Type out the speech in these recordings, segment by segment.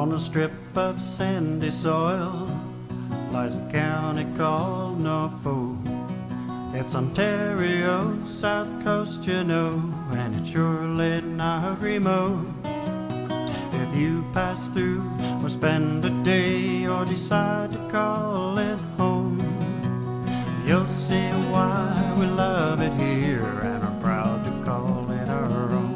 On a strip of sandy soil lies a county called Norfolk. It's Ontario, south coast, you know, and it's surely not remote. If you pass through or spend a day or decide to call it home, you'll see why we love it here and are proud to call it our own.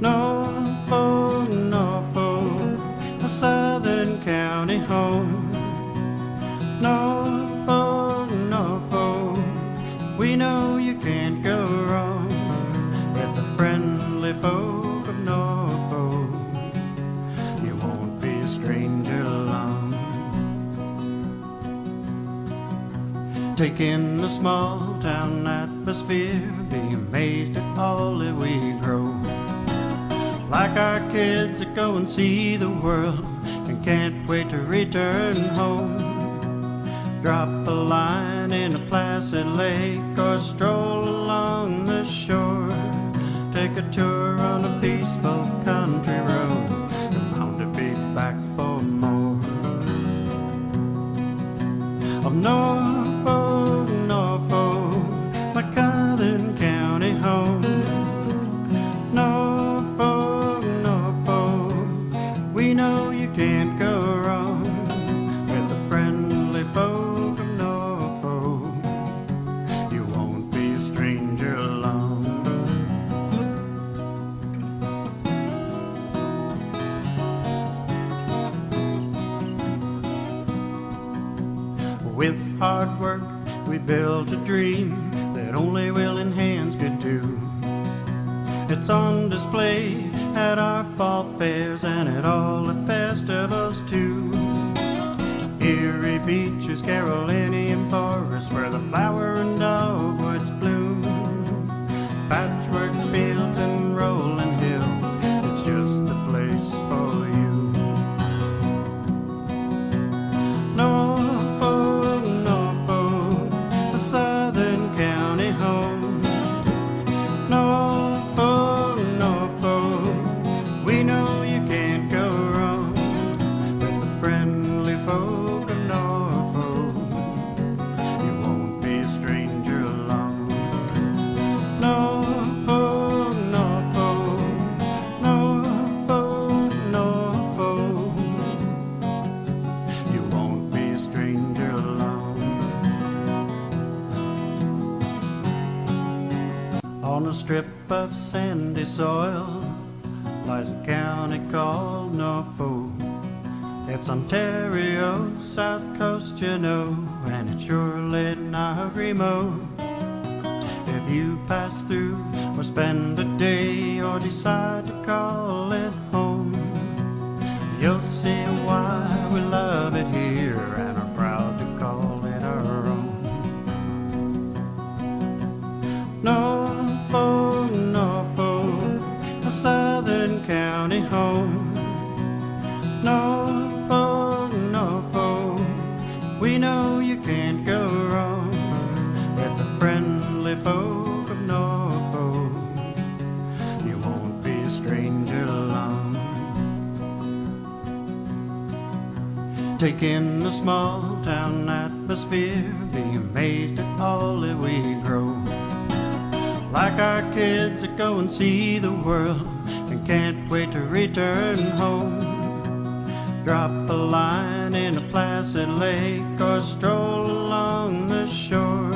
Norfolk, Norfolk, a southern county home. Norfolk, Norfolk, we know you can't go wrong with the friendly folk of Norfolk. You won't be a stranger long. Take in the small town atmosphere, be amazed at all that we grow. Like our kids that go and see the world and can't wait to return home. Drop a line in a placid lake or stroll along the shore. Take a tour on a peaceful country road and bound to be back for more. Of Norfolk, Norfolk, my southern county home. Norfolk, Norfolk, we know you can't go wrong with the friendly folk of Norfolk. You won't be a stranger long. With hard work we built a dream that only willing hands could do. It's on display at our fall fairs and at all the festivals too. Erie beaches, Carolinian forests, where the flower and dogwoods bloom. Patchwork fields and rolling hills, it's just the place for you. Norfolk, Norfolk, a southern county home. Norfolk, Norfolk, we know you can't go wrong with the friendly folk of Norfolk. You won't be a stranger long. Norfolk, Norfolk, Norfolk, Norfolk, you won't be a stranger long. On a strip of sandy soil lies a county called Norfolk. It's Ontario, south coast, you know, and it's surely not remote. If you pass through or spend a day or decide to call it home, you'll see why we love it here and are proud to call it our own. Norfolk, Norfolk, a southern county home. Norfolk, Norfolk, we know you can't go wrong with the friendly folk of Norfolk. You won't be a stranger long. Take in the small town atmosphere, be amazed at all that we grow. Like our kids that go and see the world and can't wait to return home. Drop a line in a placid lake or stroll along the shore.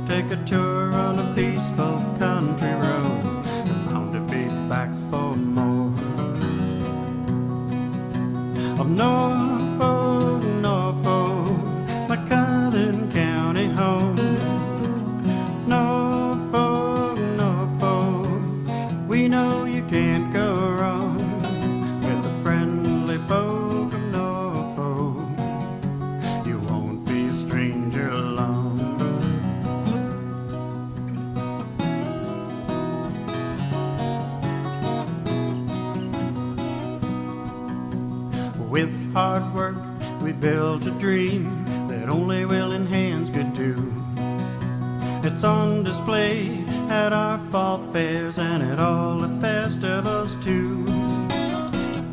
Take a tour on a peaceful country road and bound to be back for more. Of Norfolk, Norfolk, my southern county home. Norfolk, Norfolk, we know you can't go wrong with the friendly folk of Norfolk. You won't be a stranger long. With hard work we built a dream that only willing hands could do. It's on display at our fall fairs and at all the festivals too.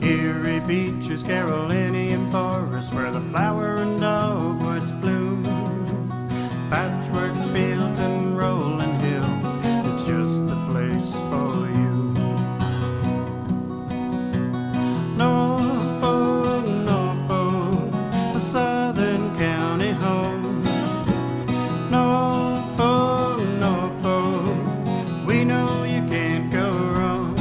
Erie beaches, Carolinian forests, where the flower and dogwoods bloom. Patchwork fields and rolling hills, it's just a place for you. Norfolk, Norfolk, a southern county home. Norfolk, Norfolk, we know you can't go wrong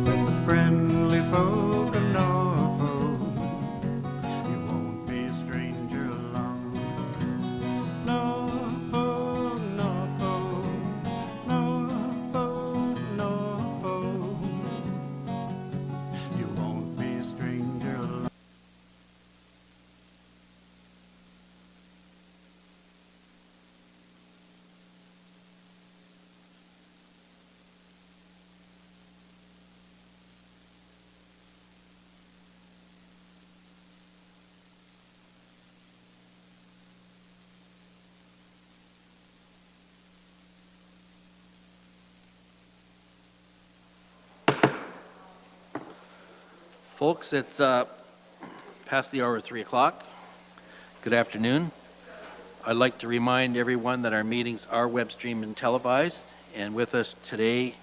with the friendly folk of Norfolk. You won't be a stranger along. Norfolk, Norfolk, Norfolk, Norfolk, you won't be a stranger along. Folks, it's past the hour of 3 o'clock. Good afternoon. I'd like to remind everyone that our meetings are web streamed and televised. And with us today,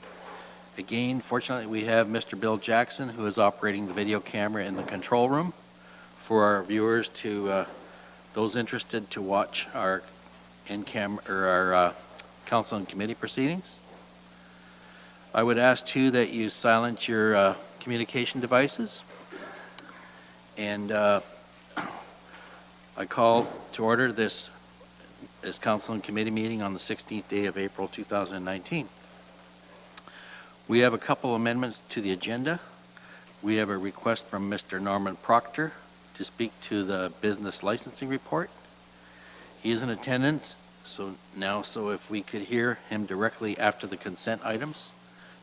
again, fortunately, we have Mr. Bill Jackson, who is operating the video camera in the control room for our viewers those interested to watch our council and committee proceedings. I would ask too that you silence your communication devices. And I call to order this council and committee meeting on the 16th day of April 2019. We have a couple amendments to the agenda. We have a request from Mr. Norman Proctor to speak to the business licensing report. He is in attendance, so if we could hear him directly after the consent items,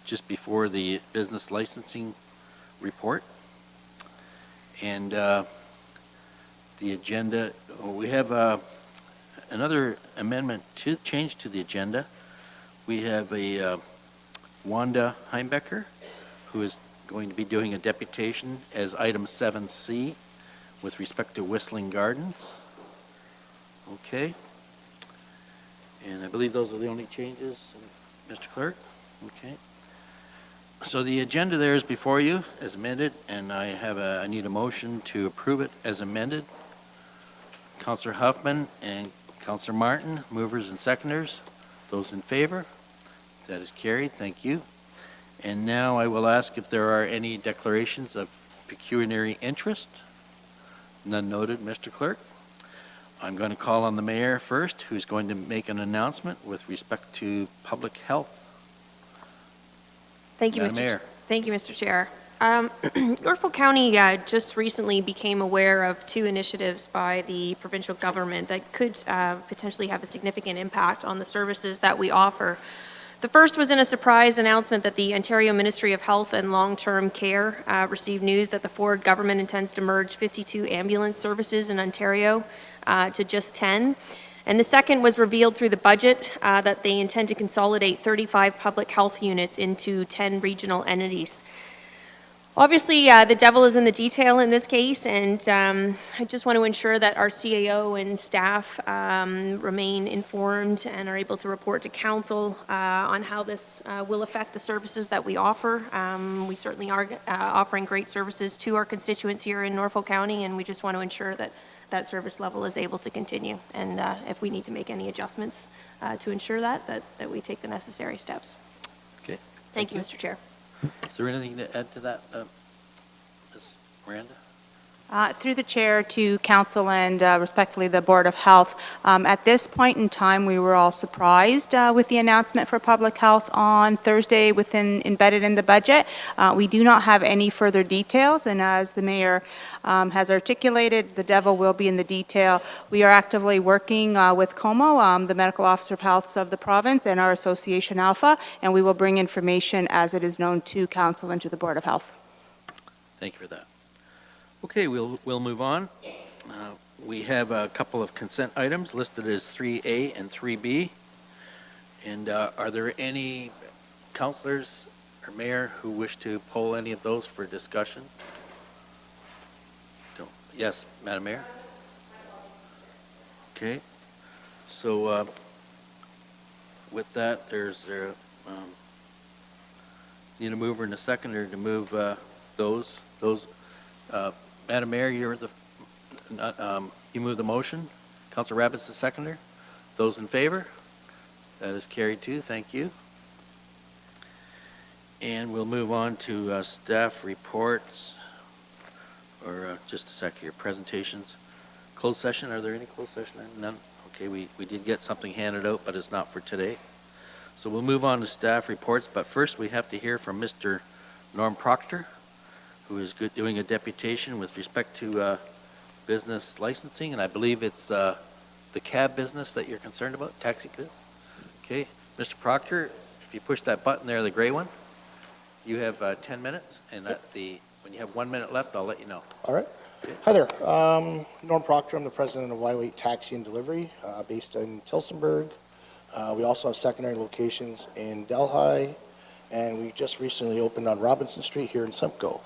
just before the business licensing report. And the agenda, we have another amendment to change to the agenda. We have a Wanda Heimbecker, who is going to be doing a deputation as item 7C with respect to Whistling Gardens. Okay. And I believe those are the only changes, Mr. Clerk. Okay. So the agenda there is before you as amended, and I need a motion to approve it as amended. Councillor Huffman and Councillor Martin, movers and seconders. Those in favor? That is carried. Thank you. And now I will ask if there are any declarations of pecuniary interest. None noted, Mr. Clerk. I'm going to call on the mayor first, who's going to make an announcement with respect to public health. Thank you, Madam Mayor. Thank you, Mr. Chair. Norfolk County just recently became aware of two initiatives by the provincial government that could potentially have a significant impact on the services that we offer. The first was in a surprise announcement that the Ontario Ministry of Health and Long-Term Care received news that the Ford government intends to merge 52 ambulance services in Ontario to just 10. And the second was revealed through the budget that they intend to consolidate 35 public health units into 10 regional entities. Obviously, the devil is in the detail in this case, and I just want to ensure that our CAO and staff remain informed and are able to report to council on how this will affect the services that we offer. We certainly are offering great services to our constituents here in Norfolk County, and we just want to ensure that that service level is able to continue. And if we need to make any adjustments to ensure that we take the necessary steps. Okay. Thank you, Mr. Chair. Is there anything to add to that, Ms. Miranda? Through the chair to council and respectfully the Board of Health. At this point in time, we were all surprised with the announcement for public health on Thursday embedded in the budget. We do not have any further details, and as the mayor has articulated, the devil will be in the detail. We are actively working with COMO, the Medical Officer of Health of the province, and our association Alpha, and we will bring information as it is known to council and to the Board of Health. Thank you for that. Okay, we'll move on. We have a couple of consent items listed as 3A and 3B. And are there any councillors or mayor who wish to poll any of those for discussion? Yes, Madam Mayor? Okay, so with that, need a mover and a seconder to move those. Madam Mayor, you move the motion. Councilor Rabbit's the seconder. Those in favor? That is carried too, thank you. And we'll move on to staff reports, or just a sec here, presentations. Closed session, are there any closed session? None? Okay, we did get something handed out, but it's not for today. So we'll move on to staff reports, but first we have to hear from Mr. Norm Proctor, who is doing a deputation with respect to business licensing, and I believe it's the cab business that you're concerned about, taxi cab. Okay, Mr. Proctor, if you push that button there, the gray one, you have 10 minutes, and when you have 1 minute left, I'll let you know. All right. Hi there. Norm Proctor. I'm the president of Y8 Taxi and Delivery, based in Tilsonburg. We also have secondary locations in Delhi, and we just recently opened on Robinson Street here in Simcoe.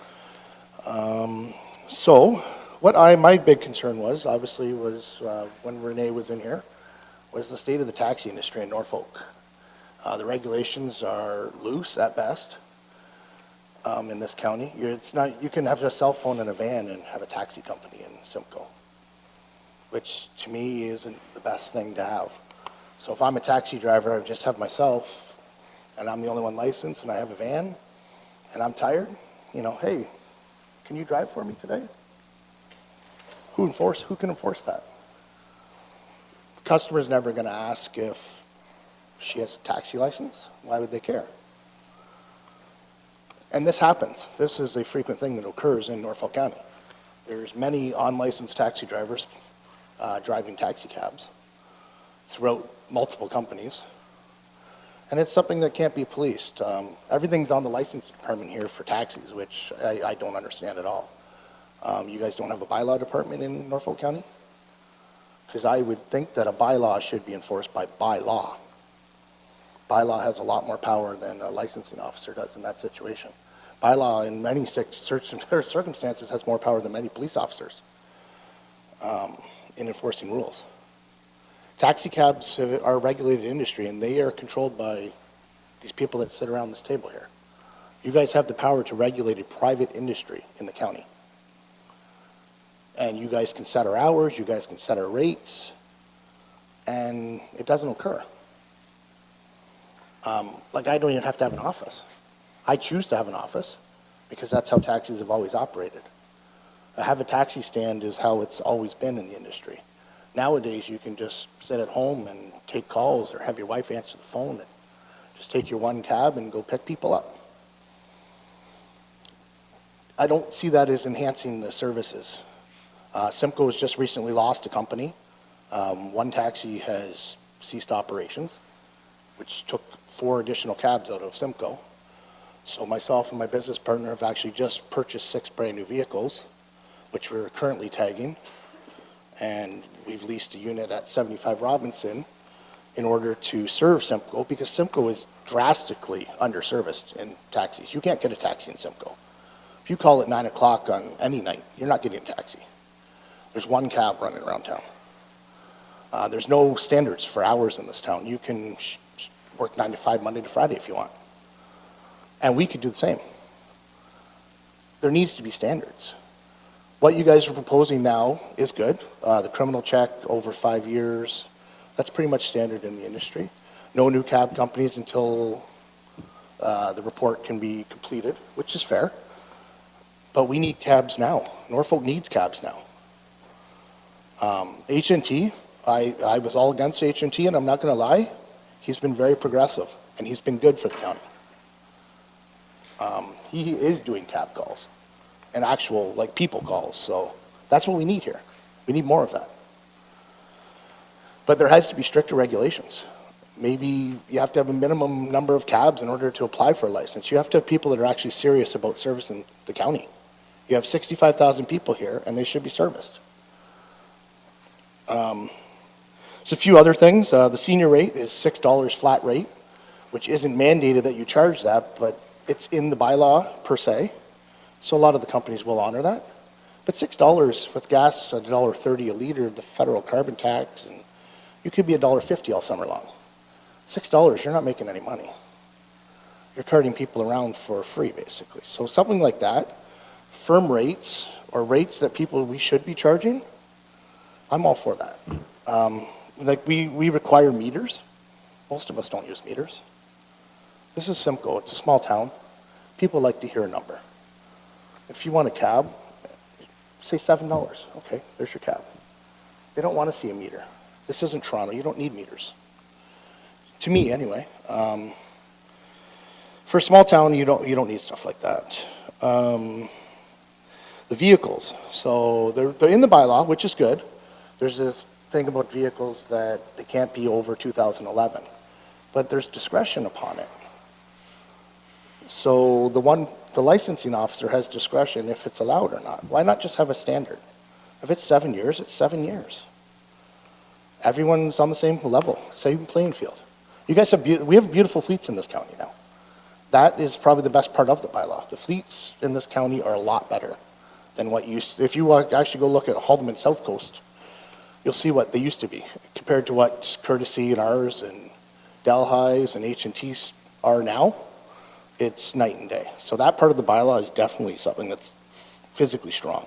So what my big concern was, obviously, was when Renee was in here, was the state of the taxi industry in Norfolk. The regulations are loose at best. In this county, you can have a cell phone in a van and have a taxi company in Simcoe, which to me isn't the best thing to have. So if I'm a taxi driver, I just have myself, and I'm the only one licensed, and I have a van, and I'm tired, hey, can you drive for me today? Who can enforce that? The customer's never going to ask if she has a taxi license. Why would they care? And this happens. This is a frequent thing that occurs in Norfolk County. There's many unlicensed taxi drivers driving taxi cabs throughout multiple companies. And it's something that can't be policed. Everything's on the license department here for taxis, which I don't understand at all. You guys don't have a bylaw department in Norfolk County? Because I would think that a bylaw should be enforced by bylaw. Bylaw has a lot more power than a licensing officer does in that situation. Bylaw, in many circumstances, has more power than many police officers in enforcing rules. Taxi cabs are a regulated industry, and they are controlled by these people that sit around this table here. You guys have the power to regulate a private industry in the county. And you guys can set our hours, you guys can set our rates, and it doesn't occur. I don't even have to have an office. I choose to have an office because that's how taxis have always operated. Have a taxi stand is how it's always been in the industry. Nowadays, you can just sit at home and take calls or have your wife answer the phone and just take your one cab and go pick people up. I don't see that as enhancing the services. Simcoe has just recently lost a company. One taxi has ceased operations, which took 4 additional cabs out of Simcoe. So myself and my business partner have actually just purchased 6 brand new vehicles, which we're currently tagging. And we've leased a unit at 75 Robinson in order to serve Simcoe, because Simcoe is drastically underserviced in taxis. You can't get a taxi in Simcoe. If you call at 9 o'clock on any night, you're not getting a taxi. There's one cab running around town. There's no standards for hours in this town. You can work 9 to 5 Monday to Friday if you want. And we could do the same. There needs to be standards. What you guys are proposing now is good. The criminal check over 5 years, that's pretty much standard in the industry. No new cab companies until the report can be completed, which is fair. But we need cabs now. Norfolk needs cabs now. HNT, I was all against HNT, and I'm not going to lie. He's been very progressive, and he's been good for the county. He is doing cab calls and actual, people calls. So that's what we need here. We need more of that. But there has to be stricter regulations. Maybe you have to have a minimum number of cabs in order to apply for a license. You have to have people that are actually serious about servicing the county. You have 65,000 people here, and they should be serviced. There's a few other things. The senior rate is $6 flat rate, which isn't mandated that you charge that, but it's in the bylaw per se. So a lot of the companies will honor that. But $6 with gas at $1.30 a liter, the federal carbon tax, and you could be $1.50 all summer long. $6, you're not making any money. You're carting people around for free, basically. So something like that, firm rates or rates that we should be charging, I'm all for that. Like we require meters. Most of us don't use meters. This is Simcoe. It's a small town. People like to hear a number. If you want a cab, say $7. Okay, there's your cab. They don't want to see a meter. This isn't Toronto. You don't need meters. To me, anyway. For a small town, you don't need stuff like that. The vehicles. So they're in the bylaw, which is good. There's this thing about vehicles that they can't be over 2011, but there's discretion upon it. So the licensing officer has discretion if it's allowed or not. Why not just have a standard? If it's 7 years, it's 7 years. Everyone's on the same level, same playing field. You guys we have beautiful fleets in this county now. That is probably the best part of the bylaw. The fleets in this county are a lot better than what if you actually go look at Haldeman South Coast, you'll see what they used to be compared to what Courtesy and ours and Delhi's and H&T's are now. It's night and day. So that part of the bylaw is definitely something that's physically strong.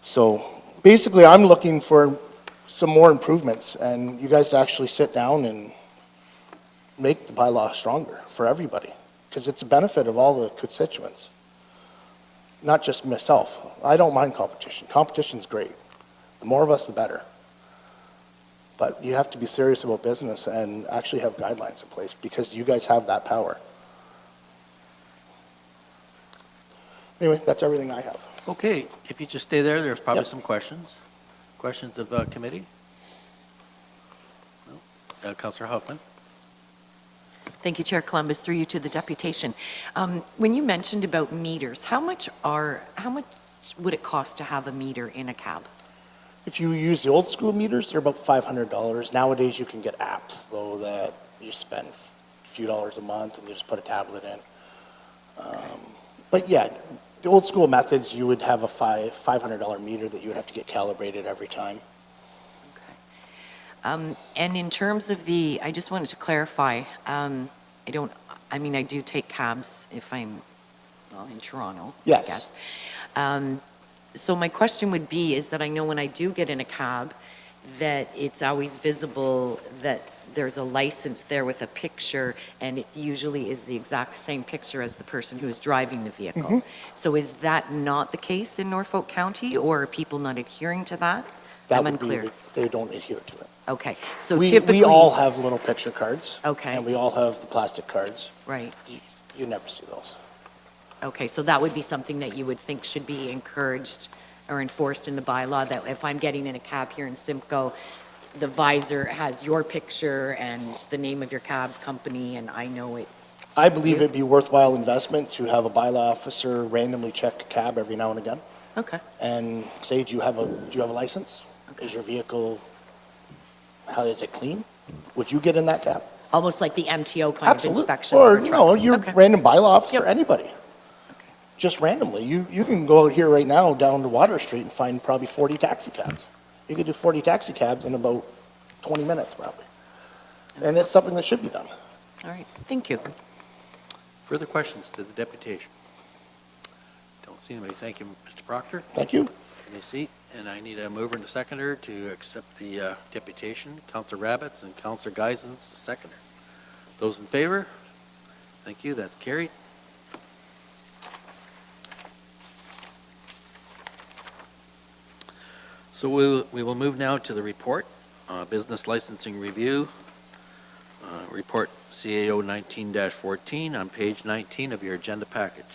So basically, I'm looking for some more improvements, and you guys to actually sit down and make the bylaw stronger for everybody, because it's a benefit of all the constituents, not just myself. I don't mind competition. Competition's great. The more of us, the better. But you have to be serious about business and actually have guidelines in place, because you guys have that power. Anyway, that's everything I have. Okay, if you just stay there, there's probably Yep. some questions. Questions of committee? No? Councillor Hoffman? Thank you, Chair Columbus. Through you to the deputation. When you mentioned about meters, how much would it cost to have a meter in a cab? If you use the old school meters, they're about $500. Nowadays, you can get apps, though, that you spend a few dollars a month and you just put a tablet in. But yeah, the old school methods, you would have a $500 meter that you would have to get calibrated every time. And in terms of I just wanted to clarify, I do take cabs if I'm, in Toronto, Yes. I guess. So my question would be, is that I know when I do get in a cab, that it's always visible that there's a license there with a picture, and it usually is the exact same picture as the person who is driving the vehicle. Mm-hmm. So is that not the case in Norfolk County, or are people not adhering to that? That I'm would unclear. be, they don't adhere to it. Okay, so We typically... all have little picture cards. Okay. And we all have the plastic cards. Right. You never see those. Okay, so that would be something that you would think should be encouraged or enforced in the bylaw, that if I'm getting in a cab here in Simcoe, the visor has your picture and the name of your cab company, and I know it's... I believe it'd be worthwhile investment to have a bylaw officer randomly check a cab every now and again Okay, and say, do you have a license? Is your vehicle, how is it clean? Would you get in that cab? almost like the MTO kind of inspections Or, for you know, trucks. your Okay. random bylaw officer, Yep. anybody. Just randomly. You can go out here right now down to Water Street and find probably 40 taxi cabs. You could do 40 taxi cabs in about 20 minutes probably. And it's something that should be done. All right, thank you. Further questions to the deputation? Don't see anybody. Thank you, Mr. Proctor. Thank you. You may seat. And I need a mover and a seconder to accept the deputation. Councillor Rabbits and Councillor Geisens, the seconder. Those in favor? Thank you. That's carried. So we will move now to the report, business licensing review, report CAO 19-14 on page 19 of your agenda package.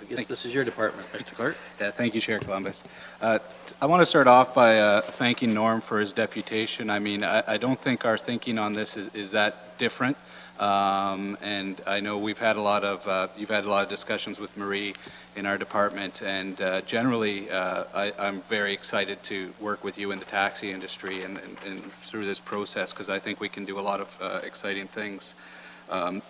I guess this is your department, Mr. Clark. Yeah, thank you, Chair Columbus. I want to start off by thanking Norm for his deputation. I mean, I don't think our thinking on this is that different. And I know we've had a lot of, you've had a lot of discussions with Marie in our department, and generally, I'm very excited to work with you in the taxi industry and through this process, because I think we can do a lot of exciting things.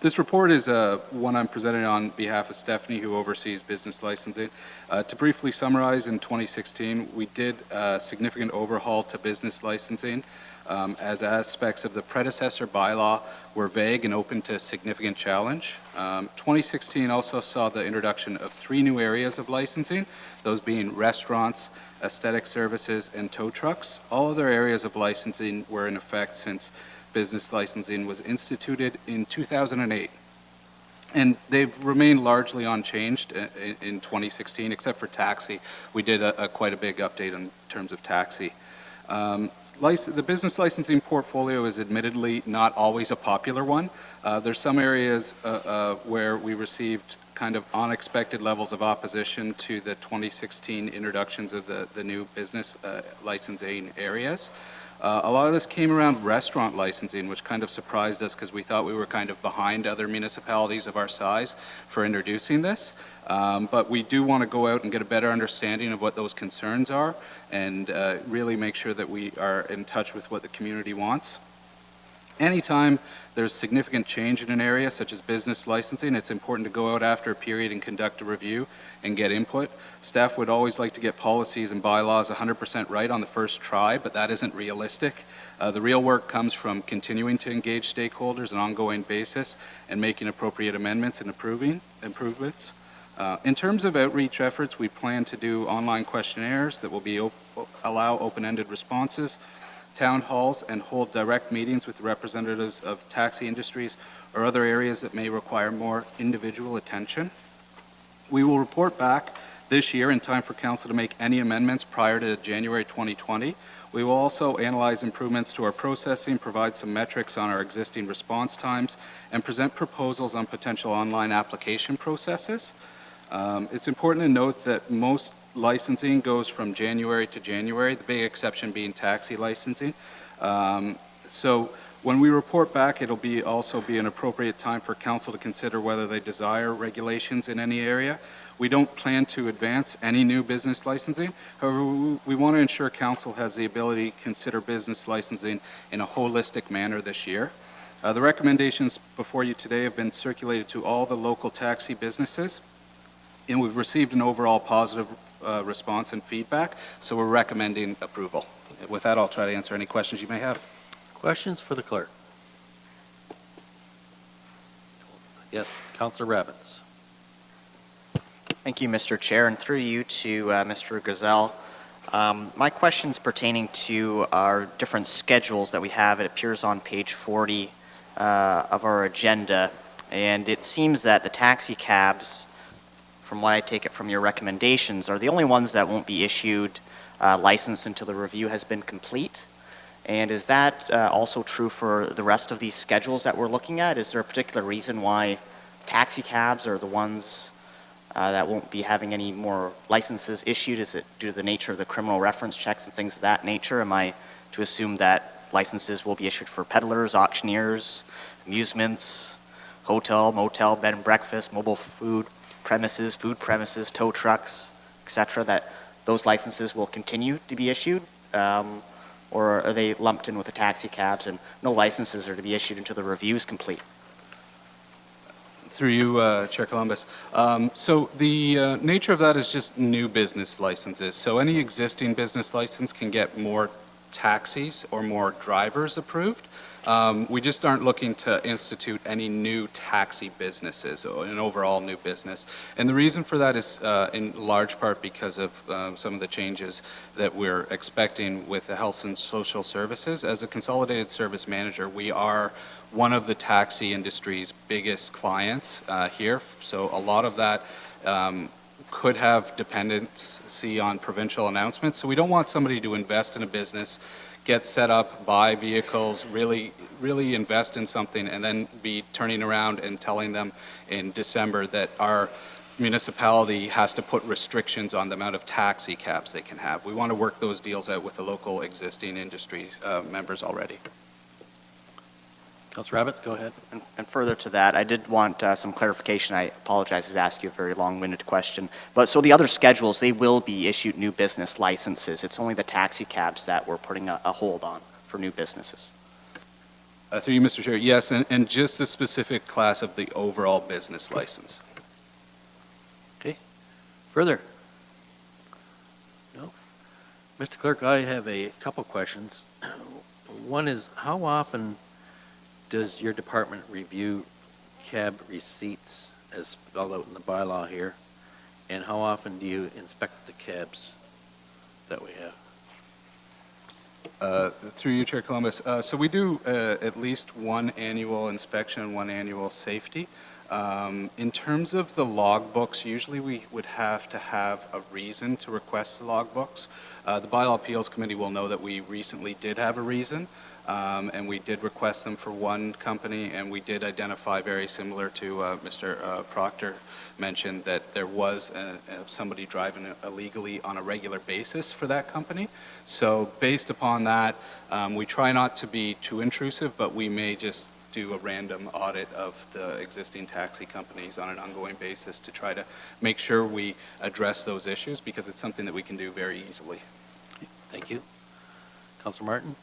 This report is one I'm presenting on behalf of Stephanie, who oversees business licensing. To briefly summarize, in 2016, we did a significant overhaul to business licensing, as aspects of the predecessor bylaw were vague and open to significant challenge. 2016 also saw the introduction of 3 new areas of licensing, those being restaurants, aesthetic services, and tow trucks. All other areas of licensing were in effect since business licensing was instituted in 2008. And they've remained largely unchanged in 2016, except for taxi. We did quite a big update in terms of taxi. The business licensing portfolio is admittedly not always a popular one. There's some areas where we received kind of unexpected levels of opposition to the 2016 introductions of the new business licensing areas. A lot of this came around restaurant licensing, which kind of surprised us because we thought we were kind of behind other municipalities of our size for introducing this. But we do want to go out and get a better understanding of what those concerns are and really make sure that we are in touch with what the community wants. Anytime there's significant change in an area, such as business licensing, it's important to go out after a period and conduct a review and get input. Staff would always like to get policies and bylaws 100% right on the first try, but that isn't realistic. The real work comes from continuing to engage stakeholders on an ongoing basis and making appropriate amendments and improvements. In terms of outreach efforts, we plan to do online questionnaires that will allow open-ended responses, town halls, and hold direct meetings with representatives of taxi industries or other areas that may require more individual attention. We will report back this year in time for council to make any amendments prior to January 2020. We will also analyze improvements to our processing, provide some metrics on our existing response times, and present proposals on potential online application processes. It's important to note that most licensing goes from January to January, the big exception being taxi licensing. So when we report back, it'll also be an appropriate time for council to consider whether they desire regulations in any area. We don't plan to advance any new business licensing. However, we want to ensure council has the ability to consider business licensing in a holistic manner this year. The recommendations before you today have been circulated to all the local taxi businesses, and we've received an overall positive response and feedback, so we're recommending approval. With that, I'll try to answer any questions you may have. Questions for the clerk? Yes, Councillor Rabbits. Thank you, Mr. Chair, and through you to Mr. Gazelle. My question's pertaining to our different schedules that we have. It appears on page 40 of our agenda, and it seems that the taxi cabs, from what I take it from your recommendations, are the only ones that won't be issued license until the review has been complete. And is that also true for the rest of these schedules that we're looking at? Is there a particular reason why taxi cabs are the ones that won't be having any more licenses issued? Is it due to the nature of the criminal reference checks and things of that nature? Am I to assume that licenses will be issued for peddlers, auctioneers, amusements, hotel, motel, bed and breakfast, mobile food premises, tow trucks, etc., that those licenses will continue to be issued? Or are they lumped in with the taxi cabs and no licenses are to be issued until the review is complete? Through you, Chair Columbus. So the nature of that is just new business licenses. So any existing business license can get more taxis or more drivers approved. We just aren't looking to institute any new taxi businesses or an overall new business. And the reason for that is in large part because of some of the changes that we're expecting with the health and social services. As a consolidated service manager, we are one of the taxi industry's biggest clients here. So a lot of that could have dependency on provincial announcements. So we don't want somebody to invest in a business, get set up, buy vehicles, really invest in something, and then be turning around and telling them in December that our municipality has to put restrictions on the amount of taxi cabs they can have. We want to work those deals out with the local existing industry members already. Councillor Rabbits, go ahead. And further to that, I did want some clarification. I apologize to ask you a very long-winded question. But so the other schedules, they will be issued new business licenses. It's only the taxi cabs that we're putting a hold on for new businesses. Through you, Mr. Chair, yes, and just a specific class of the overall business license. Okay. Further? No? Mr. Clerk, I have a couple questions. One is, how often does your department review cab receipts as spelled out in the bylaw here? And how often do you inspect the cabs that we have? Through you, Chair Columbus. So we do at least one annual inspection and one annual safety. In terms of the logbooks, usually we would have to have a reason to request the logbooks. The Bylaw Appeals Committee will know that we recently did have a reason, and we did request them for one company, and we did identify, very similar to Mr. Proctor mentioned, that there was somebody driving illegally on a regular basis for that company. So based upon that, we try not to be too intrusive, but we may just do a random audit of the existing taxi companies on an ongoing basis to try to make sure we address those issues, because it's something that we can do very easily. Thank you. Councilor Martin?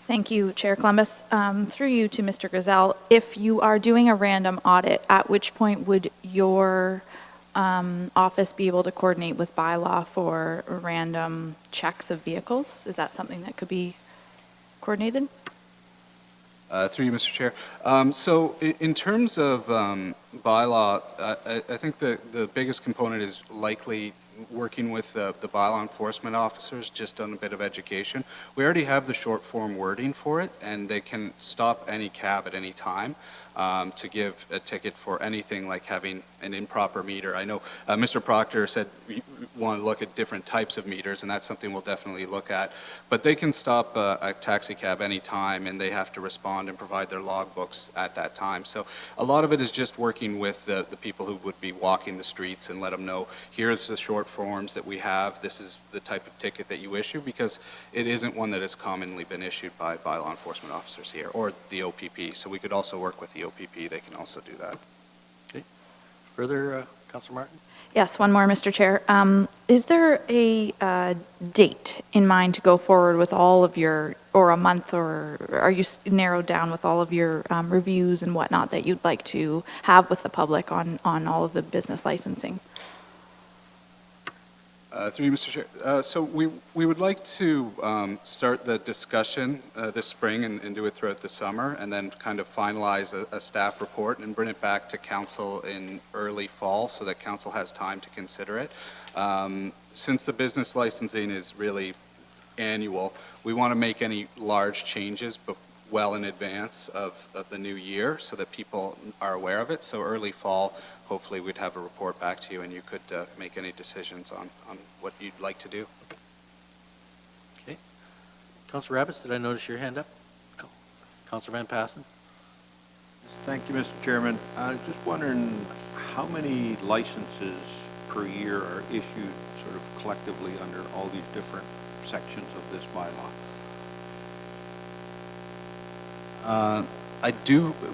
Thank you, Chair Columbus. Through you to Mr. Griselle, if you are doing a random audit, at which point would your office be able to coordinate with bylaw for random checks of vehicles? Is that something that could be coordinated? Through you, Mr. Chair. So in terms of bylaw, I think the biggest component is likely working with the bylaw enforcement officers just on a bit of education. We already have the short form wording for it, and they can stop any cab at any time to give a ticket for anything like having an improper meter. I know Mr. Proctor said we want to look at different types of meters, and that's something we'll definitely look at. But they can stop a taxi cab any time, and they have to respond and provide their logbooks at that time. So a lot of it is just working with the people who would be walking the streets and let them know, here's the short forms that we have, this is the type of ticket that you issue, because it isn't one that has commonly been issued by law enforcement officers here, or the OPP. So we could also work with the OPP, they can also do that. Okay. Further, Councilor Martin? Yes, one more, Mr. Chair. Is there a date in mind to go forward with all of your, or a month, or are you narrowed down with all of your reviews and whatnot that you'd like to have with the public on all of the business licensing? Through you, Mr. Chair. So we would like to start the discussion this spring and do it throughout the summer, and then kind of finalize a staff report and bring it back to council in early fall so that council has time to consider it. Since the business licensing is really annual, we want to make any large changes well in advance of the new year so that people are aware of it. So early fall, hopefully we'd have a report back to you and you could make any decisions on what you'd like to do. Okay. Councilor Rabbits, did I notice your hand up? Councilor Van Passen? Thank you, Mr. Chairman. I was just wondering how many licenses per year are issued sort of collectively under all these different sections of this bylaw?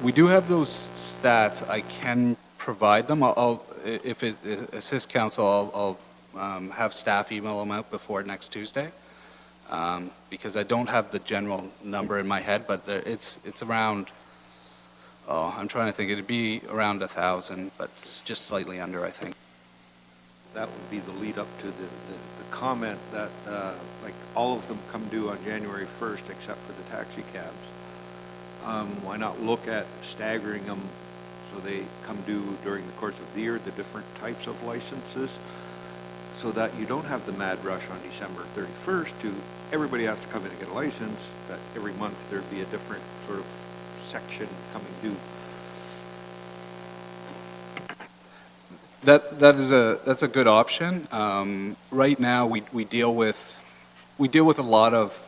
We do have those stats. I can provide them. If it assists council, I'll have staff email them out before next Tuesday, because I don't have the general number in my head, but it's around, I'm trying to think, it'd be around 1,000, but it's just slightly under, I think. That would be the lead up to the comment that like all of them come due on January 1st except for the taxi cabs. Why not look at staggering them so they come due during the course of the year, the different types of licenses, so that you don't have the mad rush on December 31st to everybody has to come in and get a license, that every month there'd be a different sort of section coming due. That's a good option. Right now, we deal with a lot of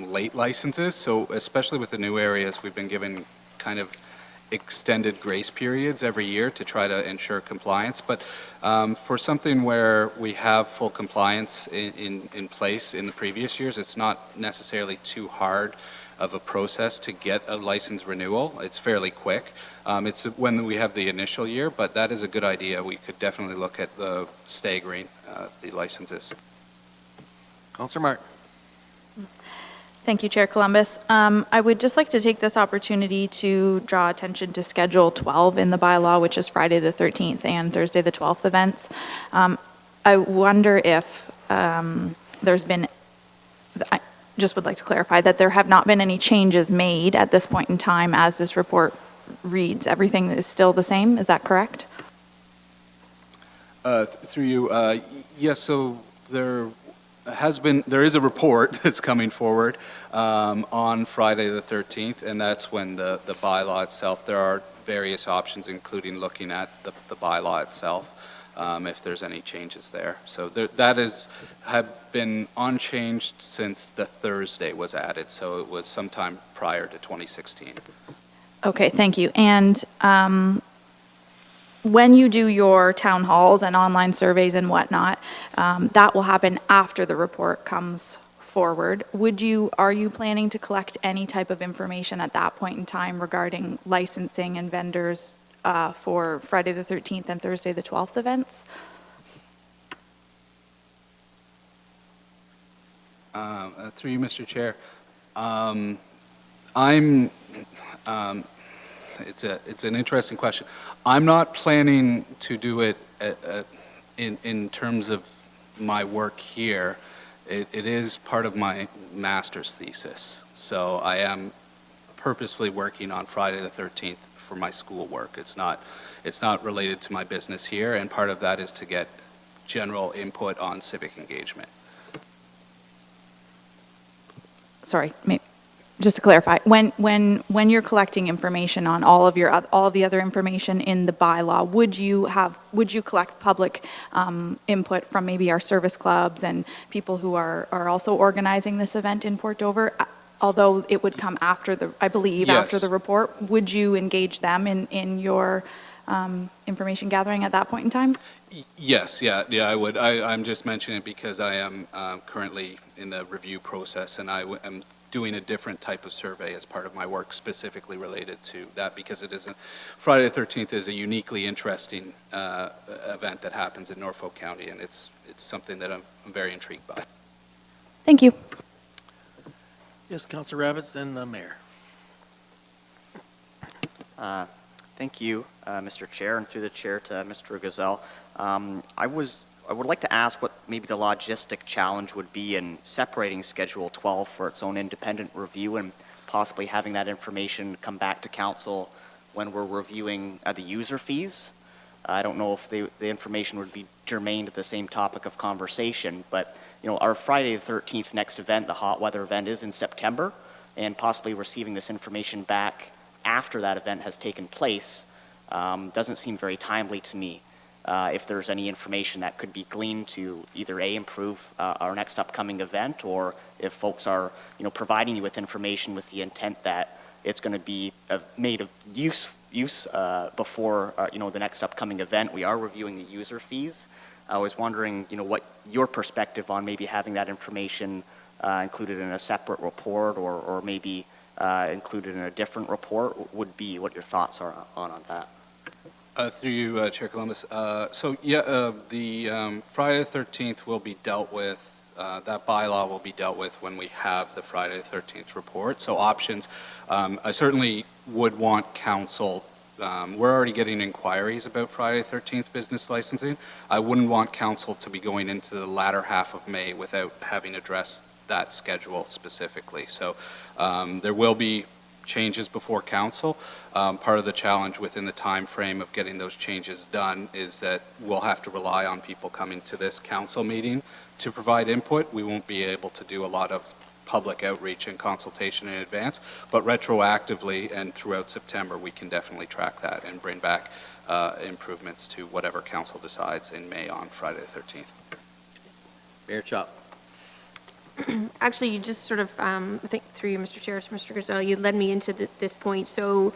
late licenses, so especially with the new areas, we've been given kind of extended grace periods every year to try to ensure compliance. But for something where we have full compliance in place in the previous years, it's not necessarily too hard of a process to get a license renewal. It's fairly quick. It's when we have the initial year, but that is a good idea. We could definitely look at the staggering the licenses. Councilor Martin? Thank you, Chair Columbus. I would just like to take this opportunity to draw attention to Schedule 12 in the bylaw, which is Friday the 13th and Thursday the 12th events. I wonder if there's been, I just would like to clarify that there have not been any changes made at this point in time as this report reads. Everything is still the same, is that correct? Through you, yes, so there is a report that's coming forward on Friday the 13th, and that's when the bylaw itself, there are various options, including looking at the bylaw itself, if there's any changes there. So that have been unchanged since the Thursday was added, so it was sometime prior to 2016. Okay, thank you. And when you do your town halls and online surveys and whatnot, that will happen after the report comes forward. Are you planning to collect any type of information at that point in time regarding licensing and vendors for Friday the 13th and Thursday the 12th events? Through you, Mr. Chair, it's an interesting question. I'm not planning to do it in terms of my work here. It is part of my master's thesis. So I am purposefully working on Friday the 13th for my school work. It's not related to my business here, and part of that is to get general input on civic engagement. Sorry, just to clarify, when you're collecting information on all of the other information in the bylaw, would you collect public input from maybe our service clubs and people who are also organizing this event in Port Dover? Although it would come after I believe, yes, after the report, would you engage them in your information gathering at that point in time? Yes, yeah, I would. I'm just mentioning it because I am currently in the review process, and I am doing a different type of survey as part of my work specifically related to that, because Friday the 13th is a uniquely interesting event that happens in Norfolk County, and it's something that I'm very intrigued by. Thank you. Yes, Councilor Rabbits, then the mayor. Thank you, Mr. Chair, and through the chair to Mr. Gazelle. I would like to ask what maybe the logistic challenge would be in separating Schedule 12 for its own independent review and possibly having that information come back to council when we're reviewing the user fees. I don't know if the information would be germane to the same topic of conversation, but our Friday the 13th next event, the hot weather event, is in September, and possibly receiving this information back after that event has taken place doesn't seem very timely to me. If there's any information that could be gleaned to either improve our next upcoming event, or if folks are providing you with information with the intent that it's going to be made of use before the next upcoming event. We are reviewing the user fees. I was wondering what your perspective on maybe having that information included in a separate report, or maybe included in a different report would be, what your thoughts are on that. Through you, Chair Columbus. So yeah, the Friday the 13th will be dealt with, that bylaw will be dealt with when we have the Friday the 13th report. So options, I certainly would want council, we're already getting inquiries about Friday the 13th business licensing. I wouldn't want council to be going into the latter half of May without having addressed that schedule specifically. So there will be changes before council. Part of the challenge within the time frame of getting those changes done is that we'll have to rely on people coming to this council meeting to provide input. We won't be able to do a lot of public outreach and consultation in advance, but retroactively and throughout September, we can definitely track that and bring back improvements to whatever council decides in May on Friday the 13th. Mayor Chop. Actually, you just sort of, I think through you, Mr. Chair, to Mr. Gazelle, you led me into this point. So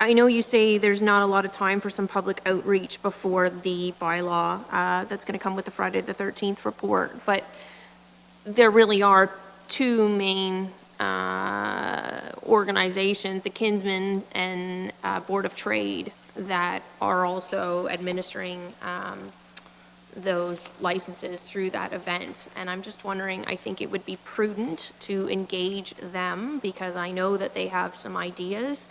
I know you say there's not a lot of time for some public outreach before the bylaw that's going to come with the Friday the 13th report, but there really are two main organizations, the Kinsmen and Board of Trade, that are also administering those licenses through that event. And I'm just wondering, I think it would be prudent to engage them because I know that they have some ideas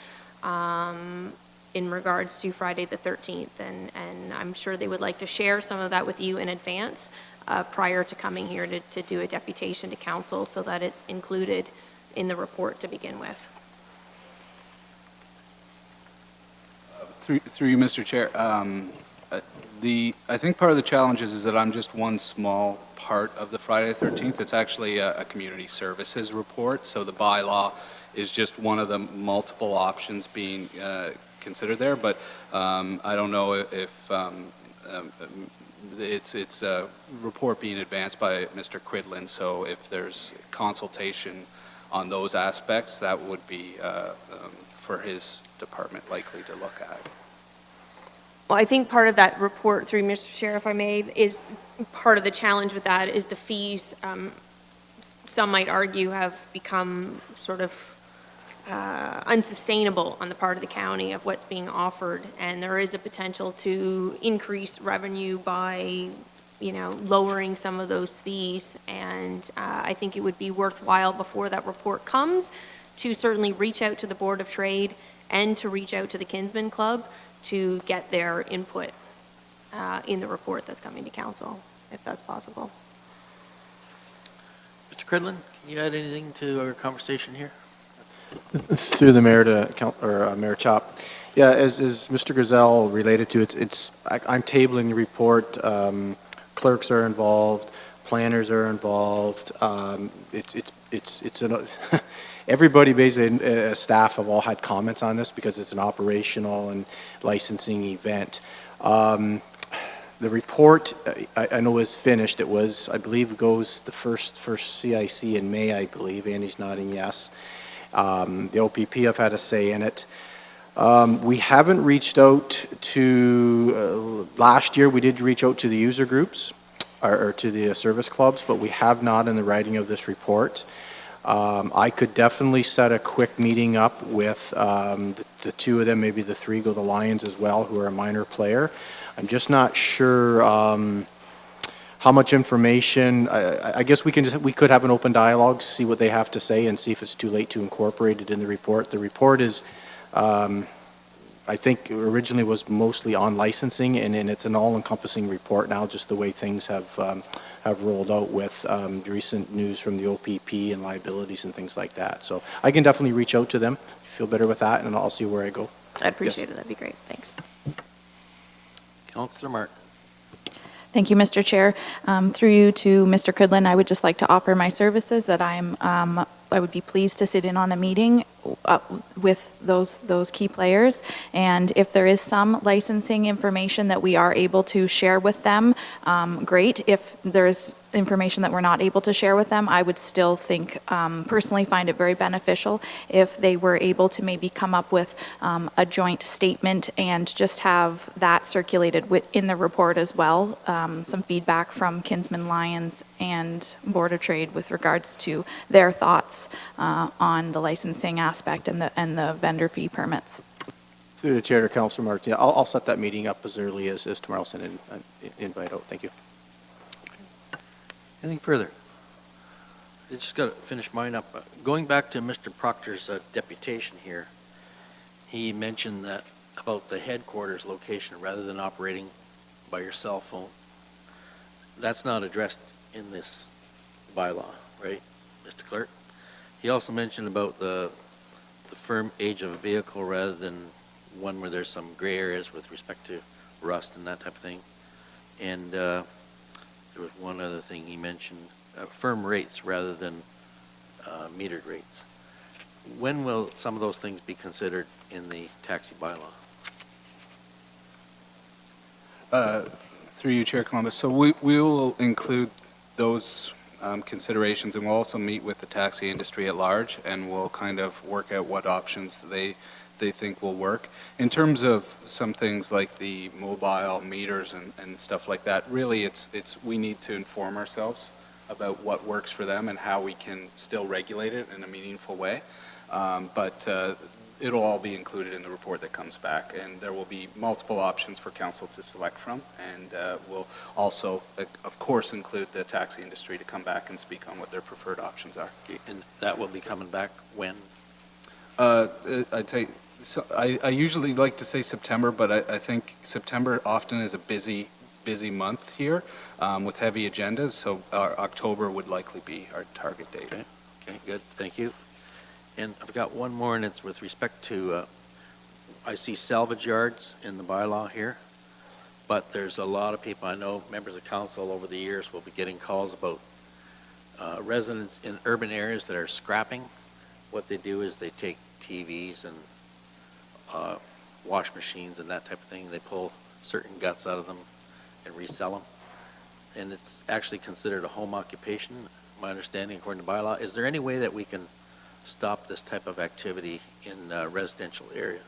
in regards to Friday the 13th. And I'm sure they would like to share some of that with you in advance prior to coming here to do a deputation to council so that it's included in the report to begin with. Through you, Mr. Chair. I think part of the challenge is that I'm just one small part of the Friday the 13th. It's actually a community services report, so the bylaw is just one of the multiple options being considered there. But I don't know if it's a report being advanced by Mr. Cridlin. So if there's consultation on those aspects, that would be for his department likely to look at. Well, I think part of that report, through Mr. Chair, if I may, is part of the challenge with that is the fees, some might argue, have become sort of unsustainable on the part of the county of what's being offered. And there is a potential to increase revenue by, lowering some of those fees. And I think it would be worthwhile before that report comes to certainly reach out to the Board of Trade and to reach out to the Kinsman Club to get their input in the report that's coming to council, if that's possible. Mr. Cridlin, can you add anything to our conversation here? Through the mayor to Mayor Chop. Yeah, as Mr. Griselle related to, I'm tabling the report. Clerks are involved, planners are involved. Everybody, basically, staff have all had comments on this because it's an operational and licensing event. The report, I know is finished. It was, I believe, goes the first CIC in May, I believe. Andy's nodding yes. The OPP have had a say in it. We haven't reached out to, last year we did reach out to the user groups or to the service clubs, but we have not in the writing of this report. I could definitely set a quick meeting up with the two of them, maybe the three, go the Lions as well, who are a minor player. I'm just not sure how much information. I guess we could have an open dialogue, see what they have to say, and see if it's too late to incorporate it in the report. The report is, I think, originally was mostly on licensing, and it's an all-encompassing report now, just the way things have rolled out with recent news from the OPP and liabilities and things like that. So I can definitely reach out to them, feel better with that, and I'll see where I go. I'd appreciate it. That'd be great. Thanks. Councillor Martin. Thank you, Mr. Chair. Through you to Mr. Cridlin, I would just like to offer my services that I would be pleased to sit in on a meeting with those key players. And if there is some licensing information that we are able to share with them, great. If there's information that we're not able to share with them, I would still personally find it very beneficial if they were able to maybe come up with a joint statement and just have that circulated in the report as well. Some feedback from Kinsman Lions and Board of Trade with regards to their thoughts on the licensing aspect and the vendor fee permits. Through the chair to Councillor Martin, I'll set that meeting up as early as tomorrow. I'll send an invite out. Thank you. Anything further? I just got to finish mine up. Going back to Mr. Proctor's deputation here, he mentioned that about the headquarters location rather than operating by your cell phone. That's not addressed in this bylaw, right, Mr. Clerk? He also mentioned about the firm age of a vehicle rather than one where there's some gray areas with respect to rust and that type of thing. And there was one other thing he mentioned, firm rates rather than metered rates. When will some of those things be considered in the taxi bylaw? Through you, Chair Columbus. So we will include those considerations, and we'll also meet with the taxi industry at large, and we'll kind of work out what options they think will work. In terms of some things like the mobile meters and stuff like that, really we need to inform ourselves about what works for them and how we can still regulate it in a meaningful way. But it'll all be included in the report that comes back, and there will be multiple options for council to select from, and we'll also, of course, include the taxi industry to come back and speak on what their preferred options are. And that will be coming back when? I'd say, so I usually like to say September, but I think September often is a busy month here with heavy agendas, so October would likely be our target date. Okay, good, thank you. And I've got one more, and it's with respect to, I see salvage yards in the bylaw here, but there's a lot of people, I know members of council over the years will be getting calls about residents in urban areas that are scrapping. What they do is they take TVs and wash machines and that type of thing. They pull certain guts out of them and resell them. And it's actually considered a home occupation, my understanding, according to bylaw. Is there any way that we can stop this type of activity in residential areas?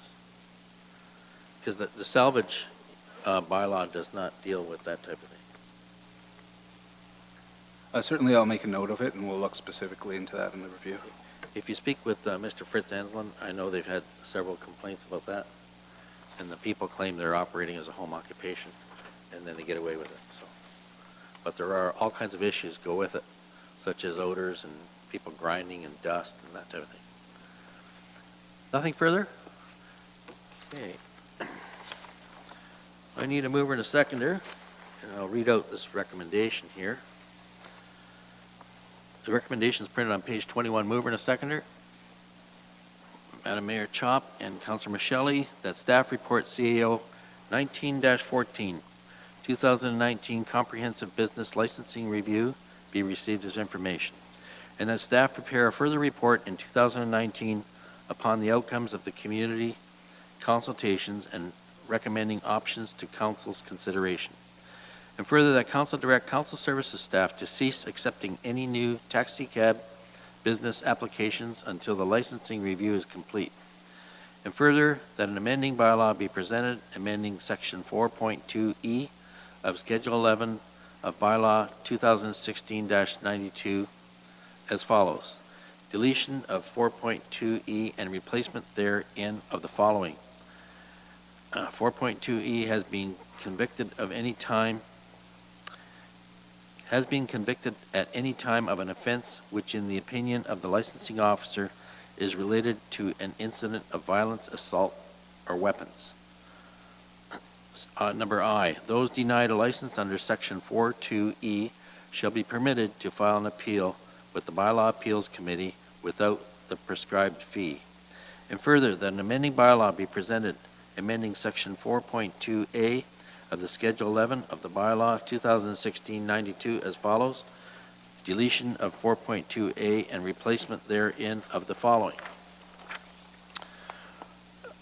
Because the salvage bylaw does not deal with that type of thing. Certainly, I'll make a note of it, and we'll look specifically into that in the review. If you speak with Mr. Fritz Anslin, I know they've had several complaints about that, and the people claim they're operating as a home occupation, and then they get away with it. So, but there are all kinds of issues go with it, such as odors and people grinding and dust and that type of thing. Nothing further? Okay. I need a mover and a seconder, and I'll read out this recommendation here. The recommendation is printed on page 21, mover and a seconder. Madam Mayor Chop and Councilor Michelli, that staff report CAO 19-14, 2019 Comprehensive Business Licensing Review be received as information, and that staff prepare a further report in 2019 upon the outcomes of the community consultations and recommending options to council's consideration. And further, that council direct council services staff to cease accepting any new taxi cab business applications until the licensing review is complete. And further, that an amending bylaw be presented, amending section 4.2E of Schedule 11 of bylaw 2016-92 as follows. Deletion of 4.2E and replacement therein of the following. 4.2E has been convicted of any time at any time of an offense which in the opinion of the licensing officer is related to an incident of violence, assault, or weapons. Number I, those denied a license under section 4.2E shall be permitted to file an appeal with the Bylaw Appeals Committee without the prescribed fee. And further, that an amending bylaw be presented, amending section 4.2A of the Schedule 11 of the bylaw 2016-92 as follows. Deletion of 4.2A and replacement therein of the following.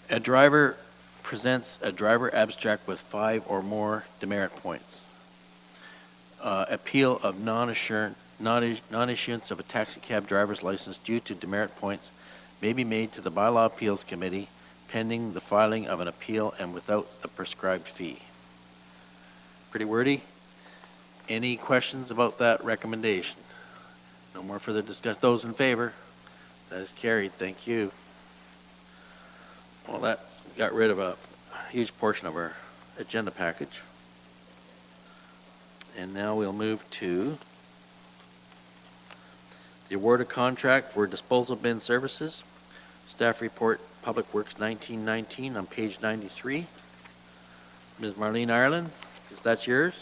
A driver presents a driver abstract with 5 or more demerit points. Appeal of non-issuance of a taxi cab driver's license due to demerit points may be made to the Bylaw Appeals Committee pending the filing of an appeal and without the prescribed fee. Pretty wordy. Any questions about that recommendation? No more further discussion. Those in favor? That is carried. Thank you. Well, that got rid of a huge portion of our agenda package. And now we'll move to the award of contract for disposal bin services. Staff report Public Works 1919 on page 93. Ms. Marlene Ireland, is that yours?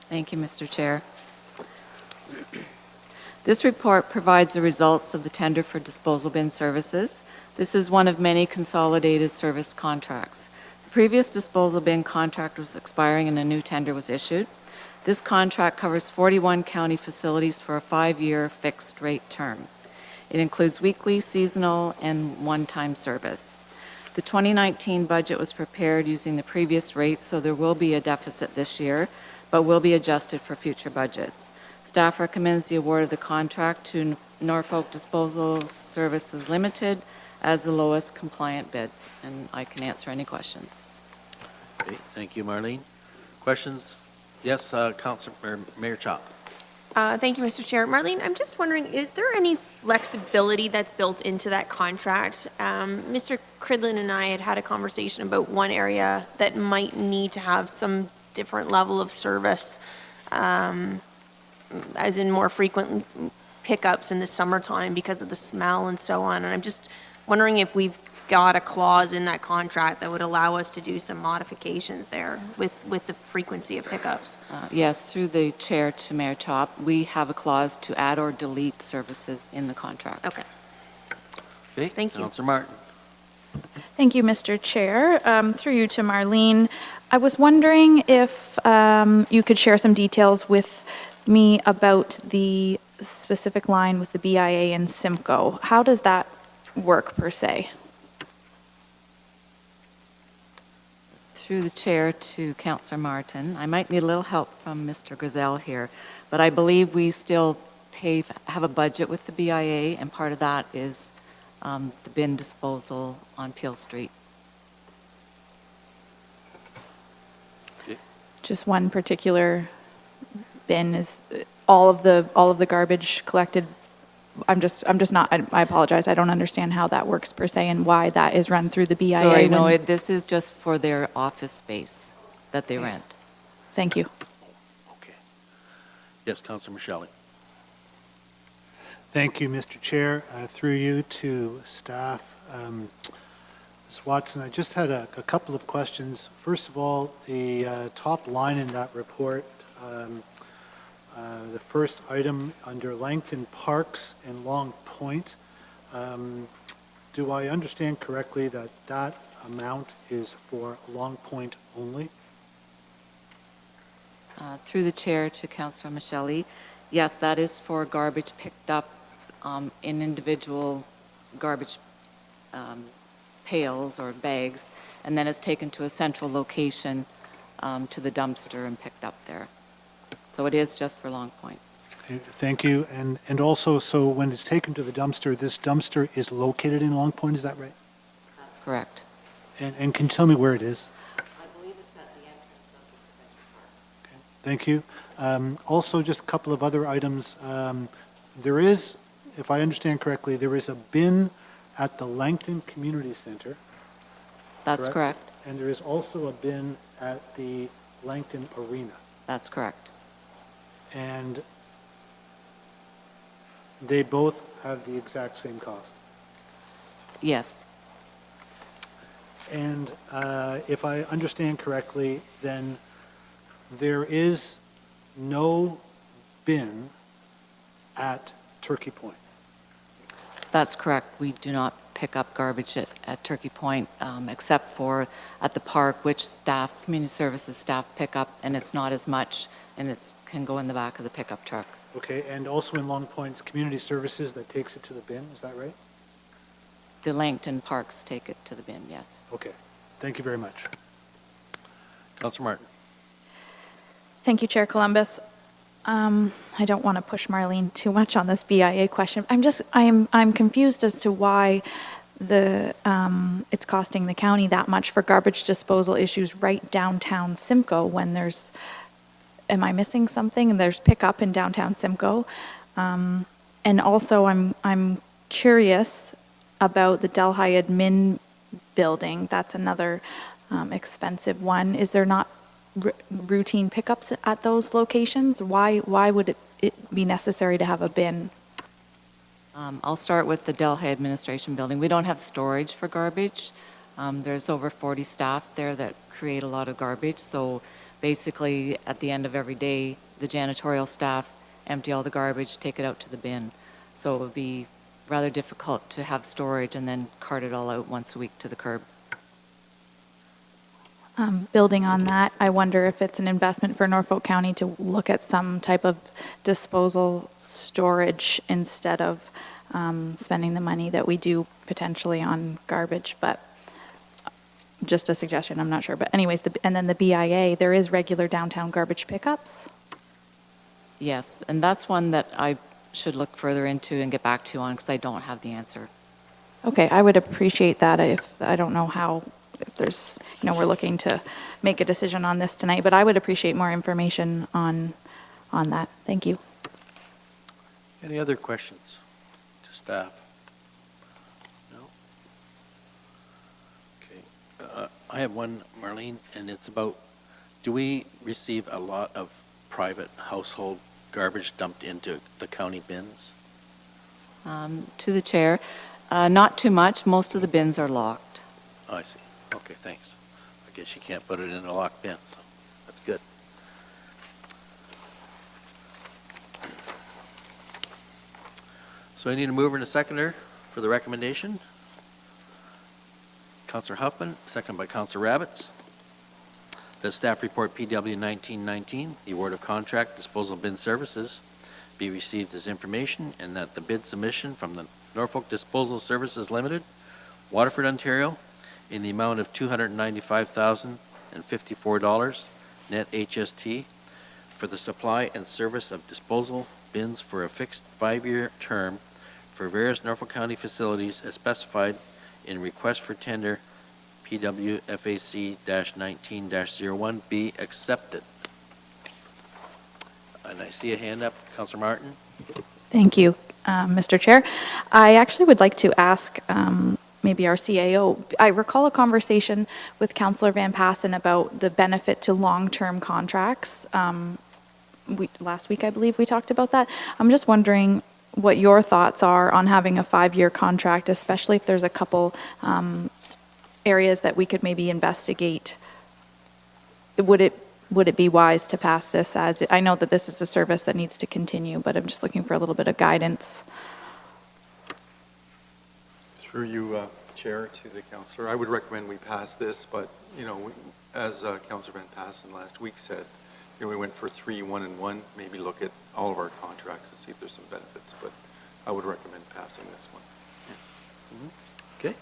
Thank you, Mr. Chair. This report provides the results of the tender for disposal bin services. This is one of many consolidated service contracts. The previous disposal bin contract was expiring and a new tender was issued. This contract covers 41 county facilities for a 5-year fixed rate term. It includes weekly, seasonal, and one-time service. The 2019 budget was prepared using the previous rates, so there will be a deficit this year, but will be adjusted for future budgets. Staff recommends the award of the contract to Norfolk Disposal Services Limited as the lowest compliant bid, and I can answer any questions. Okay, thank you, Marlene. Questions? Yes, Councilor Mayor Chop. Thank you, Mr. Chair. Marlene, I'm just wondering, is there any flexibility that's built into that contract? Mr. Cridlin and I had a conversation about one area that might need to have some different level of service, as in more frequent pickups in the summertime because of the smell and so on. And I'm just wondering if we've got a clause in that contract that would allow us to do some modifications there with the frequency of pickups. Yes, through the chair to Mayor Chop, we have a clause to add or delete services in the contract. Okay. Okay, Thank you. Councillor Martin. Thank you, Mr. Chair. Through you to Marlene, I was wondering if you could share some details with me about the specific line with the BIA and Simcoe. How does that work per se? Through the chair to Councillor Martin, I might need a little help from Mr. Gazelle here, but I believe we still have a budget with the BIA, and part of that is the bin disposal on Peel Street. Just one particular bin is all of the garbage collected. I'm just not, I apologize, I don't understand how that works per se and why that is run through the BIA. Sorry, no, this is just for their office space that they rent. Thank you. Okay. Yes, Councillor Michelli. Thank you, Mr. Chair. Through you to staff. Ms. Watson, I just had a couple of questions. First of all, the top line in that report, the first item under Langton Parks and Long Point, do I understand correctly that that amount is for Long Point only? Through the chair to Councillor Michelli, yes, that is for garbage picked up in individual garbage pails or bags, and then it's taken to a central location to the dumpster and picked up there. So it is just for Long Point. Thank you. And also, so when it's taken to the dumpster, this dumpster is located in Long Point, is that right? Correct. And can you tell me where it is? I believe it's at the entrance of the Provincial Park. Thank you. Also, just a couple of other items. There is, if I understand correctly, there is a bin at the Langton Community Center. That's correct. And there is also a bin at the Langton Arena. That's correct. And they both have the exact same cost. Yes. And if I understand correctly, then there is no bin at Turkey Point. That's correct. We do not pick up garbage at Turkey Point except for at the park, which staff, community services staff pick up, and it's not as much, and it can go in the back of the pickup truck. Okay, and also in Long Point, it's community services that takes it to the bin, is that right? The Langton Parks take it to the bin, yes. Okay, thank you very much. Councillor Martin. Thank you, Chair Columbus. I don't want to push Marlene too much on this BIA question. I'm confused as to why it's costing the county that much for garbage disposal issues right downtown Simcoe when there's, am I missing something? There's pickup in downtown Simcoe. And also I'm curious about the Delhi admin building. That's another expensive one. Is there not routine pickups at those locations? Why would it be necessary to have a bin? I'll start with the Delhi Administration Building. We don't have storage for garbage. There's over 40 staff there that create a lot of garbage. So basically, at the end of every day, the janitorial staff empty all the garbage, take it out to the bin. So it would be rather difficult to have storage and then cart it all out once a week to the curb. Building on that, I wonder if it's an investment for Norfolk County to look at some type of disposal storage instead of spending the money that we do potentially on garbage, but just a suggestion, I'm not sure. But anyways, and then the BIA, there is regular downtown garbage pickups? Yes, and that's one that I should look further into and get back to you on because I don't have the answer. Okay, I would appreciate that if, I don't know how, if there's, we're looking to make a decision on this tonight, but I would appreciate more information on that. Thank you. Any other questions to staff? No? Okay. I have one, Marlene, and it's about, do we receive a lot of private household garbage dumped into the county bins? To the chair, not too much. Most of the bins are locked. Oh, I see. Okay, thanks. I guess you can't put it in a locked bin, so that's good. So I need a mover and a seconder for the recommendation. Councillor Huffman, seconded by Councillor Rabbits. The staff report PW 1919, the award of contract disposal bin services, be received as information, and that the bid submission from the Norfolk Disposal Services Limited, Waterford, Ontario, in the amount of $295,054 net HST for the supply and service of disposal bins for a fixed 5-year term for various Norfolk County facilities as specified in request for tender PWFAC-19-01 be accepted. And I see a hand up, Councillor Martin. Thank you, Mr. Chair. I actually would like to ask maybe our CAO. I recall a conversation with Councillor Van Passen about the benefit to long-term contracts. Last week, I believe, we talked about that. I'm just wondering what your thoughts are on having a 5-year contract, especially if there's a couple areas that we could maybe investigate. Would it be wise to pass this as, I know that this is a service that needs to continue, but I'm just looking for a little bit of guidance. Through you, Chair, to the councillor, I would recommend we pass this, but, you know, as Councillor Van Passen last week said, you know, we went for 3, 1, and 1, maybe look at all of our contracts and see if there's some benefits, but I would recommend passing this one. Okay.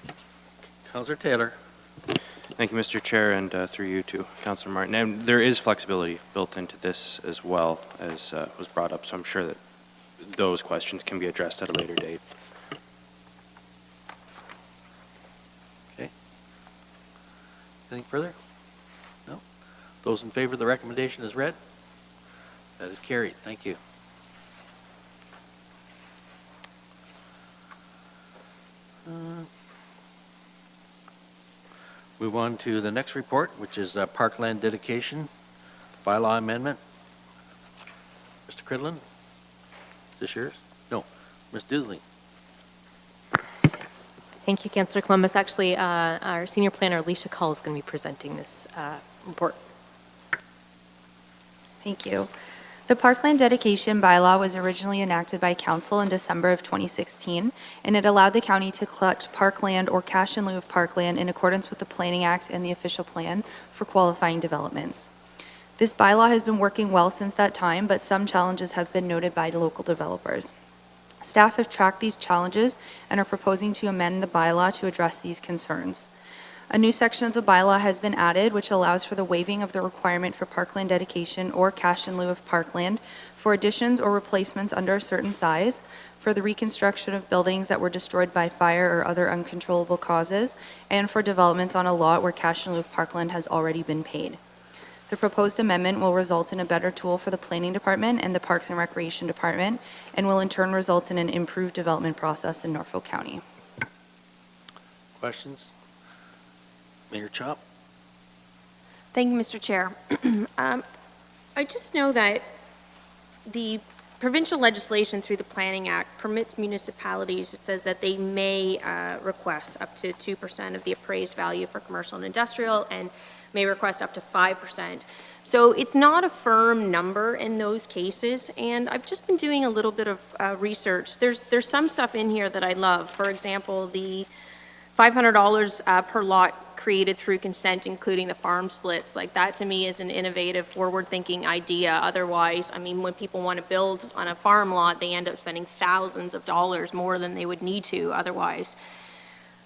Councillor Taylor. Thank you, Mr. Chair, and through you to Councillor Martin. And there is flexibility built into this as well, as was brought up, so I'm sure that those questions can be addressed at a later date. Okay. Anything further? No? Those in favor of the recommendation is read? That is carried. Thank you. Move on to the next report, which is Parkland Dedication Bylaw Amendment. Mr. Cridlin, is this yours? No, Ms. Disley. Thank you, Councillor Columbus. Actually, our senior planner, Alicia Cull, is going to be presenting this report. Thank you. The Parkland Dedication Bylaw was originally enacted by Council in December of 2016, and it allowed the county to collect parkland or cash in lieu of parkland in accordance with the Planning Act and the official plan for qualifying developments. This bylaw has been working well since that time, but some challenges have been noted by the local developers. Staff have tracked these challenges and are proposing to amend the bylaw to address these concerns. A new section of the bylaw has been added, which allows for the waiving of the requirement for parkland dedication or cash in lieu of parkland for additions or replacements under a certain size, for the reconstruction of buildings that were destroyed by fire or other uncontrollable causes, and for developments on a lot where cash in lieu of parkland has already been paid. The proposed amendment will result in a better tool for the Planning Department and the Parks and Recreation Department, and will in turn result in an improved development process in Norfolk County. Questions? Mayor Chop. Thank you, Mr. Chair. I just know that the provincial legislation through the Planning Act permits municipalities, it says that they may request up to 2% of the appraised value for commercial and industrial, and may request up to 5%. So it's not a firm number in those cases, and I've just been doing a little bit of research. There's some stuff in here that I love. For example, the $500 per lot created through consent, including the farm splits. Like, that to me is an innovative, forward-thinking idea. Otherwise, I mean, when people want to build on a farm lot, they end up spending thousands of dollars more than they would need to otherwise.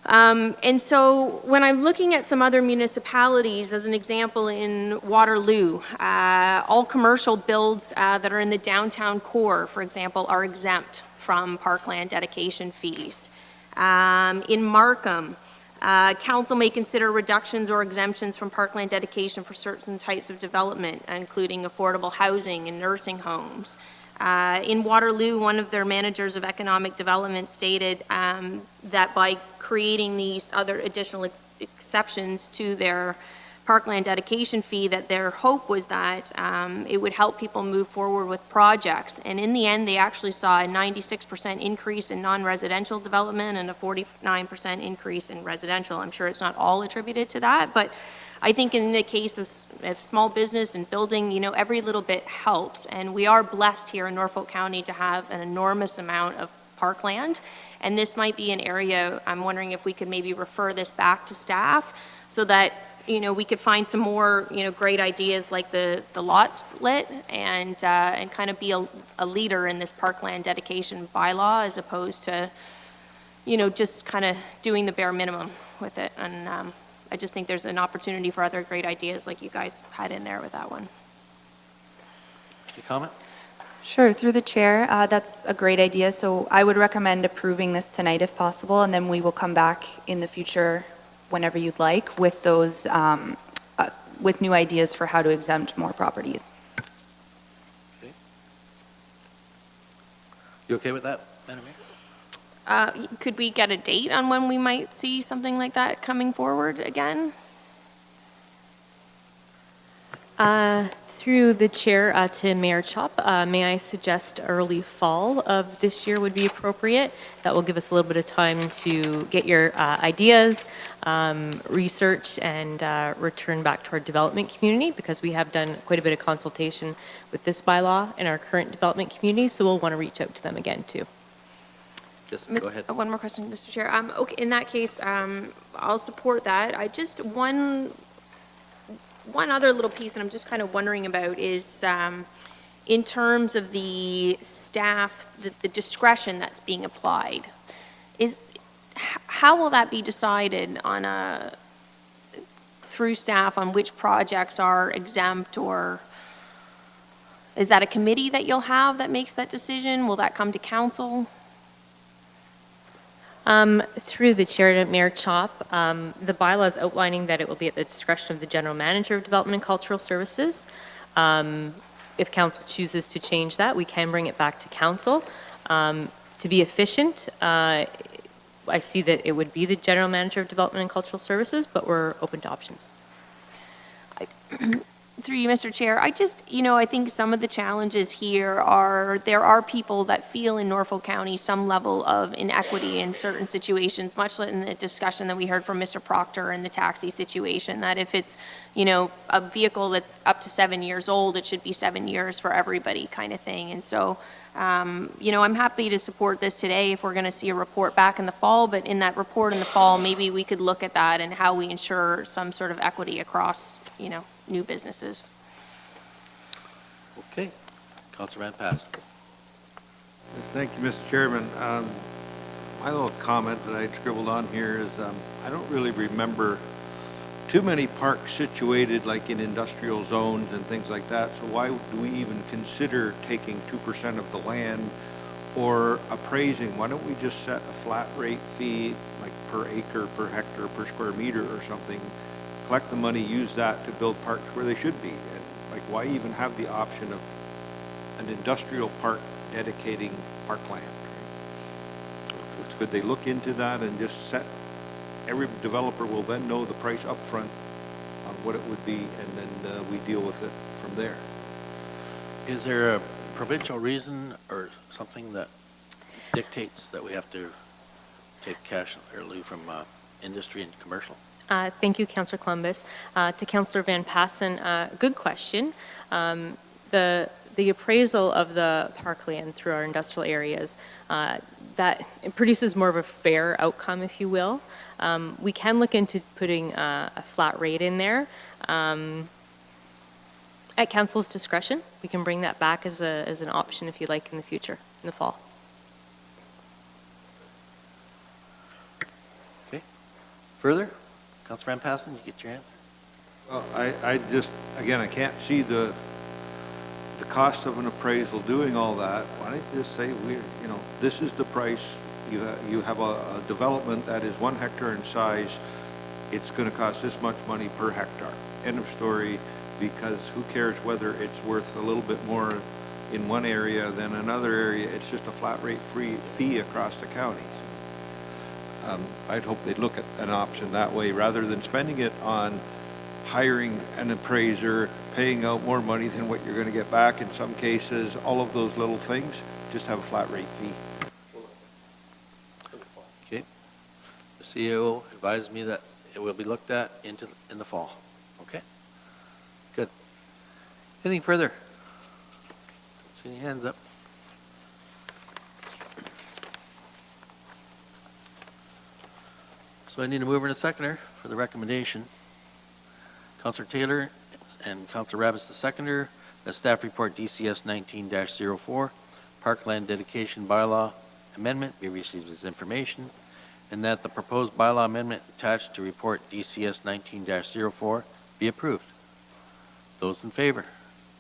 And so when I'm looking at some other municipalities, as an example in Waterloo, all commercial builds that are in the downtown core, for example, are exempt from parkland dedication fees. In Markham, council may consider reductions or exemptions from parkland dedication for certain types of development, including affordable housing and nursing homes. In Waterloo, one of their managers of economic development stated that by creating these other additional exceptions to their parkland dedication fee, that their hope was that it would help people move forward with projects. And in the end, they actually saw a 96% increase in non-residential development and a 49% increase in residential. I'm sure it's not all attributed to that, but I think in the case of small business and building, you know, every little bit helps. And we are blessed here in Norfolk County to have an enormous amount of parkland. And this might be an area, I'm wondering if we could maybe refer this back to staff so that, you know, we could find some more, you know, great ideas like the lot split and kind of be a leader in this parkland dedication bylaw as opposed to, you know, just kind of doing the bare minimum with it. And I just think there's an opportunity for other great ideas like you guys had in there with that one. Any comment? Sure, through the chair, that's a great idea. So I would recommend approving this tonight if possible, and then we will come back in the future whenever you'd like with those, with new ideas for how to exempt more properties. Okay. You okay with that, Madam Mayor? Could we get a date on when we might see something like that coming forward again? Through the chair to Mayor Chop, may I suggest early fall of this year would be appropriate? That will give us a little bit of time to get your ideas, research, and return back to our development community, because we have done quite a bit of consultation with this bylaw in our current development community, so we'll want to reach out to them again too. Yes, go ahead. One more question, Mr. Chair. Okay, in that case, I'll support that. I just, one other little piece that I'm just kind of wondering about is in terms of the staff, the discretion that's being applied. How will that be decided on through staff on which projects are exempt, or is that a committee that you'll have that makes that decision? Will that come to council? Through the chair to Mayor Chop, the bylaw is outlining that it will be at the discretion of the General Manager of Development and Cultural Services. If council chooses to change that, we can bring it back to council. To be efficient, I see that it would be the General Manager of Development and Cultural Services, but we're open to options. Through you, Mr. Chair, I just, you know, I think some of the challenges here are, there are people that feel in Norfolk County some level of inequity in certain situations, much like in the discussion that we heard from Mr. Proctor in the taxi situation, that if it's, you know, a vehicle that's up to 7 years old, it should be 7 years for everybody kind of thing. And so, you know, I'm happy to support this today if we're going to see a report back in the fall, but in that report in the fall, maybe we could look at that and how we ensure some sort of equity across, you know, new businesses. Okay. Councilor Van Pass. Thank you, Mr. Chairman. My little comment that I scribbled on here is I don't really remember too many parks situated like in industrial zones and things like that. So why do we even consider taking 2% of the land or appraising? Why don't we just set a flat rate fee like per acre, per hectare, per square meter or something? Collect the money, use that to build parks where they should be. And like, why even have the option of an industrial park dedicating parkland? Could they look into that and just set, every developer will then know the price up front on what it would be, and then we deal with it from there. Is there a provincial reason or something that dictates that we have to take cash or lieu from industry and commercial? Thank you, Councillor Columbus. To Councillor Van Passen, good question. The appraisal of the parkland through our industrial areas, that it produces more of a fair outcome, if you will. We can look into putting a flat rate in there. At council's discretion, we can bring that back as an option if you like in the future, in the fall. Okay. Further? Councilor Van Passen, you get your answer? Well, I just, again, I can't see the cost of an appraisal doing all that. Why don't you just say, you know, this is the price. You have a development that is 1 hectare in size. It's going to cost this much money per hectare. End of story, because who cares whether it's worth a little bit more in one area, then another area, it's just a flat rate fee across the county. I'd hope they'd look at an option that way, rather than spending it on hiring an appraiser, paying out more money than what you're going to get back in some cases, all of those little things, just have a flat rate fee. Okay. The CEO advised me that it will be looked at in the fall. Okay? Good. Anything further? See any hands up? So I need a mover and a seconder for the recommendation. Councillor Taylor and Councillor Rabbits the seconder, that staff report DCS 19-04, Parkland Dedication Bylaw Amendment be received as information, and that the proposed bylaw amendment attached to report DCS 19-04 be approved. Those in favor?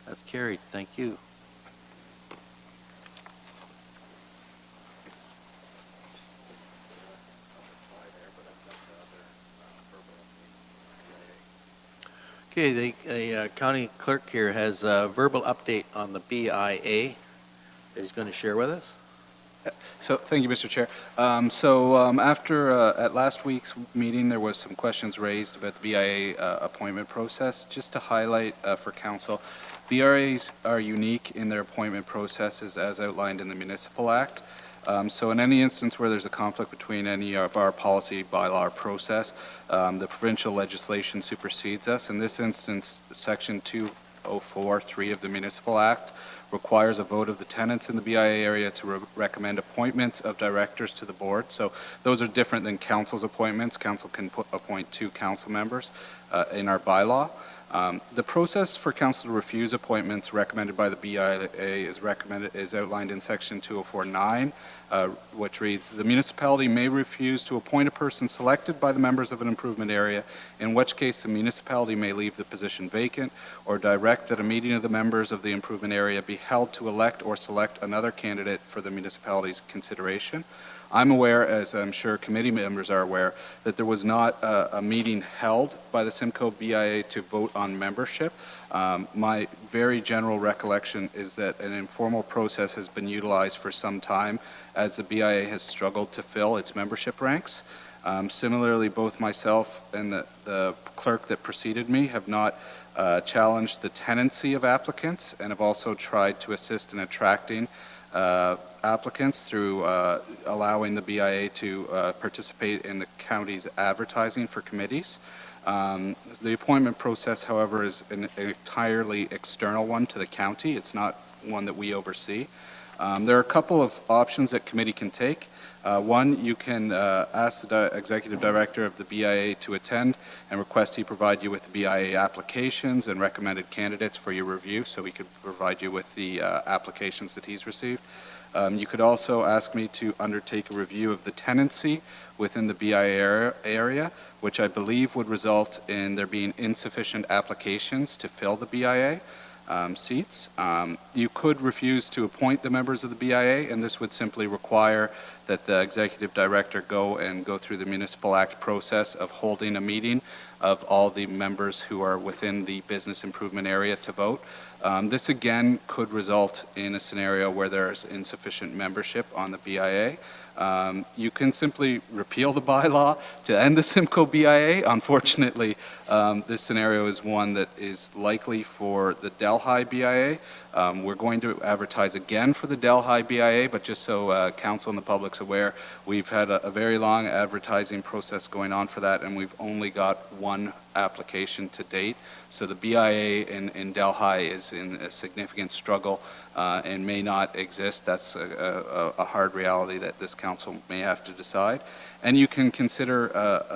That's carried. Thank you. Okay, the county clerk here has a verbal update on the BIA that he's going to share with us. So, thank you, Mr. Chair. After, at last week's meeting, there was some questions raised about the BIA appointment process. Just to highlight for council, BRAs are unique in their appointment processes as outlined in the Municipal Act. So in any instance where there's a conflict between any of our policy, bylaw, or process, the provincial legislation supersedes us. In this instance, Section 204(3) of the Municipal Act requires a vote of the tenants in the BIA area to recommend appointments of directors to the board. So those are different than council's appointments. Council can appoint 2 council members in our bylaw. The process for council to refuse appointments recommended by the BIA is outlined in Section 204(9), which reads, the municipality may refuse to appoint a person selected by the members of an improvement area, in which case the municipality may leave the position vacant, or direct that a meeting of the members of the improvement area be held to elect or select another candidate for the municipality's consideration. I'm aware, as I'm sure committee members are aware, that there was not a meeting held by the Simcoe BIA to vote on membership. My very general recollection is that an informal process has been utilized for some time as the BIA has struggled to fill its membership ranks. Similarly, both myself and the clerk that preceded me have not challenged the tenancy of applicants and have also tried to assist in attracting applicants through allowing the BIA to participate in the county's advertising for committees. The appointment process, however, is an entirely external one to the county. It's not one that we oversee. There are a couple of options that committee can take. One, you can ask the executive director of the BIA to attend and request he provide you with the BIA applications and recommended candidates for your review, so he could provide you with the applications that he's received. You could also ask me to undertake a review of the tenancy within the BIA area, which I believe would result in there being insufficient applications to fill the BIA seats. You could refuse to appoint the members of the BIA, and this would simply require that the executive director go through the Municipal Act process of holding a meeting of all the members who are within the business improvement area to vote. This again could result in a scenario where there's insufficient membership on the BIA. You can simply repeal the bylaw to end the Simcoe BIA. Unfortunately, this scenario is one that is likely for the Delhi BIA. We're going to advertise again for the Delhi BIA, but just so council and the public's aware, we've had a very long advertising process going on for that, and we've only got 1 application to date. So the BIA in Delhi is in a significant struggle and may not exist. That's a hard reality that this council may have to decide. And you can consider,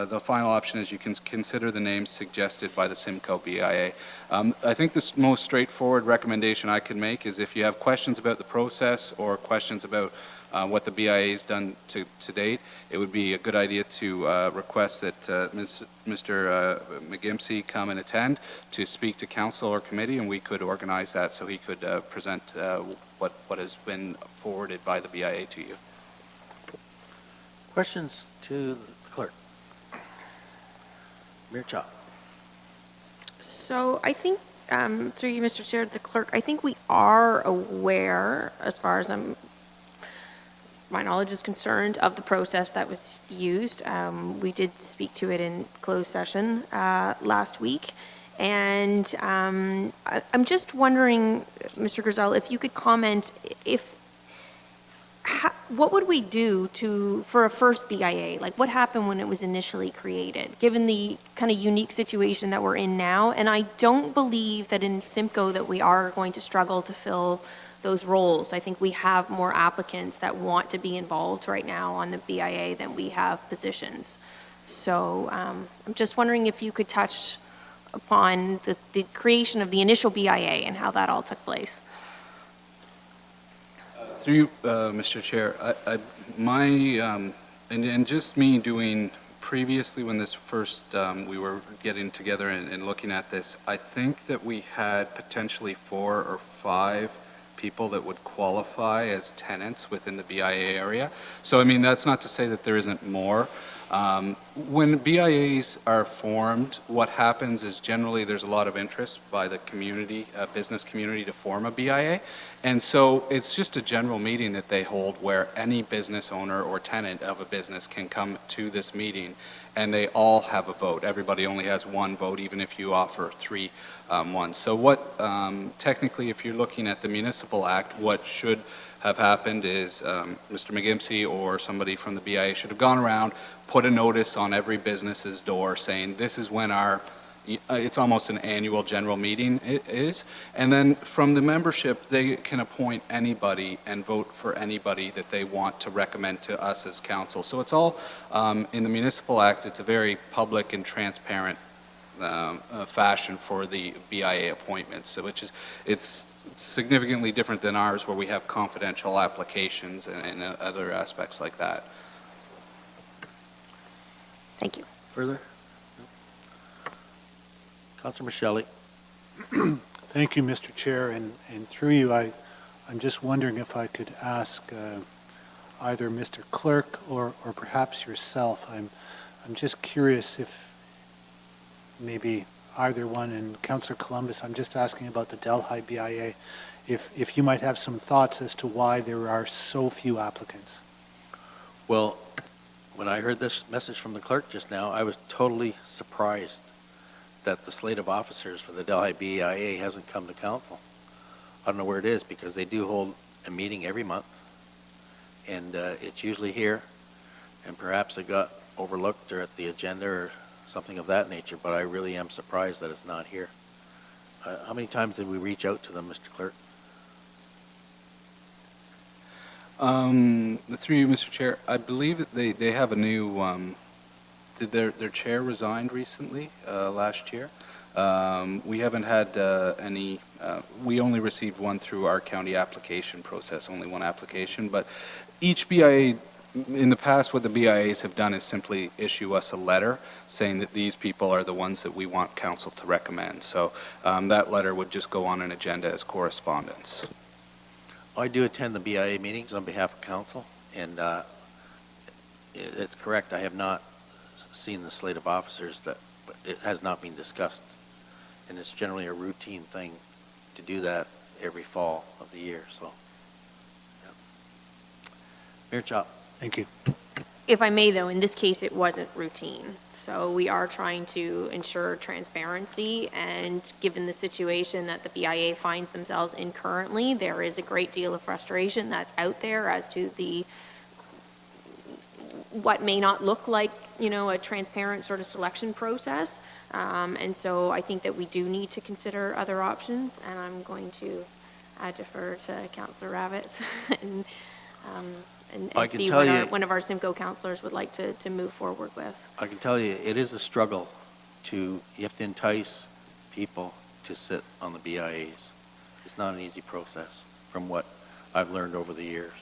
the final option is you can consider the names suggested by the Simcoe BIA. I think the most straightforward recommendation I can make is if you have questions about the process or questions about what the BIA has done to date, it would be a good idea to request that Mr. McGimsey come and attend to speak to council or committee, and we could organize that so he could present what has been forwarded by the BIA to you. Questions to the clerk? Mayor Chop. So I think through you, Mr. Chair, the clerk, I think we are aware, as far as my knowledge is concerned, of the process that was used. We did speak to it in closed session last week. And I'm just wondering, Mr. Grisel, if you could comment, what would we do for a first BIA? Like, what happened when it was initially created, given the kind of unique situation that we're in now? And I don't believe that in Simcoe that we are going to struggle to fill those roles. I think we have more applicants that want to be involved right now on the BIA than we have positions. So I'm just wondering if you could touch upon the creation of the initial BIA and how that all took place. Through you, Mr. Chair, and just me doing previously when this first, we were getting together and looking at this, I think that we had potentially 4 or 5 people that would qualify as tenants within the BIA area. So, I mean, that's not to say that there isn't more. When BIAs are formed, what happens is generally there's a lot of interest by the community, business community, to form a BIA. And so it's just a general meeting that they hold where any business owner or tenant of a business can come to this meeting and they all have a vote. Everybody only has 1 vote, even if you offer 3 ones. So what, technically, if you're looking at the Municipal Act, what should have happened is Mr. McGimpsey or somebody from the BIA should have gone around, put a notice on every business's door saying this is when our, it's almost an annual general meeting is, and then from the membership they can appoint anybody and vote for anybody that they want to recommend to us as council. So it's all in the Municipal Act. It's a very public and transparent fashion for the BIA appointments, so it's significantly different than ours where we have confidential applications and other aspects like that. Thank you. Further? Councilor Shelley. Thank you, Mr. Chair, and through you, I'm just wondering if I could ask either Mr. Clerk or perhaps yourself. I'm just curious if maybe either one, and Councillor Columbus, I'm just asking about the Delhi BIA, if you might have some thoughts as to why there are so few applicants. Well, when I heard this message from the clerk just now, I was totally surprised that the slate of officers for the Delhi BIA hasn't come to council. I don't know where it is, because they do hold a meeting every month, and it's usually here, and perhaps it got overlooked or at the agenda or something of that nature, but I really am surprised that it's not here. How many times did we reach out to them, Mr. Clerk? Through you, Mr. Chair, I believe that they have a new, did their chair resigned recently, last year. We haven't had any, we only received one through our county application process, only one application, but each BIA, in the past, what the BIAs have done is simply issue us a letter saying that these people are the ones that we want council to recommend. So that letter would just go on an agenda as correspondence. I do attend the BIA meetings on behalf of council, and it's correct. I have not seen the slate of officers, but it has not been discussed. And it's generally a routine thing to do that every fall of the year. So, yeah. Mayor Chop. Thank you. If I may, though, in this case, it wasn't routine. So we are trying to ensure transparency, and given the situation that the BIA finds themselves in currently, there is a great deal of frustration that's out there as to what may not look like, a transparent sort of selection process. And so I think that we do need to consider other options, and I'm going to defer to Councillor Ravitz and see what one of our Simcoe councillors would like to move forward with. I can tell you, it is a struggle you have to entice people to sit on the BIAs. It's not an easy process from what I've learned over the years.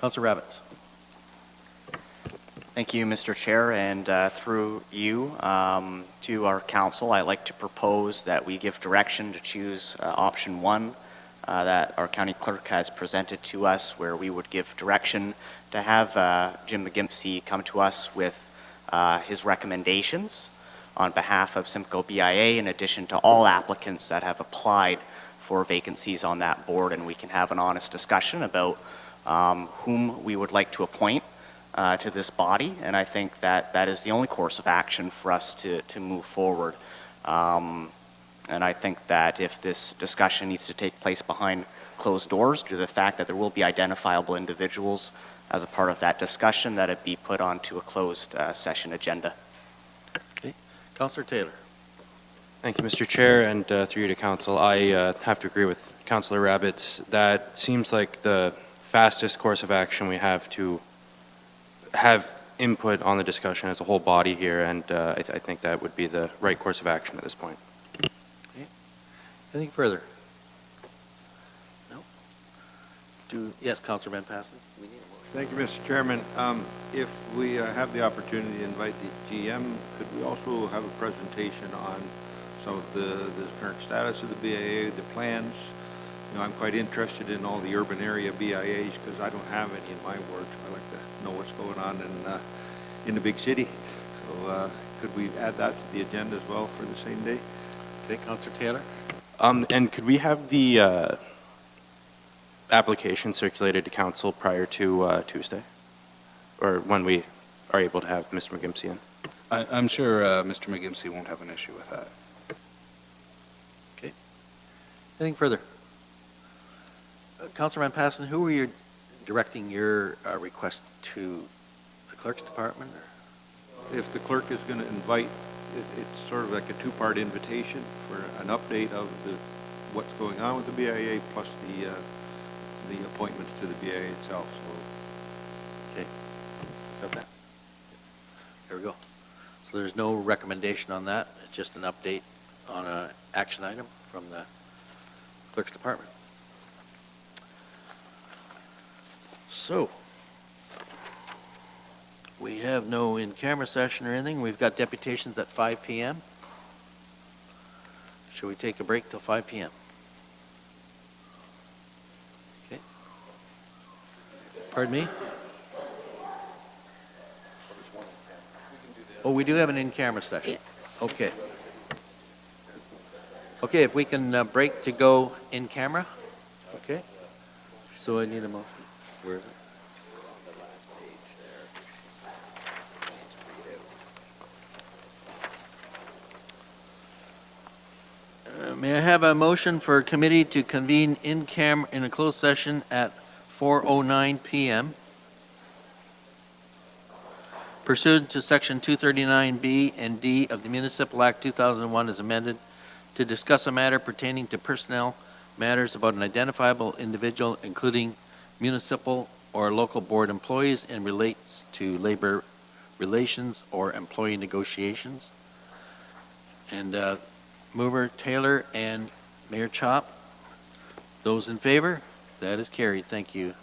Councillor Ravitz. Thank you, Mr. Chair, and through you to our council, I'd like to propose that we give direction to choose option 1 that our county clerk has presented to us, where we would give direction to have Jim McGimpsey come to us with his recommendations on behalf of Simcoe BIA, in addition to all applicants that have applied for vacancies on that board, and we can have an honest discussion about whom we would like to appoint to this body, and I think that that is the only course of action for us to move forward. And I think that if this discussion needs to take place behind closed doors, due to the fact that there will be identifiable individuals as a part of that discussion, that it be put onto a closed session agenda. Okay. Councillor Taylor. Thank you, Mr. Chair, and through you to Council. I have to agree with Councillor Rabbits. That seems like the fastest course of action we have to have input on the discussion as a whole body here, and I think that would be the right course of action at this point. Okay. Anything further? No? Yes, Councillor Van Passen. We need a motion. Thank you, Mr. Chairman. If we have the opportunity to invite the GM, could we also have a presentation on some of the current status of the BIA, the plans? You know, I'm quite interested in all the urban area BIAs because I don't have any in my ward. So I like to know what's going on in the big city. So could we add that to the agenda as well for the same day? Okay, Councillor Taylor. And could we have the application circulated to Council prior to Tuesday? Or when we are able to have Mr. McGimsey in? I'm sure Mr. McGimsey won't have an issue with that. Okay. Anything further? Councillor Van Passen, who were you directing your request to? The clerk's department? Or? If the clerk is going to invite, it's sort of like a two-part invitation for an update of what's going on with the BIA plus the appointments to the BIA itself. So. Okay. Got that. There we go. So there's no recommendation on that. It's just an update on an action item from the clerk's department. So, we have no in-camera session or anything. We've got deputations at 5 p.m. Should we take a break till 5 p.m.? Okay. Pardon me? Oh, we do have an in-camera session. Okay. Okay, if we can break to go in camera. Okay. So I need a motion. Where is it? May I have a motion for a committee to convene in a closed session at 4:09 p.m. pursuant to Section 239B and D of the Municipal Act 2001 as amended, to discuss a matter pertaining to personnel matters about an identifiable individual, including municipal or local board employees, and relates to labor relations or employee negotiations. And Mover, Taylor, and Mayor Chop. Those in favor? That is carried. Thank you.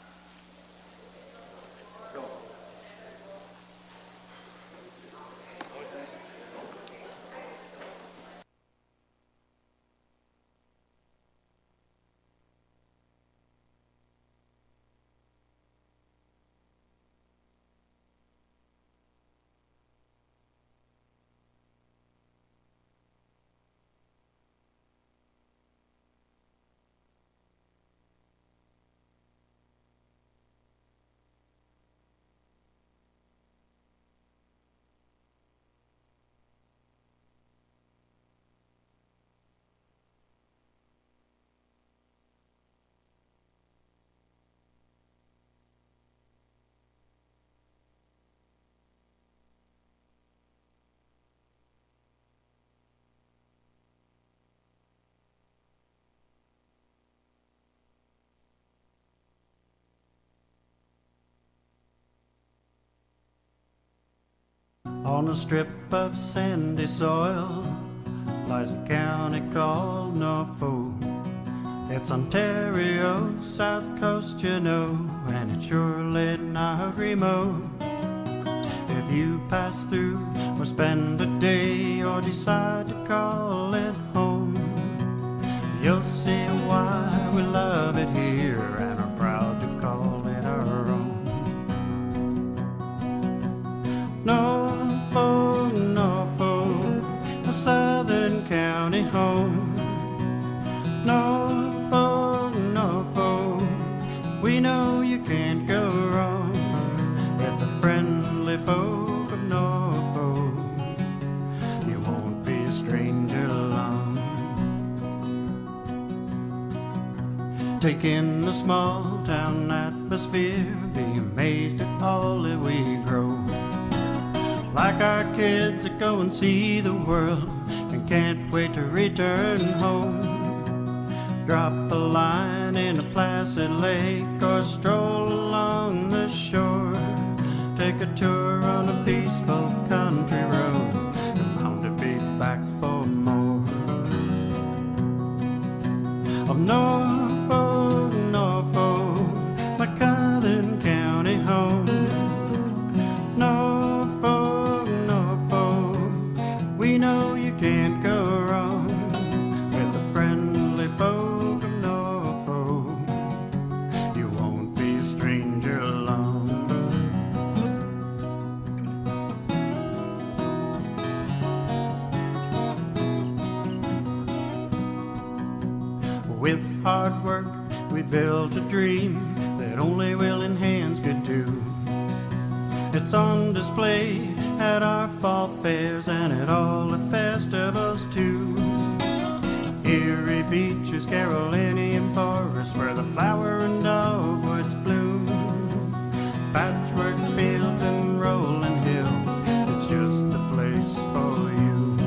On a strip of sandy soil lies a county called Norfolk. It's Ontario's south coast, you know, and it's surely not remote. If you pass through or spend a day or decide to call it home, you'll see why we love it here and are proud to call it our own. Norfolk, Norfolk, Take in the small town atmosphere, be amazed at all that we grow. Like our kids that go and see the world and can't wait to return home. Drop a line in a placid lake or stroll along the shore. Take a tour on a peaceful country road and bound to be back for more. Of Norfolk, Norfolk, my Southern County home. Norfolk, Norfolk, we know you can't go wrong with the friendly folk of Norfolk. You won't be a stranger long. With hard work, we built a dream that only willing hands could do. It's on display at our fall fairs and at all the festivals too. Erie beaches, Carolinian forests, where the flower and dogwoods bloom. Patchwork fields and rolling hills, it's just a place for you.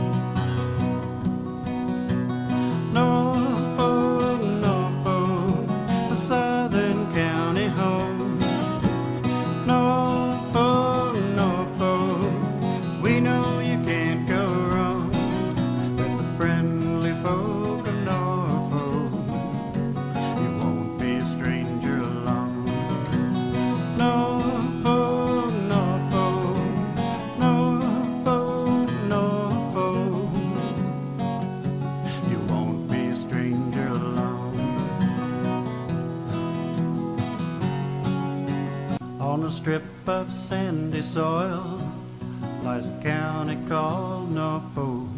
Norfolk, Norfolk, the Southern County home. Norfolk, Norfolk, we know you can't go wrong with the friendly folk of Norfolk. You won't be a stranger long. Norfolk, Norfolk, Norfolk, Norfolk, you won't be a stranger long. On a strip of sandy soil lies a county called Norfolk.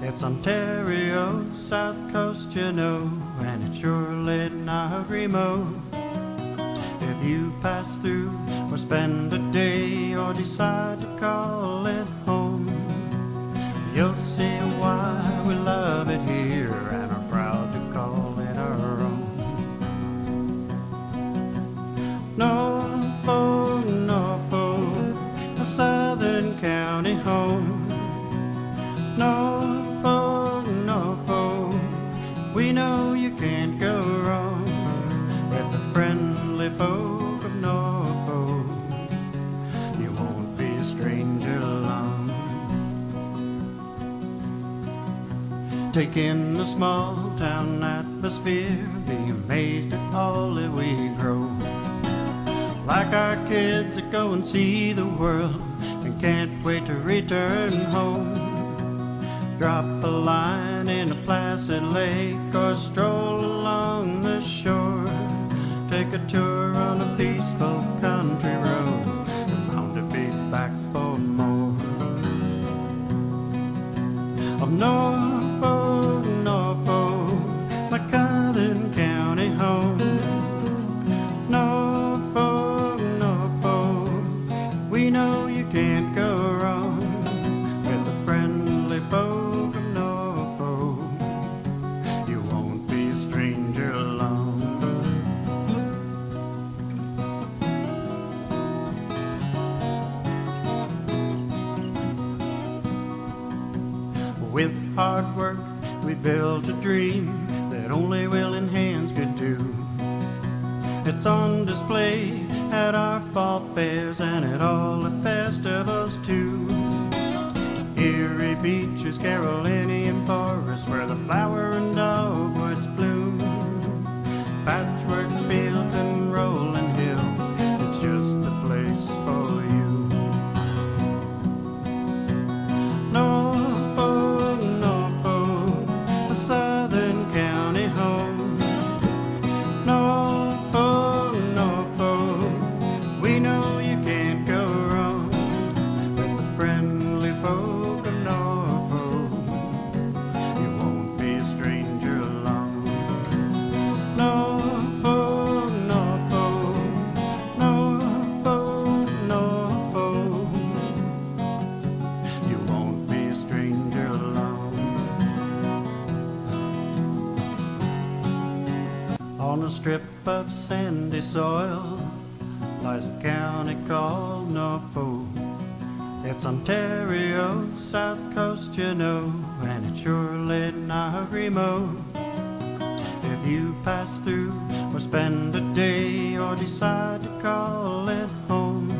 It's Ontario's south coast, you know, and it's surely not remote. If you pass through or spend a day or decide to call it home, you'll see why we love it here and are proud to call it our own. Norfolk, Norfolk, a Southern County home. Norfolk, Norfolk, we know you can't go wrong with the friendly folk of Norfolk. You won't be a stranger long. Take in the small town atmosphere, be amazed at all that we grow. Like our kids that go and see the world and can't wait to return home. Drop a line in a placid lake or stroll along the shore. Take a tour on a peaceful country road and bound to be back for more. Of Norfolk, Norfolk, my Southern County home. Norfolk, Norfolk, we know you can't go wrong with the friendly folk of Norfolk. You won't be a stranger long. With hard work, we built a dream that only willing hands could do. It's on display at our fall fairs and at all the festivals too. Erie beaches, Carolinian forests, where the flower and dogwoods bloom. Patchwork fields and rolling hills, it's just a place for you. Norfolk, Norfolk, a Southern County home. Norfolk, Norfolk, we know you can't go wrong with the friendly folk of Norfolk. You won't be a stranger long. of sandy soil lies a county called Norfolk. It's Ontario, south coast, you know, and it's surely not remote. If you pass through or spend a day or decide to call it home,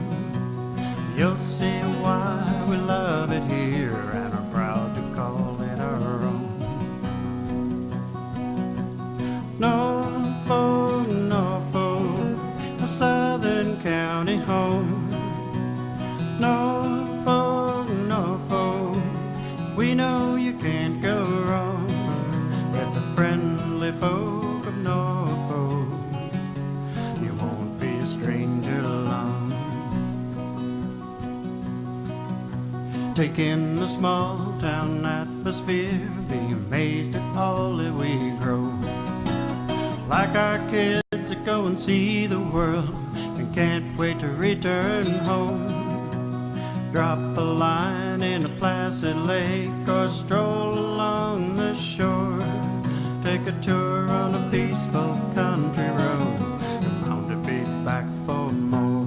you'll see why we love it here and are proud to call it our own. Norfolk, Norfolk, a southern county home. Norfolk, Norfolk, we know you can't go wrong with the friendly folk of Norfolk. You won't be a stranger long. Take in the small town atmosphere, be amazed at all that we grow. Like our kids that go and see the world and can't wait to return home. Drop a line in a placid lake or stroll along the shore. Take a tour on a peaceful country road and bound to be back for more.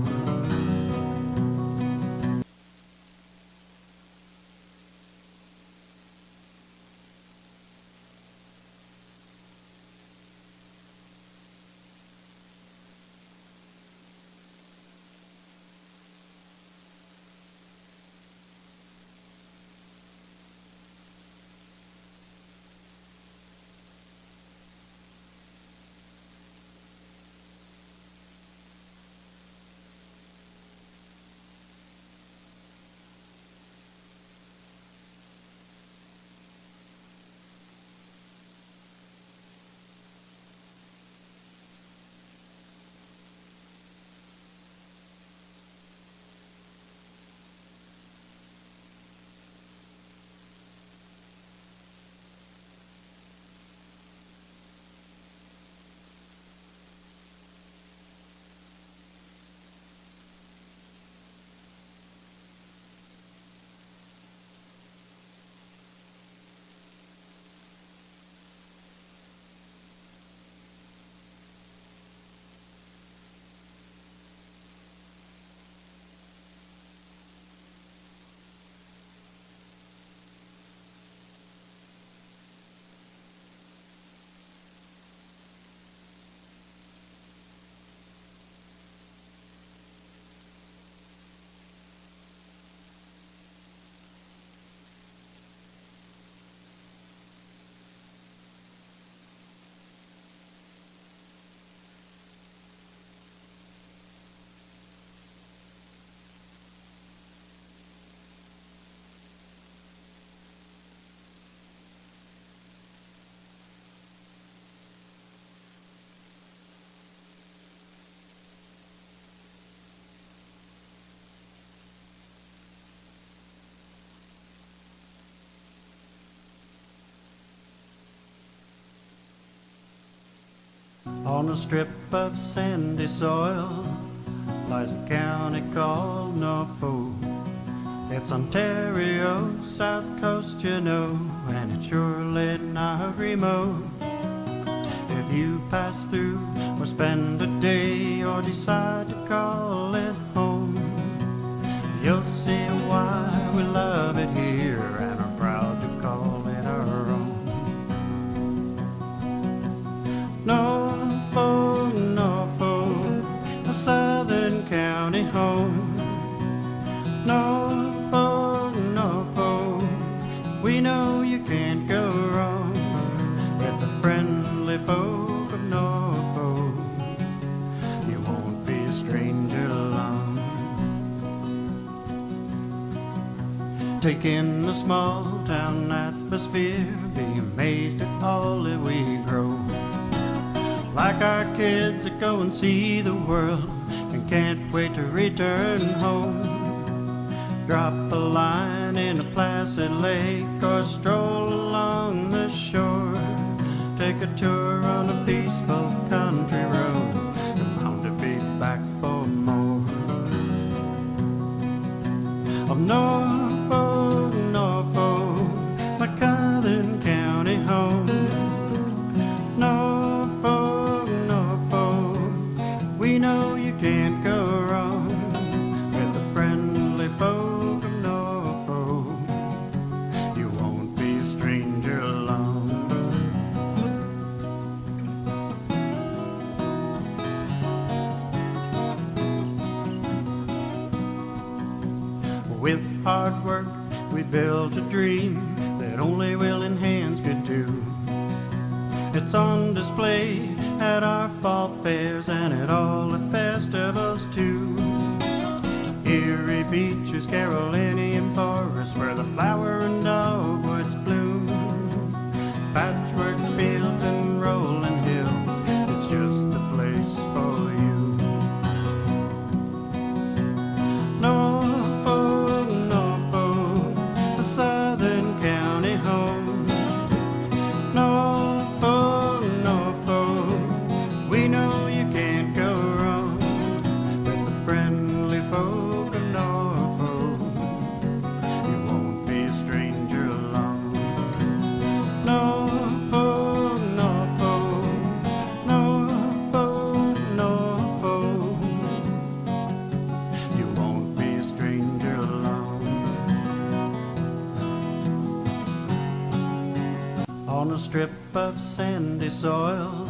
On a strip of sandy soil lies a county called Norfolk. It's Ontario, south coast, you know, and it's surely not remote. If you pass through or spend a day or decide to call it home, you'll see why we love it here and are proud to call it our own. Norfolk, Norfolk, a southern county home. Norfolk, Norfolk, we know you can't go wrong with the friendly folk of Norfolk. You won't be a stranger long. Take in the small town atmosphere, be amazed at all that we grow. Like our kids that go and see the world and can't wait to return home. Drop a line in a placid lake or stroll along the shore. Take a tour on a peaceful country road and bound to be back for more. Of Norfolk, Norfolk, my southern county home. Norfolk, Norfolk, know you can't go wrong with the friendly folk of Norfolk. You won't be a stranger long. With hard work, we built a dream that only willing hands could do. It's on display at our fall fairs and at all the festivals too. Erie beaches, Carolinian forests, where the flower and dogwoods bloom. Patchwork fields and rolling hills, it's just the place for you. Norfolk, Norfolk, a southern county home. Norfolk, Norfolk, we know you can't go wrong with the friendly folk of Norfolk. You won't be a stranger long. Norfolk, Norfolk, Norfolk, Norfolk, you won't be a stranger long. On a strip of sandy soil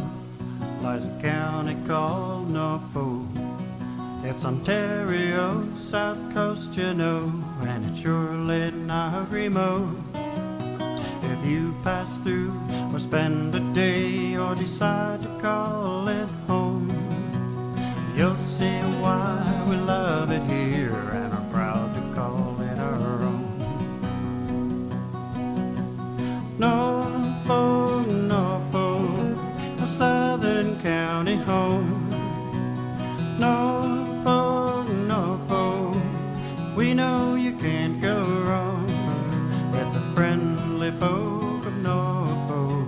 lies a county called Norfolk. It's Ontario, south coast, you know, and it's surely not remote. If you pass through or spend a day or decide to call it home, you'll see why we love it here and are proud to call it our own. Norfolk, Norfolk, a southern county home. Norfolk, Norfolk, we know you can't go wrong with the friendly folk of Norfolk.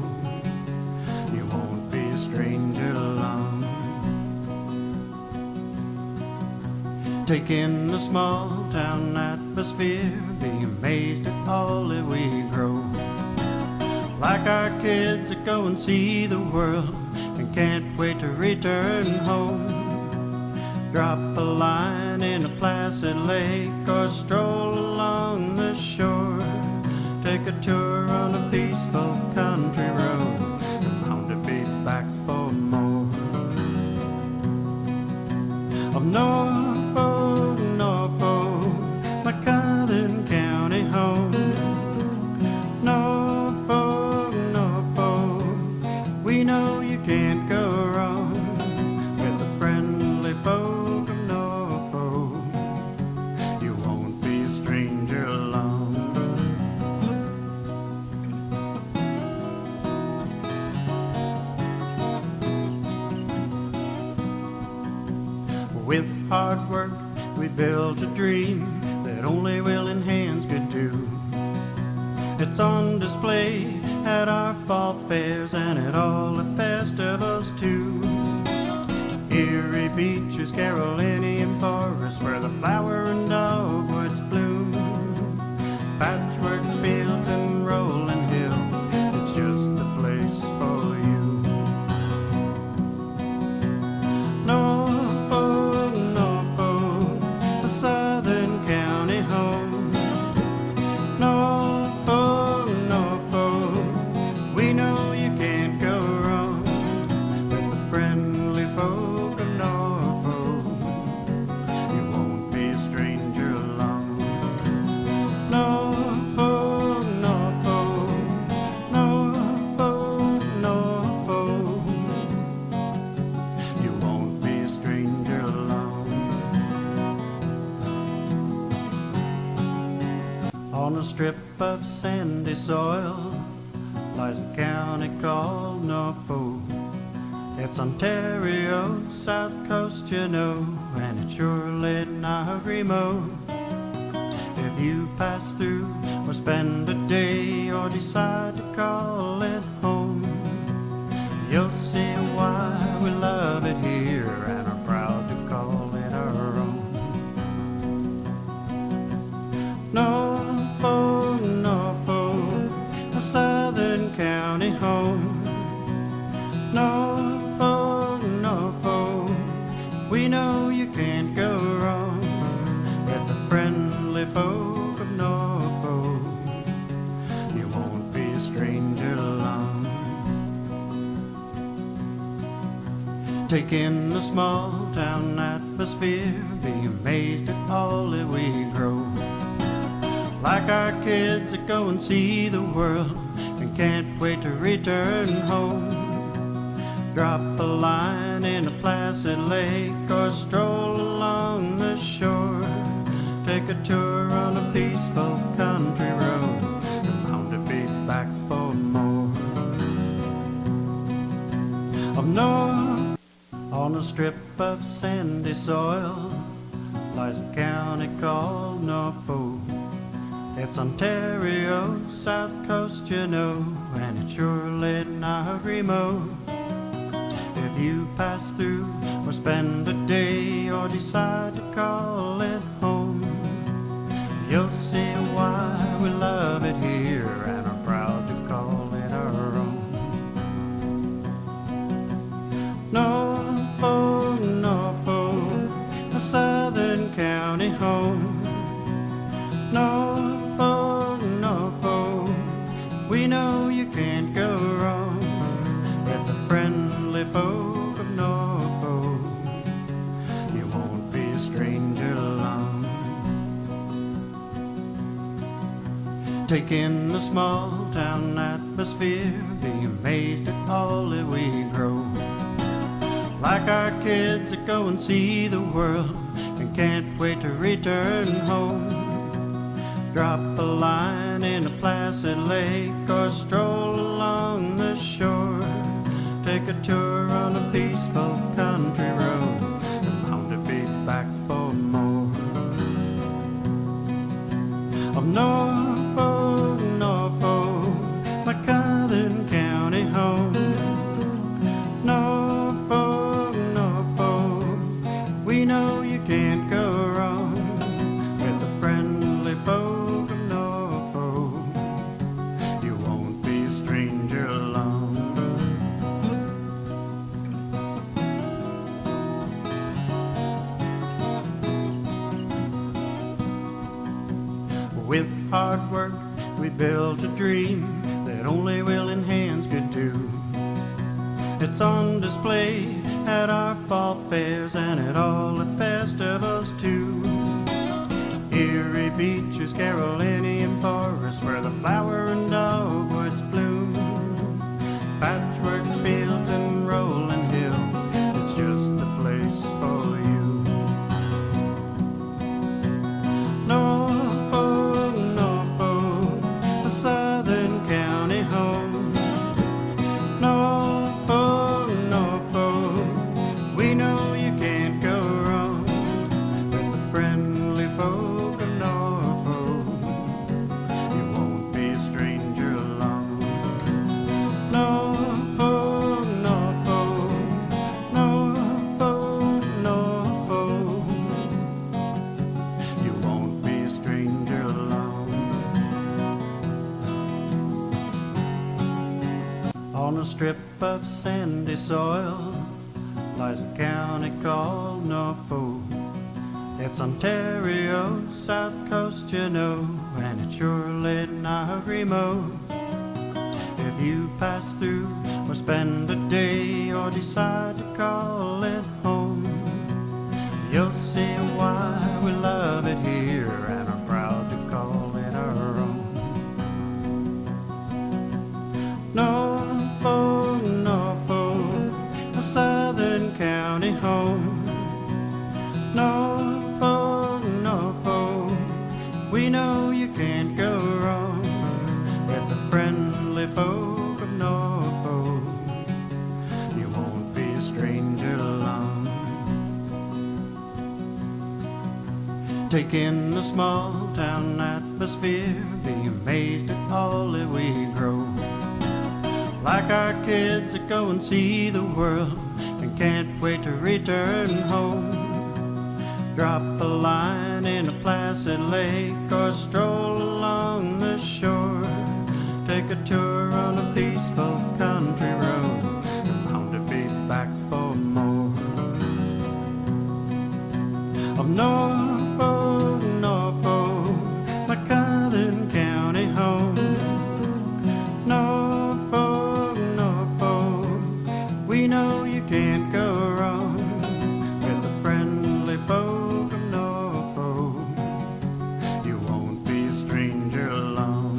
You won't be a stranger long. Take in the small town atmosphere, be amazed at all that we grow. Like our kids that go and see the world and can't wait to return home. Drop a line in a placid lake or stroll along the shore. Take a tour on a peaceful country road and bound to be back for more. Of Norfolk, Norfolk, my southern county home. Norfolk, Norfolk, we know you can't go wrong with the friendly folk of Norfolk. You won't be a stranger long. With hard work, we built a dream that only willing hands could do. It's on display at our fall fairs and at all the festivals too. Erie beaches, Carolinian forests, where the flower and dogwoods bloom. Patchwork fields and rolling hills, it's just the place for you. Norfolk, Norfolk, a southern county home. Norfolk, Norfolk, we know you can't go wrong with the friendly folk of Norfolk. You won't be a stranger long. Norfolk, Norfolk, Norfolk, Norfolk, you won't be a stranger long. On a strip of sandy soil lies a county called Norfolk. It's Ontario, south coast, you know, and it's surely not remote. If you pass through or spend a day or decide to call it home, you'll see why we love it here and are proud to call it our own. Norfolk, Norfolk, a southern county home. Norfolk, Norfolk, We know you can't go wrong with the friendly folk of Norfolk. You won't be a stranger long. Take in the small town atmosphere, be amazed at all that we grow. Like our kids that go and see the world and can't wait to return home. Drop a line in a placid lake or stroll along the shore. Take a tour on a peaceful country road and bound to be back for more. Up north, on a strip of sandy soil, lies a county called Norfolk. It's Ontario's south coast, you know, and it's surely not remote. If you pass through or spend a day or decide to call it home, you'll see why we love it here and are proud to call it our own. Norfolk, Norfolk, a southern county home. Norfolk, Norfolk, we know you can't go wrong with the friendly folk of Norfolk. You won't be a stranger long. Take in the small town atmosphere, be amazed at all that we grow. Like our kids that go and see the world and can't wait to return home. Drop a line in a placid lake or stroll along the shore. Take a tour on a peaceful country road and bound to be back for more. Of Norfolk, Norfolk, my southern county home. Norfolk, Norfolk, we know you can't go wrong with the friendly folk of Norfolk. You won't be a stranger long. With hard work, we built a dream that only willing hands could do. It's on display at our fall fairs and at all the festivals too. Erie beaches, Carolinian forests, where the flower and dogwoods bloom. Patchwork fields and rolling hills, it's just a place for you. Norfolk, Norfolk, a southern county home. Norfolk, Norfolk, we know you can't go wrong with the friendly folk of Norfolk. You won't be a stranger long. Norfolk, Norfolk, Norfolk, Norfolk, you won't be a stranger long. On a strip of sandy soil lies a county called Norfolk. It's Ontario's south coast, you know, and it's surely not remote. If you pass through or spend a day or decide to call it home, you'll see why we love it here and are proud to call it our own. Norfolk, Norfolk, a southern county home. Norfolk, Norfolk, we know you can't go wrong with the friendly folk of Norfolk. You won't be a stranger long. Take in the small town atmosphere, be amazed at all that we grow. Like our kids that go and see the world and can't wait to return home. Drop a line in a placid lake or stroll along the shore. Take a tour on a peaceful country road and bound to be back for more. Norfolk, Norfolk, my Southern County home. Norfolk, Norfolk, we know you can't go wrong with the friendly folk of Norfolk. You won't be a stranger long.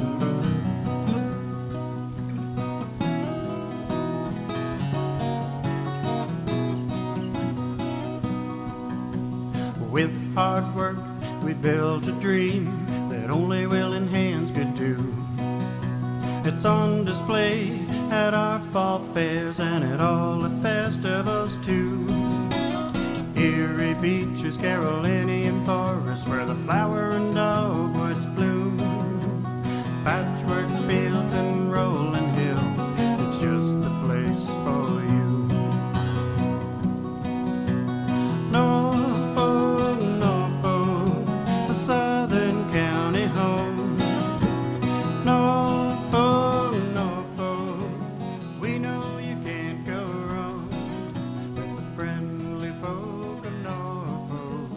With hard work, we built a dream that only willing hands could do. It's on display at our fall fairs and at all the festivals too. Erie beaches, Carolinian forests, where the flower and dogwoods bloom. Patchwork fields and rolling hills, it's just the place for you. Norfolk, Norfolk, a Southern County home. Norfolk, Norfolk, we know you can't go wrong with the friendly folk of Norfolk.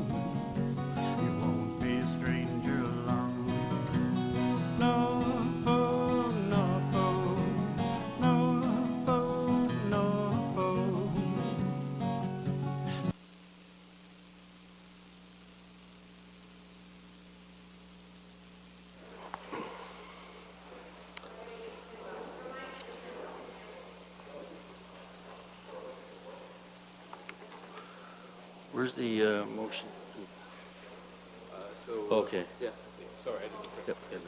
You won't be a stranger long. Norfolk, Norfolk, Norfolk, Norfolk. Where's the motion? Okay. Yeah, sorry. I didn't. Yep, good.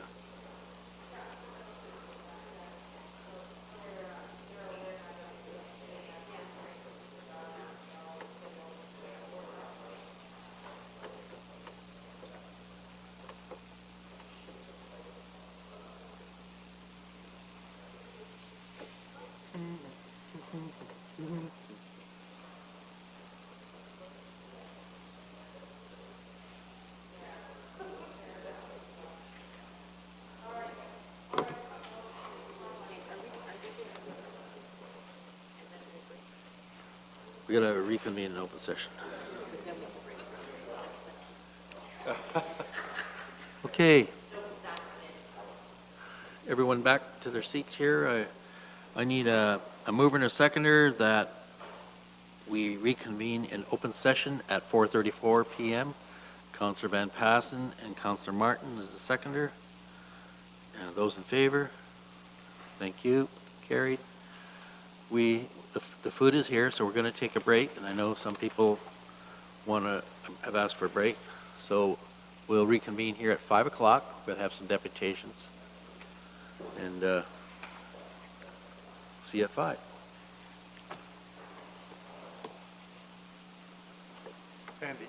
We gotta reconvene in open session. Okay. Everyone back to their seats here. I need a mover and a seconder that we reconvene in open session at 4:34 p.m. Councillor Van Passen and Councillor Martin is the seconder. Those in favor? Thank you. Carried. The food is here, so we're going to take a break, and I know some people have asked for a break, so we'll reconvene here at 5 o'clock. We'll have some deputations, and see you at 5. Andy.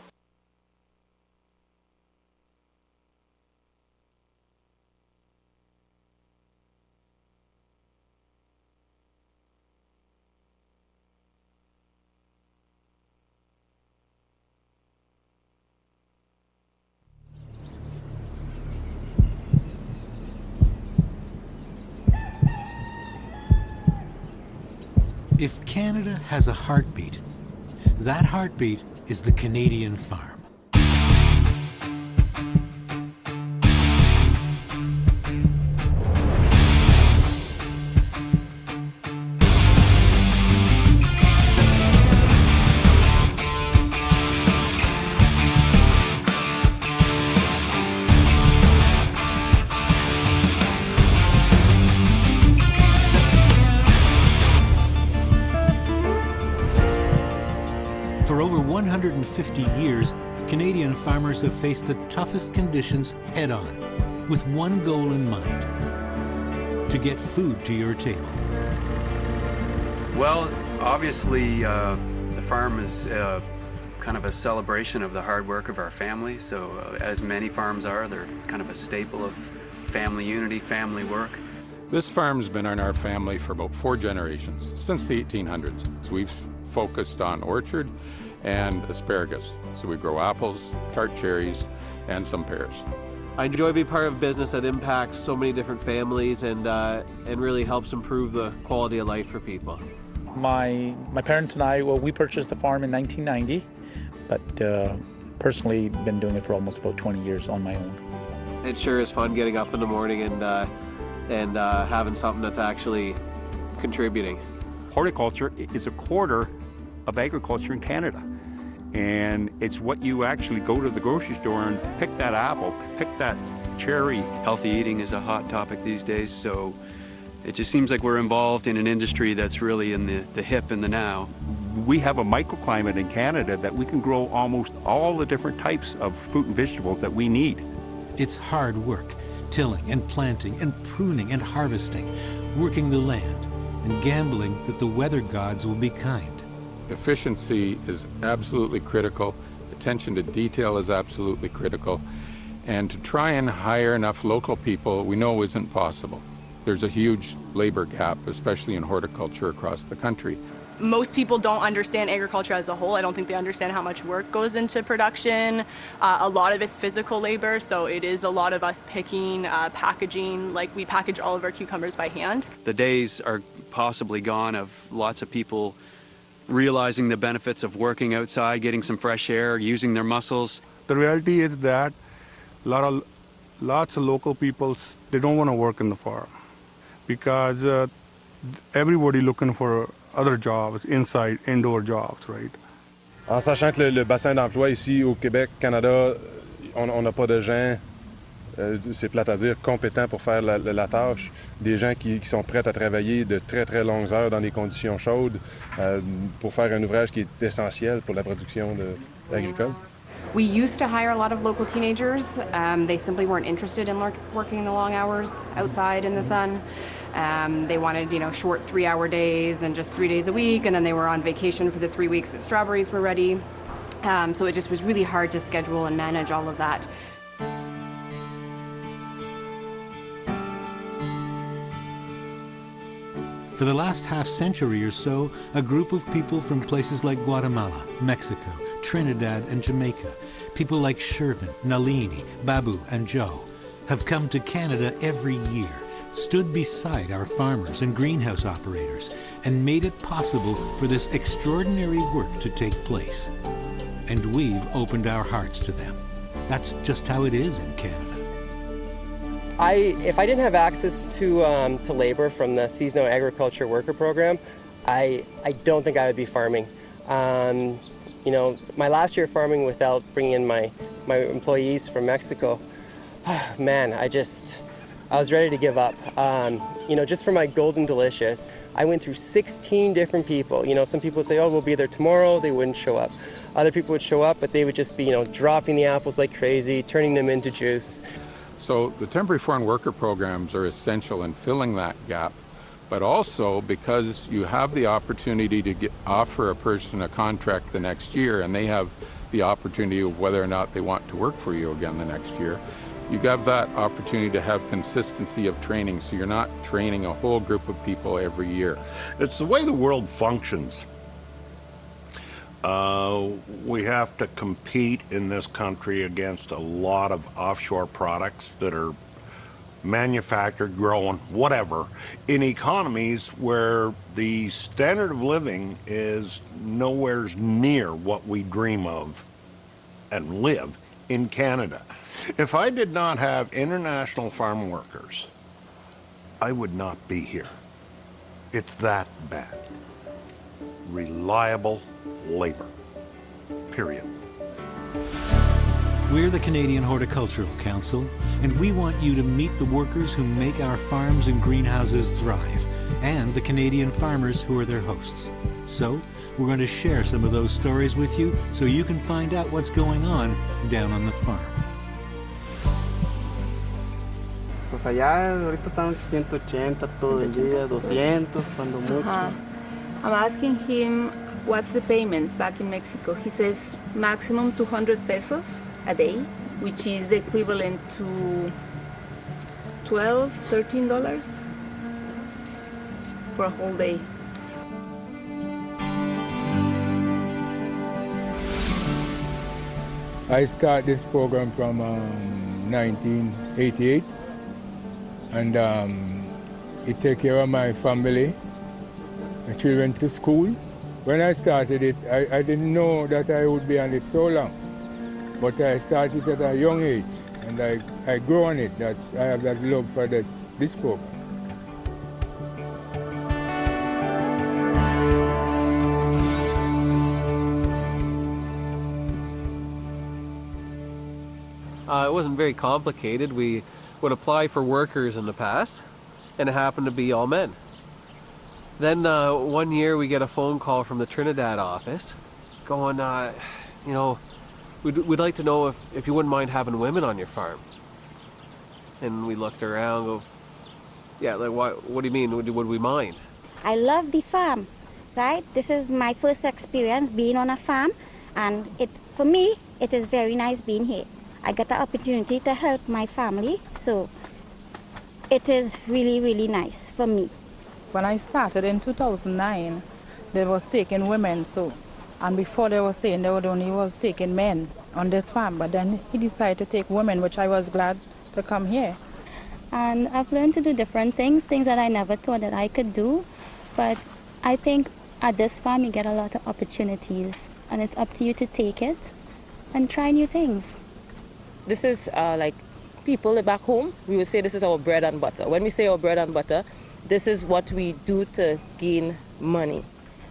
If Canada has a heartbeat, that heartbeat is the Canadian farm. For over 150 years, Canadian farmers have faced the toughest conditions head-on, with one goal in mind: to get food to your table. Well, obviously, the farm is kind of a celebration of the hard work of our family. So as many farms are, they're kind of a staple of family unity, family work. This farm's been in our family for about 4 generations, since the 1800s. So we've focused on orchard and asparagus. So we grow apples, tart cherries, and some pears. I enjoy being part of a business that impacts so many different families and really helps improve the quality of life for people. My parents and I, well, we purchased the farm in 1990, but personally been doing it for almost about 20 years on my own. It sure is fun getting up in the morning and having something that's actually contributing. Horticulture is a quarter of agriculture in Canada. And it's what you actually go to the grocery store and pick that apple, pick that cherry. Healthy eating is a hot topic these days, so it just seems like we're involved in an industry that's really in the hip and the now. We have a microclimate in Canada that we can grow almost all the different types of fruit and vegetables that we need. It's hard work, tilling and planting and pruning and harvesting, working the land and gambling that the weather gods will be kind. Efficiency is absolutely critical. Attention to detail is absolutely critical. And to try and hire enough local people, we know isn't possible. There's a huge labor gap, especially in horticulture across the country. Most people don't understand agriculture as a whole. I don't think they understand how much work goes into production. A lot of it's physical labor, so it is a lot of us picking, packaging, like we package all of our cucumbers by hand. The days are possibly gone of lots of people realizing the benefits of working outside, getting some fresh air, using their muscles. The reality is that lots of local people, they don't want to work in the farm because everybody looking for other jobs, inside, indoor jobs, right? En sachant que le bassin d'emploi ici au Québec, Canada, on n'a pas de gens, c'est plate à dire, compétents pour faire la tâche. Des gens qui sont prêts à travailler de très très longues heures dans des conditions chaudes pour faire un ouvrage qui est essentiel pour la production agricole. We used to hire a lot of local teenagers. They simply weren't interested in working the long hours outside in the sun. They wanted, short 3-hour days and just 3 days a week, and then they were on vacation for the 3 weeks that strawberries were ready. So it just was really hard to schedule and manage all of that. For the last half-century or so, a group of people from places like Guatemala, Mexico, Trinidad, and Jamaica, people like Shervin, Nalini, Babu, and Joe, have come to Canada every year, stood beside our farmers and greenhouse operators, and made it possible for this extraordinary work to take place. And we've opened our hearts to them. That's just how it is in Canada. If I didn't have access to labor from the Seasonal Agriculture Worker Program, I don't think I would be farming. My last year farming without bringing in my employees from Mexico, man, I was ready to give up. Just for my Golden Delicious, I went through 16 different people. Some people would say, oh, we'll be there tomorrow. They wouldn't show up. Other people would show up, but they would just be, dropping the apples like crazy, turning them into juice. So the temporary foreign worker programs are essential in filling that gap, but also because you have the opportunity to offer a person a contract the next year, and they have the opportunity of whether or not they want to work for you again the next year. You have that opportunity to have consistency of training, so you're not training a whole group of people every year. It's the way the world functions. We have to compete in this country against a lot of offshore products that are manufactured, grown, whatever, in economies where the standard of living is nowhere near what we dream of and live in Canada. If I did not have international farm workers, I would not be here. It's that bad. Reliable labor. Period. We're the Canadian Horticultural Council, and we want you to meet the workers who make our farms and greenhouses thrive, and the Canadian farmers who are their hosts. So, we're going to share some of those stories with you so you can find out what's going on down on the farm. Pues allá ahorita están 180 todo el día, 200 cuando mucho. I'm asking him what's the payment back in Mexico. He says maximum 200 pesos a day, which is the equivalent to $12, $13 for a whole day. I started this program from 1988, and it take care of my family, my children to school. When I started it, I didn't know that I would be on it so long, but I started at a young age, and I grew on it. I have that love for this program. It wasn't very complicated. We would apply for workers in the past, and it happened to be all men. Then one year we get a phone call from the Trinidad office going, you know, we'd like to know if you wouldn't mind having women on your farm. And we looked around, go, yeah, like what do you mean, would we mind? I love the farm, right? This is my first experience being on a farm, and for me, it is very nice being here. I got the opportunity to help my family, so it is really, really nice for me. When I started in 2009, they was taking women, and before they were saying they only was taking men on this farm, but then he decided to take women, which I was glad to come here. And I've learned to do different things that I never thought that I could do, but I think at this farm you get a lot of opportunities, and it's up to you to take it and try new things. This is like people back home, we would say this is our bread and butter. When we say our bread and butter, this is what we do to gain money.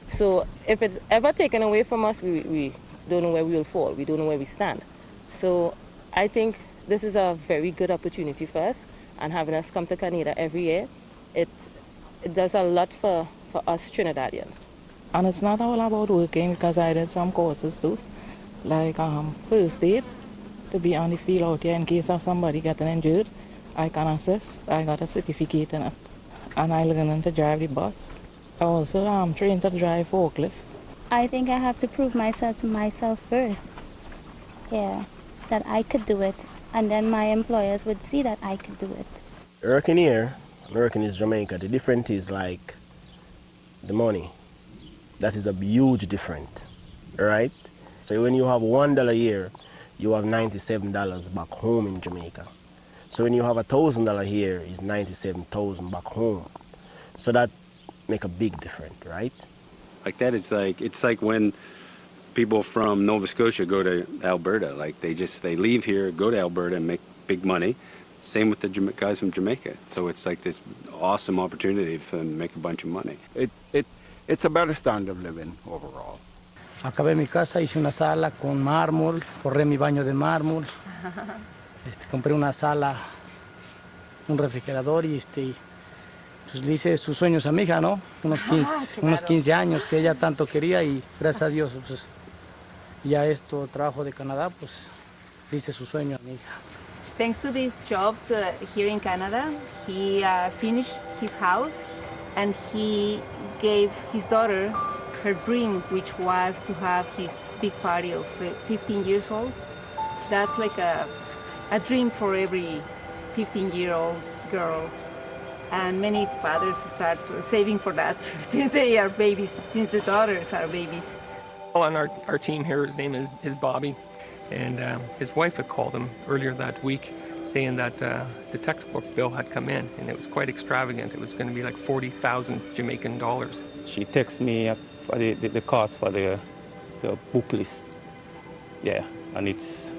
So if it's ever taken away from us, we don't know where we will fall. We don't know where we stand. So I think this is a very good opportunity for us, and having us come to Canada every year, it does a lot for us Trinidadians. And it's not all about working, because I did some courses too, like first aid, to be on the field out here in case of somebody getting injured. I can assist. I got a certificate in it. And I learned to drive the bus. I also am trained to drive forklift. I think I have to prove myself to myself first. Yeah, that I could do it. And then my employers would see that I could do it. Working here, working in Jamaica, the difference is like the money. That is a huge difference, right? So when you have $1 a year, you have $97 back home in Jamaica. So when you have $1,000 here, it's $97,000 back home. So that make a big difference, right? Like that is like, it's like when people from Nova Scotia go to Alberta. Like they leave here, go to Alberta and make big money. Same with the guys from Jamaica. So it's like this awesome opportunity for them to make a bunch of money. It's a better standard of living overall. Acabé mi casa, hice una sala con mármol, forré mi baño de mármol, compré una sala, un refrigerador y pues le hice sus sueños a mi hija, ¿no? Unos 15 años que ella tanto quería, y gracias a Dios, pues ya trabajo de Canadá, pues le hice su sueño a mi hija. Thanks to this job here in Canada, he finished his house, and he gave his daughter her dream, which was to have his big party of 15 years old. That's like a dream for every 15-year-old girl. And many fathers start saving for that since they are babies, since the daughters are babies. On our team here, his name is Bobby, and his wife had called him earlier that week saying that the textbook bill had come in, and it was quite extravagant. It was going to be like 40,000 Jamaican dollars. She texted me for the cost for the book list. Yeah, and it's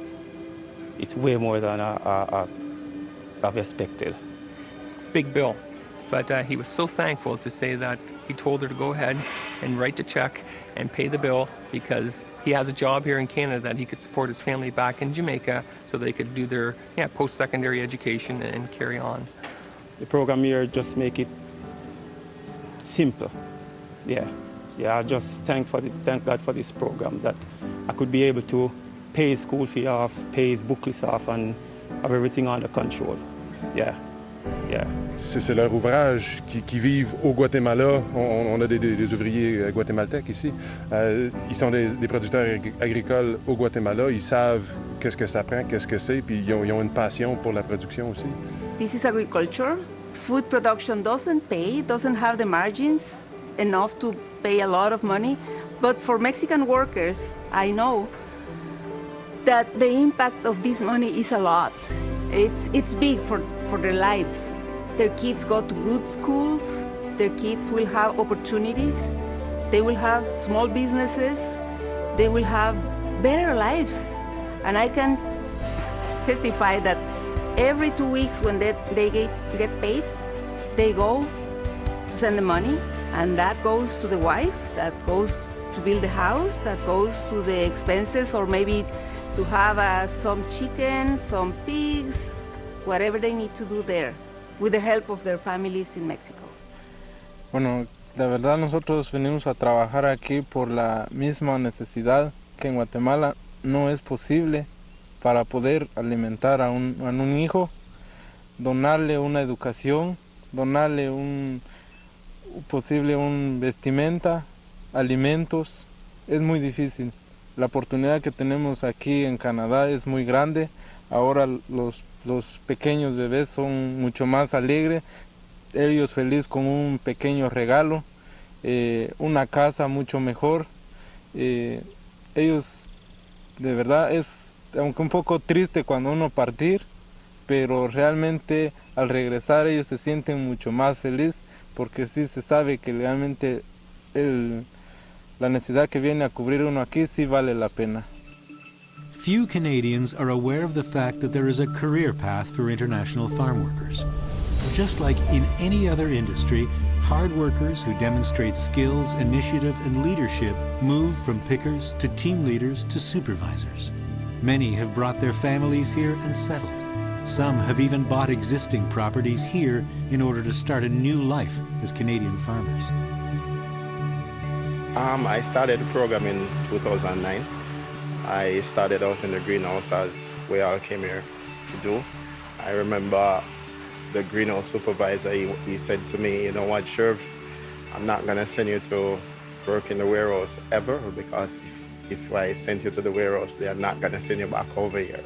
way more than I've expected. Big bill, but he was so thankful to say that he told her to go ahead and write the check and pay the bill, because he has a job here in Canada that he could support his family back in Jamaica so they could do their post-secondary education and carry on. The program here just make it simple. Yeah, I just thank God for this program, that I could be able to pay his school fee off, pay his book list off, and have everything under control. Yeah. C'est leur ouvrage qui vivent au Guatemala. On a des ouvriers guatémaltèques ici. Ils sont des producteurs agricoles au Guatemala. Ils savent qu'est-ce que ça prend, qu'est-ce que c'est, puis ils ont une passion pour la production aussi. This is agriculture. Food production doesn't have the margins enough to pay a lot of money. But for Mexican workers, I know that the impact of this money is a lot. It's big for their lives. Their kids go to good schools. Their kids will have opportunities. They will have small businesses. They will have better lives. And I can testify that every 2 weeks when they get paid, they go to send the money, and that goes to the wife, that goes to build the house, that goes to the expenses, or maybe to have some chicken, some pigs, whatever they need to do there, with the help of their families in Mexico. Bueno, la verdad nosotros venimos a trabajar aquí por la misma necesidad que en Guatemala no es posible para poder alimentar a un hijo, donarle una educación, donarle un vestimenta, alimentos, es muy difícil. La oportunidad que tenemos aquí en Canadá es muy grande. Ahora los pequeños bebés son mucho más alegres, ellos felices con un pequeño regalo, una casa mucho mejor. Ellos, de verdad, es aunque un poco triste cuando uno partir, pero realmente al regresar ellos se sienten mucho más felices porque sí se sabe que realmente la necesidad que viene a cubrir uno aquí sí vale la pena. Few Canadians are aware of the fact that there is a career path for international farm workers. Just like in any other industry, hard workers who demonstrate skills, initiative, and leadership move from pickers to team leaders to supervisors. Many have brought their families here and settled. Some have even bought existing properties here in order to start a new life as Canadian farmers. I started the program in 2009. I started out in the greenhouse as we all came here to do. I remember the greenhouse supervisor, he said to me, you know what, Sherv, I'm not going to send you to work in the warehouse ever, because if I send you to the warehouse, they are not going to send you back over here.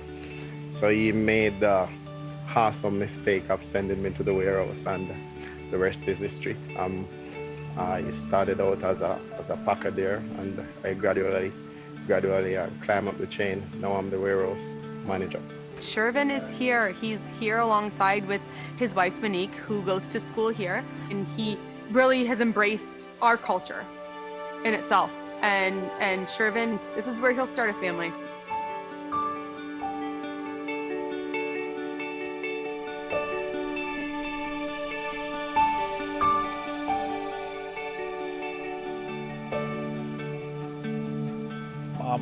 So he made the awesome mistake of sending me to the warehouse, and the rest is history. I started out as a packer there, and I gradually climbed up the chain. Now I'm the warehouse manager. Shervin is here. He's here alongside with his wife Monique, who goes to school here, and he really has embraced our culture in itself. And Shervin, this is where he'll start a family.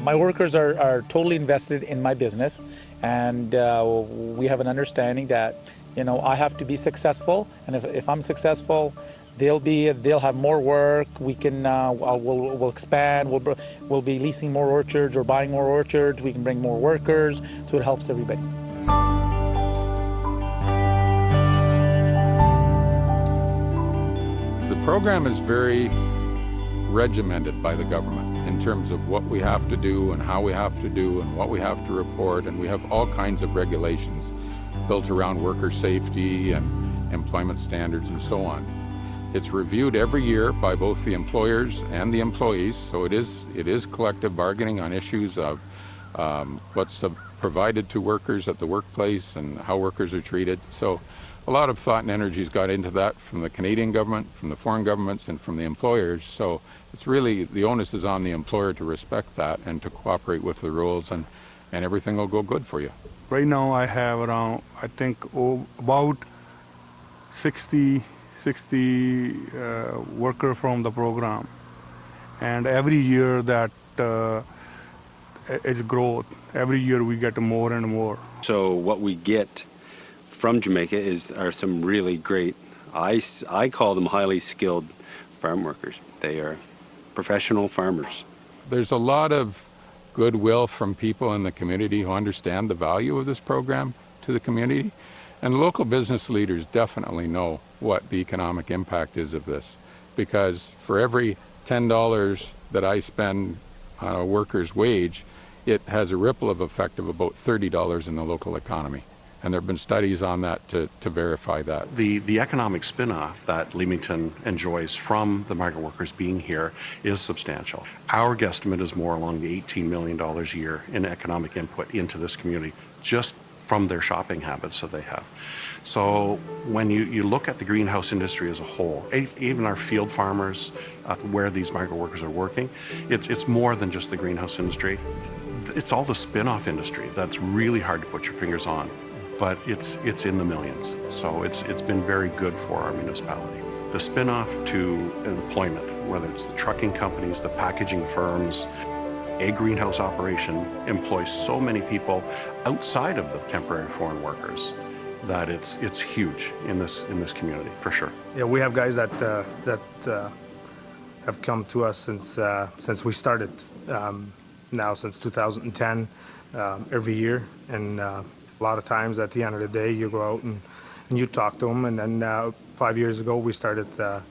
My workers are totally invested in my business, and we have an understanding that, you know, I have to be successful, and if I'm successful, they'll have more work. We can we'll expand. We'll be leasing more orchards or buying more orchards. We can bring more workers, so it helps everybody. The program is very regimented by the government in terms of what we have to do and how we have to do and what we have to report, and we have all kinds of regulations built around worker safety and employment standards and so on. It's reviewed every year by both the employers and the employees, so it is collective bargaining on issues of what's provided to workers at the workplace and how workers are treated. So a lot of thought and energy has got into that from the Canadian government, from the foreign governments, and from the employers. So it's really, the onus is on the employer to respect that and to cooperate with the rules, and everything will go good for you. Right now I have around, I think, about 60 workers from the program. And every year that it's growth. Every year we get more and more. So what we get from Jamaica are some really great, I call them highly skilled farm workers. They are professional farmers. There's a lot of goodwill from people in the community who understand the value of this program to the community, and local business leaders definitely know what the economic impact is of this, because for every $10 that I spend on a worker's wage, it has a ripple of effect of about $30 in the local economy. And there have been studies on that to verify that. The economic spin-off that Leamington enjoys from the migrant workers being here is substantial. Our guesstimate is more along the $18 million a year in economic input into this community, just from their shopping habits that they have. So when you look at the greenhouse industry as a whole, even our field farmers where these migrant workers are working, it's more than just the greenhouse industry. It's all the spin-off industry that's really hard to put your fingers on, but it's in the millions. So it's been very good for our municipality. The spin-off to employment, whether it's the trucking companies, the packaging firms, a greenhouse operation employs so many people outside of the temporary foreign workers that it's huge in this community for sure. Yeah, we have guys that have come to us since we started. Now since 2010, every year, and a lot of times at the end of the day, you go out and you talk to them. And then 5 years ago, we started a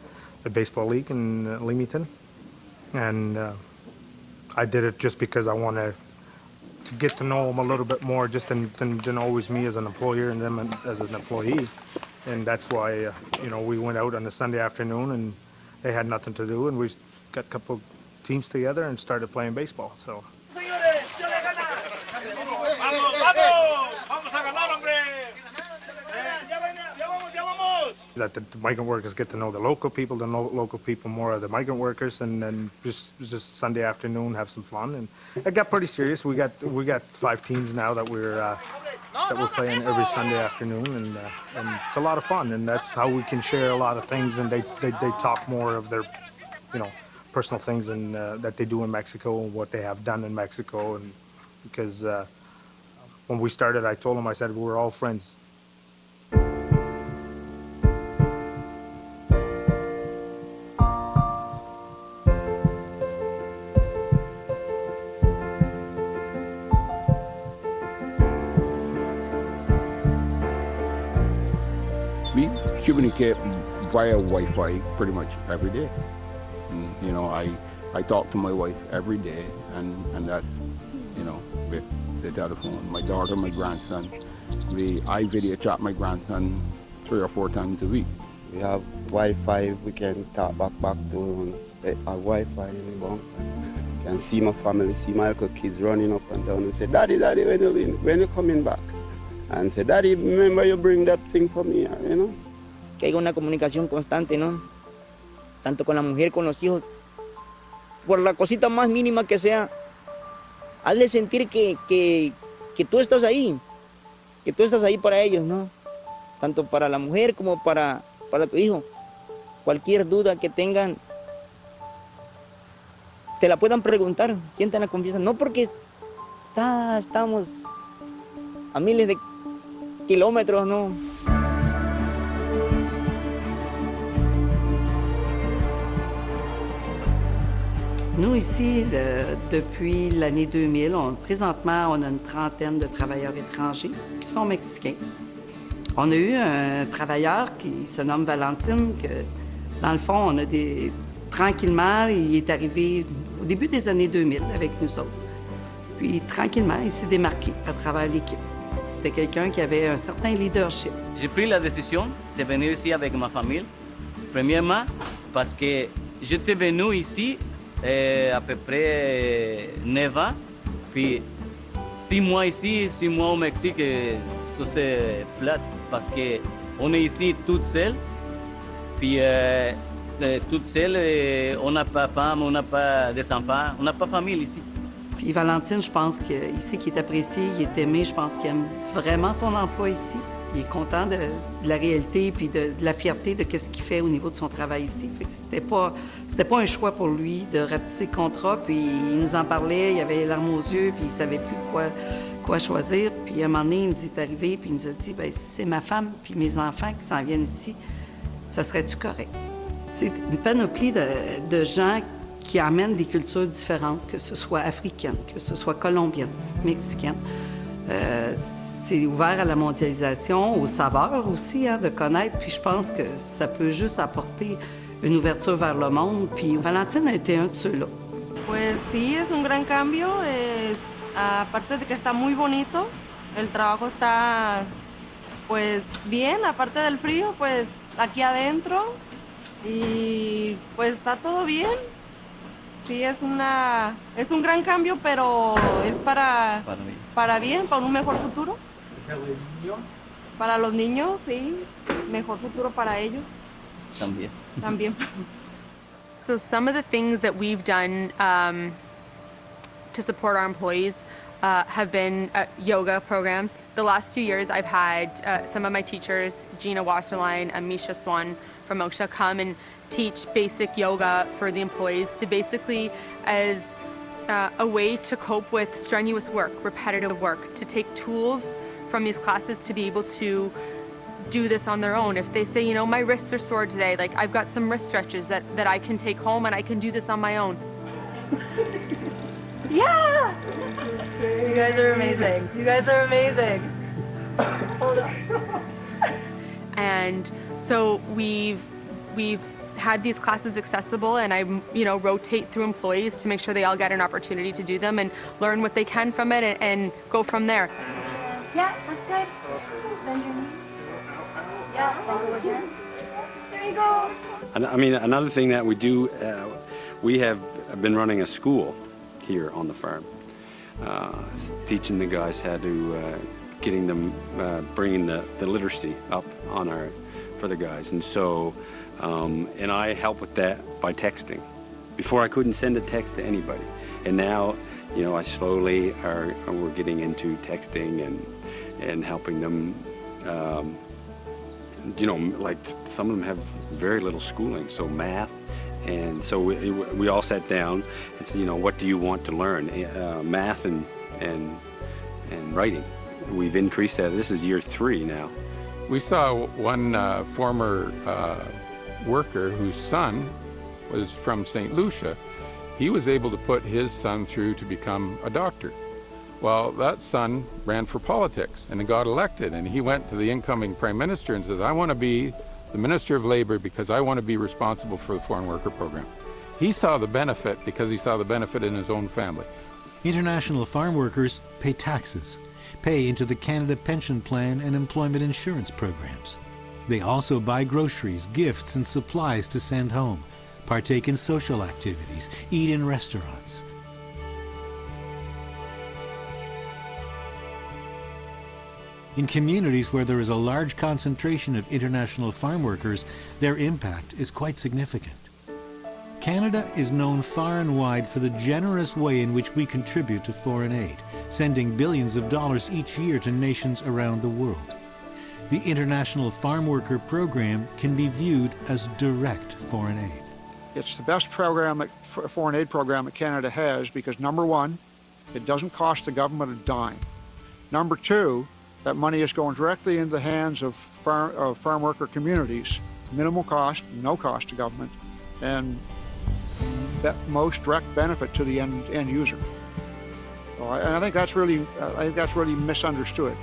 baseball league in Leamington, and I did it just because I wanted to get to know them a little bit more, just than always me as an employer and them as an employee. And that's why we went out on a Sunday afternoon, and they had nothing to do, and we got a couple teams together and started playing baseball. So. That the migrant workers get to know the local people more of the migrant workers, and then just Sunday afternoon have some fun. And it got pretty serious. We got 5 teams now that we're playing every Sunday afternoon, and it's a lot of fun. And that's how we can share a lot of things, and they talk more of their personal things and that they do in Mexico and what they have done in Mexico. And because when we started, I told them, I said, we're all friends. We communicate via Wi-Fi pretty much every day. And, I talk to my wife every day, and that's, with the telephone. My daughter, my grandson, I video chat my grandson 3 or 4 times a week. We have Wi-Fi, we can talk back to them. They have Wi-Fi in the bunk. Can see my family, see my little kids running up and down and say, Daddy, when you coming back? And say, Daddy, remember you bring that thing for me, Que haya una comunicación constante, ¿no? Tanto con la mujer, con los hijos. Por la cosita más mínima que sea, hazle sentir que tú estás ahí. Que tú estás ahí para ellos, ¿no? Tanto para la mujer como para tu hijo. Cualquier duda que tengan, te la puedan preguntar, sientan la confianza. No porque estamos a miles de kilómetros, ¿no? Nous, ici, depuis l'année 2000, présentement, on a une trentaine de travailleurs étrangers qui sont mexicains. On a eu un travailleur qui se nomme Valentine, que, dans le fond, tranquillement, il est arrivé au début des années 2000 avec nous autres. Puis, tranquillement, il s'est démarqué à travers l'équipe. C'était quelqu'un qui avait un certain leadership. J'ai pris la décision de venir ici avec ma famille. Premièrement, parce que j'étais venu ici à peu près 9 ans. Puis 6 mois ici, 6 mois au Mexique, ça c'est plate parce qu'on est ici toute seule. Puis toute seule, on n'a pas de femme, on n'a pas des enfants, on n'a pas de famille ici. Puis Valentine, je pense qu'il sait qu'il est apprécié, il est aimé, je pense qu'il aime vraiment son emploi ici. Il est content de la réalité puis de la fierté de ce qu'il fait au niveau de son travail ici. Fait que c'était pas un choix pour lui de rapetisser le contrat, puis il nous en parlait, il avait les larmes aux yeux, puis il savait plus quoi choisir. Puis à un moment donné, il nous est arrivé, puis il nous a dit, bien, si c'est ma femme puis mes enfants qui s'en viennent ici, ça serait-tu correct? C'est une panoplie de gens qui amènent des cultures différentes, que ce soit africaines, que ce soit colombiennes, mexicaines. C'est ouvert à la mondialisation, aux saveurs aussi, de connaître. Puis je pense que ça peut juste apporter une ouverture vers le monde. Puis Valentine a été un de ceux-là. Pues sí, es un gran cambio. Aparte de que está muy bonito, el trabajo está pues bien. Aparte del frío, pues aquí adentro. Y pues está todo bien. Sí, es un gran cambio, pero es para bien, para un mejor futuro. Para los niños, sí, mejor futuro para ellos. También. So some of the things that we've done to support our employees, have been yoga programs. The last 2 years I've had some of my teachers, Gina Wasserline and Misha Swan from Moksha, come and teach basic yoga for the employees to basically as a way to cope with strenuous work, repetitive work, to take tools from these classes to be able to do this on their own. If they say, you know, my wrists are sore today, like I've got some wrist stretches that I can take home and I can do this on my own. Yeah! You guys are amazing. You guys are amazing. Hold on. And so we've had these classes accessible, and I, you know, rotate through employees to make sure they all get an opportunity to do them and learn what they can from it and go from there. Yeah, that's good. Bend your knees. Yeah, over here. There you go. I mean, another thing that we do, we have been running a school here on the farm, teaching the guys how to, getting them, bringing the literacy up on for the guys. And so, and I help with that by texting. Before I couldn't send a text to anybody. And now, you know, I slowly we're getting into texting and helping them, you know, like some of them have very little schooling, so math. And so we all sat down and said, you know, what do you want to learn? Math and writing. We've increased that. This is year 3 now. We saw one former worker whose son was from St. Lucia. He was able to put his son through to become a doctor. Well, that son ran for politics and got elected, and he went to the incoming prime minister and says, I want to be the Minister of Labor because I want to be responsible for the foreign worker program. He saw the benefit because he saw the benefit in his own family. International farm workers pay taxes, pay into the Canada Pension Plan and employment insurance programs. They also buy groceries, gifts, and supplies to send home, partake in social activities, eat in restaurants. In communities where there is a large concentration of international farm workers, their impact is quite significant. Canada is known far and wide for the generous way in which we contribute to foreign aid, sending billions of dollars each year to nations around the world. The International Farm Worker Program can be viewed as direct foreign aid. It's the best program, foreign aid program that Canada has because, number one, it doesn't cost the government a dime. Number two, that money is going directly into the hands of farm worker communities, minimal cost, no cost to government, and most direct benefit to the end user. So I think that's really misunderstood.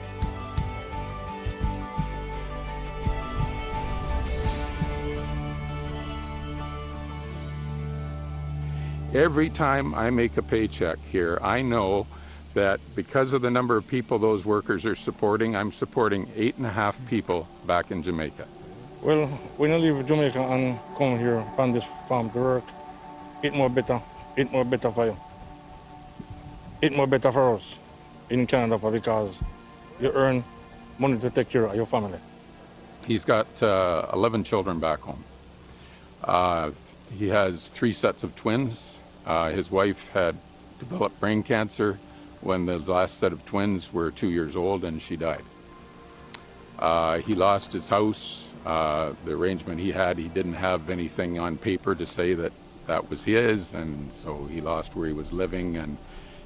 Every time I make a paycheck here, I know that because of the number of people those workers are supporting, I'm supporting 8.5 people back in Jamaica. Well, when I leave Jamaica and come here on this farm to work, it's more better for you. It's more better for us in Canada because you earn money to take care of your family. He's got 11 children back home. He has 3 sets of twins. His wife had developed brain cancer when the last set of twins were 2 years old and she died. He lost his house. The arrangement he had, he didn't have anything on paper to say that that was his, and so he lost where he was living, and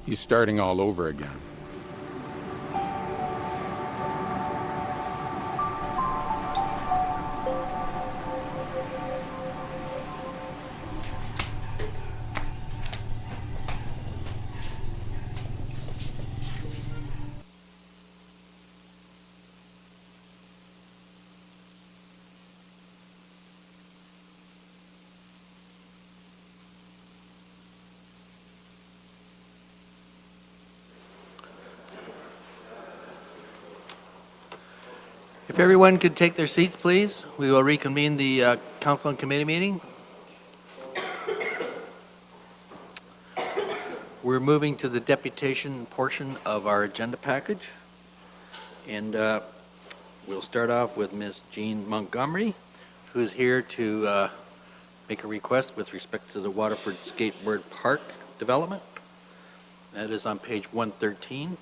he's starting all over again. If everyone could take their seats, please, we will reconvene the council and committee meeting. We're moving to the deputation portion of our agenda package. And we'll start off with Ms. Jean Montgomery, who is here to make a request with respect to the Waterford Skateboard Park development. That is on page 113.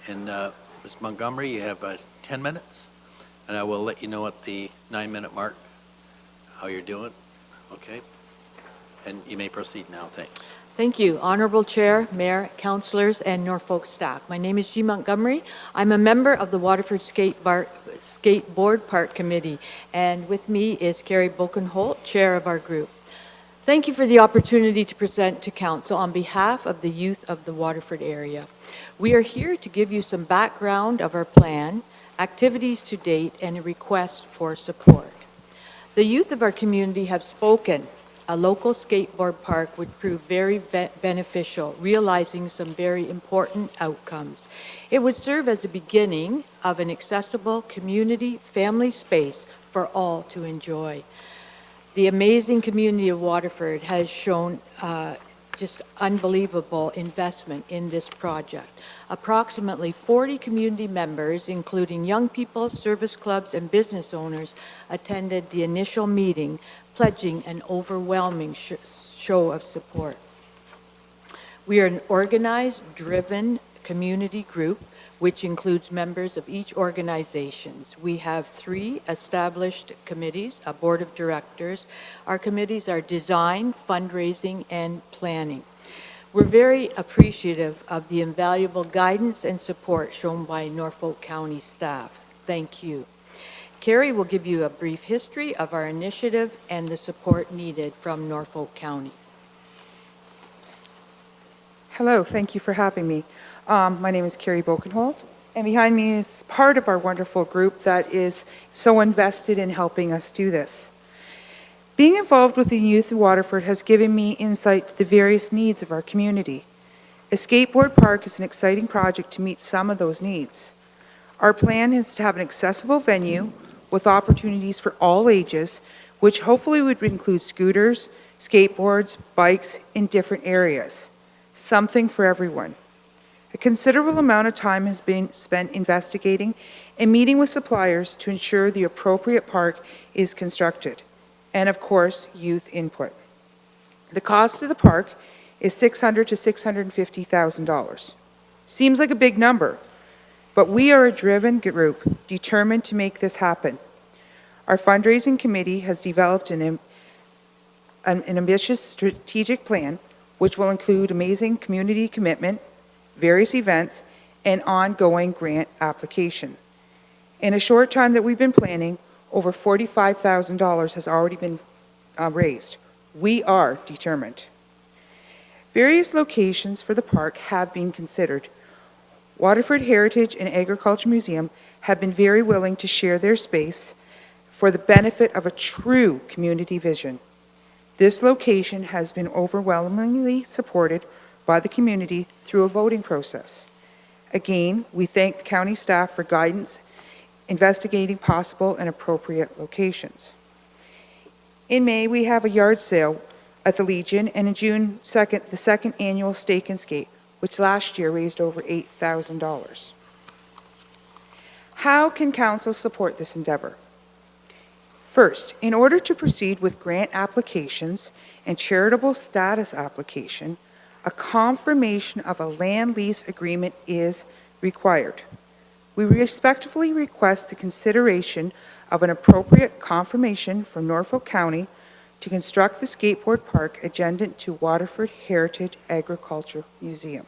And Ms. Montgomery, you have 10 minutes, and I will let you know at the 9-minute mark how you're doing. Okay? And you may proceed now. Thanks. Thank you, Honorable Chair, Mayor, Councillors, and Norfolk staff. My name is G. Montgomery. I'm a member of the Waterford Skateboard Park Committee, and with me is Carrie Bokenholt, Chair of our group. Thank you for the opportunity to present to Council on behalf of the youth of the Waterford area. We are here to give you some background of our plan, activities to date, and a request for support. The youth of our community have spoken. A local skateboard park would prove very beneficial, realizing some very important outcomes. It would serve as a beginning of an accessible community family space for all to enjoy. The amazing community of Waterford has shown just unbelievable investment in this project. Approximately 40 community members, including young people, service clubs, and business owners, attended the initial meeting, pledging an overwhelming show of support. We are an organized, driven community group, which includes members of each organization. We have 3 established committees, a board of directors. Our committees are design, fundraising, and planning. We're very appreciative of the invaluable guidance and support shown by Norfolk County staff. Thank you. Carrie will give you a brief history of our initiative and the support needed from Norfolk County. Hello, thank you for having me. My name is Carrie Bokenholt, and behind me is part of our wonderful group that is so invested in helping us do this. Being involved with the youth of Waterford has given me insight to the various needs of our community. A skateboard park is an exciting project to meet some of those needs. Our plan is to have an accessible venue with opportunities for all ages, which hopefully would include scooters, skateboards, bikes in different areas. Something for everyone. A considerable amount of time has been spent investigating and meeting with suppliers to ensure the appropriate park is constructed, and of course, youth input. The cost of the park is $600,000 to $650,000. Seems like a big number, but we are a driven group determined to make this happen. Our fundraising committee has developed an ambitious strategic plan which will include amazing community commitment, various events, and ongoing grant application. In a short time that we've been planning, over $45,000 has already been raised. We are determined. Various locations for the park have been considered. Waterford Heritage and Agriculture Museum have been very willing to share their space for the benefit of a true community vision. This location has been overwhelmingly supported by the community through a voting process. Again, we thank the county staff for guidance investigating possible and appropriate locations. In May, we have a yard sale at the Legion, and in June 2nd, the second annual Steak and Skate, which last year raised over $8,000. How can council support this endeavor? First, in order to proceed with grant applications and charitable status application, a confirmation of a land lease agreement is required. We respectfully request the consideration of an appropriate confirmation from Norfolk County to construct the skateboard park adjacent to Waterford Heritage Agriculture Museum.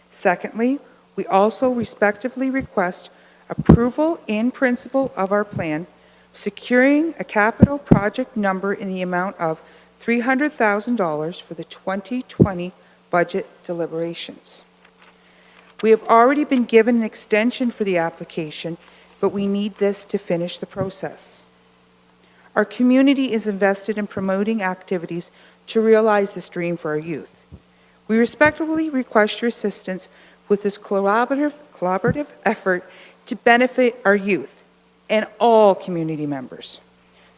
Secondly, we also respectively request approval in principle of our plan, securing a capital project number in the amount of $300,000 for the 2020 budget deliberations. We have already been given an extension for the application, but we need this to finish the process. Our community is invested in promoting activities to realize this dream for our youth. We respectfully request your assistance with this collaborative effort to benefit our youth and all community members.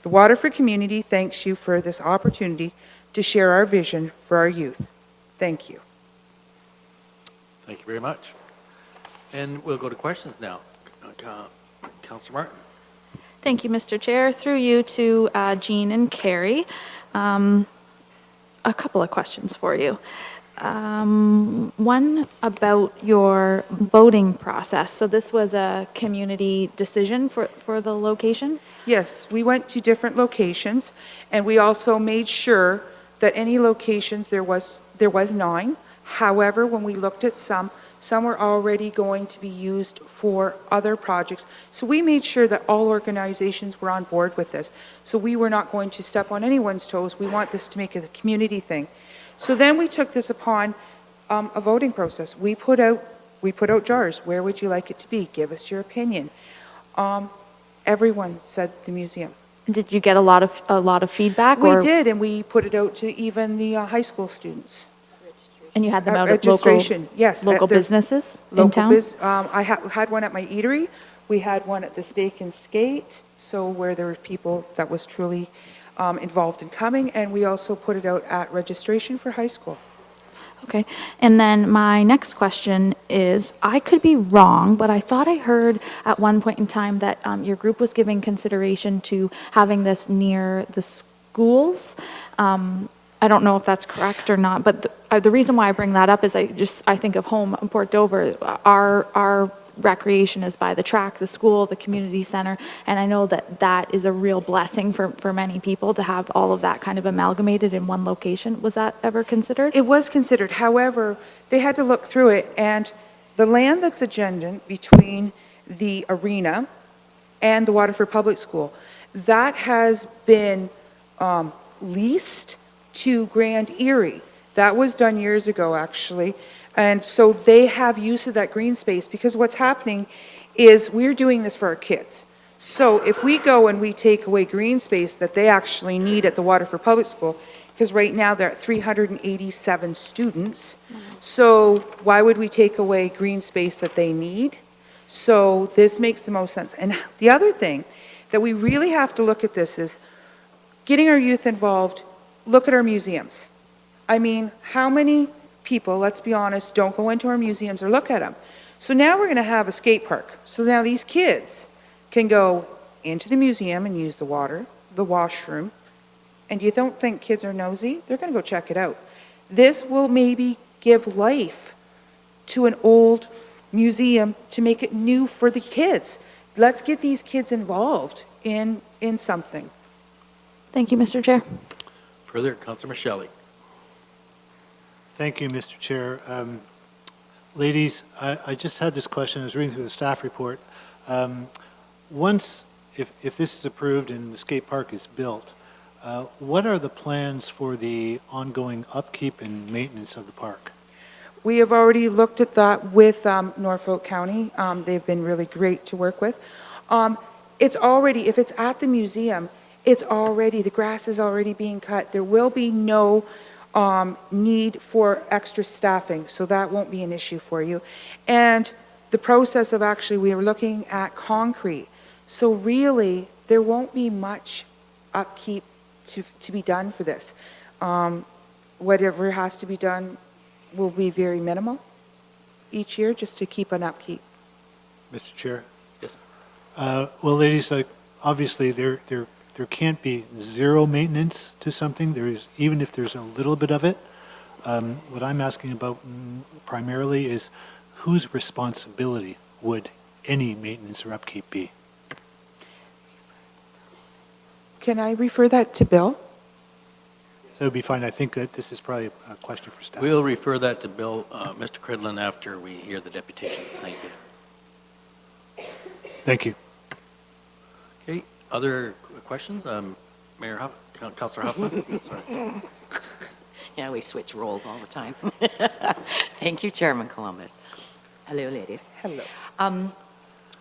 The Waterford community thanks you for this opportunity to share our vision for our youth. Thank you. Thank you very much. And we'll go to questions now. Councilor Martin. Thank you, Mr. Chair. Through you to Jean and Carrie. A couple of questions for you. One about your voting process. So this was a community decision for the location? Yes, we went to different locations, and we also made sure that any locations, there was 9. However, when we looked at some were already going to be used for other projects. So we made sure that all organizations were on board with this. So we were not going to step on anyone's toes. We want this to make it a community thing. So then we took this upon a voting process. We put out jars. Where would you like it to be? Give us your opinion. Everyone said the museum. Did you get a lot of feedback? We did, and we put it out to even the high school students. And you had them out at registration, yes. local businesses in Local town? I had one at my eatery. We had one at the Steak and Skate, so where there were people that was truly involved in coming, and we also put it out at registration for high school. Okay. And then my next question is, I could be wrong, but I thought I heard at one point in time that your group was giving consideration to having this near the schools. I don't know if that's correct or not, but the reason why I bring that up is I think of home in Port Dover. Our recreation is by the track, the school, the community center, and I know that is a real blessing for many people to have all of that kind of amalgamated in one location. Was that ever considered? It was considered. However, they had to look through it, and the land that's adjacent between the arena and the Waterford Public School, that has been leased to Grand Erie. That was done years ago, actually. And so they have use of that green space, because what's happening is we're doing this for our kids. So if we go and we take away green space that they actually need at the Waterford Public School, because right now they're at 387 students, so why would we take away green space that they need? So this makes the most sense. And the other thing that we really have to look at this is getting our youth involved. Look at our museums. I mean, how many people, let's be honest, don't go into our museums or look at them? So now we're going to have a skate park. So now these kids can go into the museum and use the water, the washroom, and you don't think kids are nosy? They're going to go check it out. This will maybe give life to an old museum to make it new for the kids. Let's get these kids involved in something. Thank you, Mr. Chair. Further, Councillor Shelley. Thank you, Mr. Chair. Ladies, I just had this question. I was reading through the staff report. If this is approved and the skate park is built, what are the plans for the ongoing upkeep and maintenance of the park? We have already looked at that with Norfolk County. They've been really great to work with. It's already, if it's at the museum, the grass is already being cut. There will be no need for extra staffing, so that won't be an issue for you. And the process of we were looking at concrete. So really, there won't be much upkeep to be done for this. Whatever has to be done will be very minimal each year, just to keep an upkeep. Mr. Chair? Yes. Well, ladies, obviously there can't be zero maintenance to something. Even if there's a little bit of it. What I'm asking about primarily is whose responsibility would any maintenance or upkeep be? Can I refer that to Bill? So it would be fine. I think that this is probably a question for staff. We'll refer that to Bill, Mr. Cridlin, after we hear the deputation. Thank you. Thank you. Okay, other questions? Councillor Huffman? Sorry. Yeah, we switch roles all the time. Thank you, Chairman Columbus. Hello, ladies. Hello.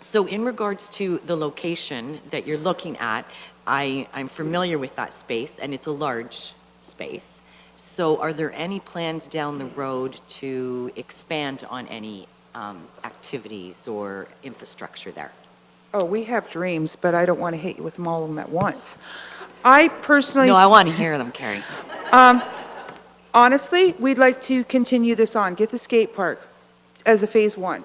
So in regards to the location that you're looking at, I'm familiar with that space, and it's a large space. So are there any plans down the road to expand on any activities or infrastructure there? Oh, we have dreams, but I don't want to hit you with them all of them at once. I personally... No, I want to hear them, Carrie. Honestly, we'd like to continue this on. Get the skate park as a phase 1.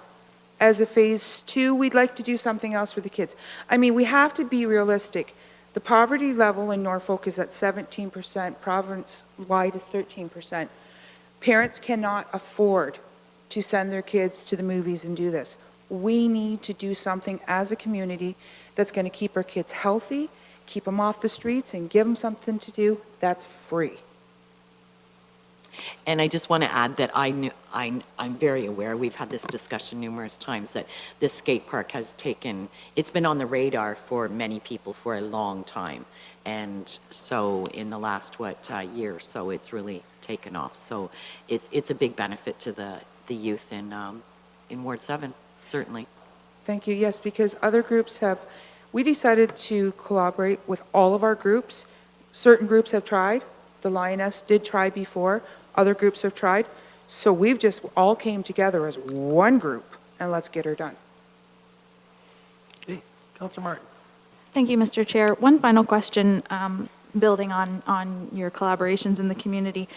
As a phase 2, we'd like to do something else for the kids. I mean, we have to be realistic. The poverty level in Norfolk is at 17%, province-wide is 13%. Parents cannot afford to send their kids to the movies and do this. We need to do something as a community that's going to keep our kids healthy, keep them off the streets, and give them something to do that's free. And I just want to add that I'm very aware, we've had this discussion numerous times, that this skate park has it's been on the radar for many people for a long time. And so in the last, year or so, it's really taken off. So it's a big benefit to the youth in Ward 7, certainly. Thank you. Yes, because other groups we decided to collaborate with all of our groups. Certain groups have tried. The Lioness did try before. Other groups have tried. So we've just all came together as one group, and let's get her done. Okay, Councilor Martin. Thank you, Mr. Chair. One final question, building on your collaborations in the community.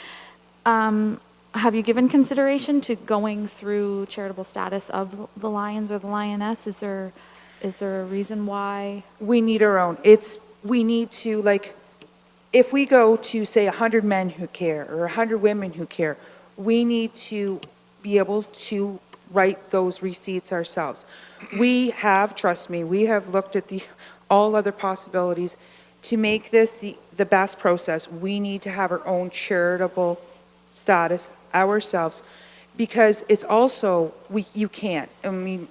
Have you given consideration to going through charitable status of the Lions or the Lioness? Is there a reason why? We need our own. We need to, like, if we go to, say, 100 men who care or 100 women who care, we need to be able to write those receipts ourselves. We have, trust me, we have looked at all other possibilities. To make this the best process, we need to have our own charitable status ourselves, because it's also, you can't. I mean,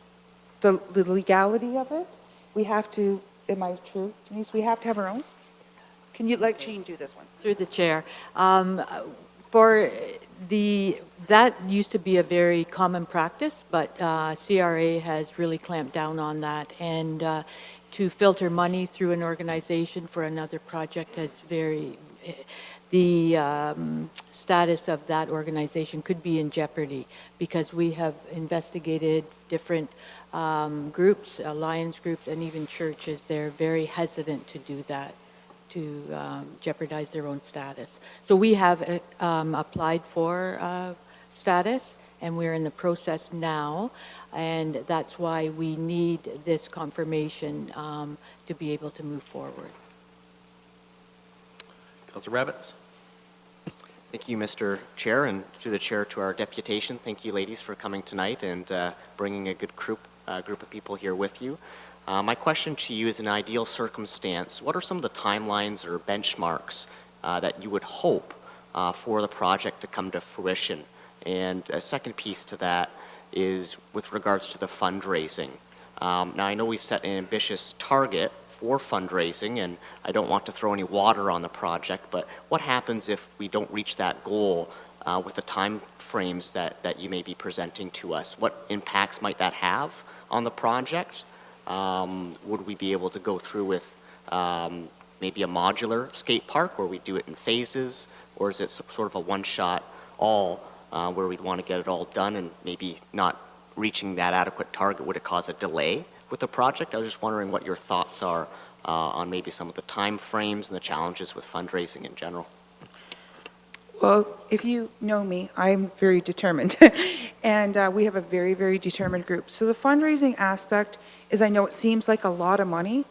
the legality of it, we have to, am I true, Denise? We have to have our own? Can you let Jean do this one? Through the chair. That used to be a very common practice, but CRA has really clamped down on that, and to filter money through an organization for another project the status of that organization could be in jeopardy, because we have investigated different groups, Lions groups, and even churches. They're very hesitant to do that, to jeopardize their own status. So we have applied for status, and we're in the process now, and that's why we need this confirmation to be able to move forward. Councilor Rabbits. Thank you, Mr. Chair, and through the chair to our deputation. Thank you, ladies, for coming tonight and bringing a good group of people here with you. My question to you is, in an ideal circumstance, what are some of the timelines or benchmarks that you would hope for the project to come to fruition? And a second piece to that is with regards to the fundraising. Now, I know we've set an ambitious target for fundraising, and I don't want to throw any water on the project, but what happens if we don't reach that goal with the time frames that you may be presenting to us? What impacts might that have on the project? Would we be able to go through with maybe a modular skate park where we do it in phases, or is it sort of a one-shot all where we'd want to get it all done, and maybe not reaching that adequate target, would it cause a delay with the project? I was just wondering what your thoughts are on maybe some of the time frames and the challenges with fundraising in general. Well, if you know me, I'm very determined. And we have a very, very determined group. So the fundraising aspect is, I know it seems like a lot of money,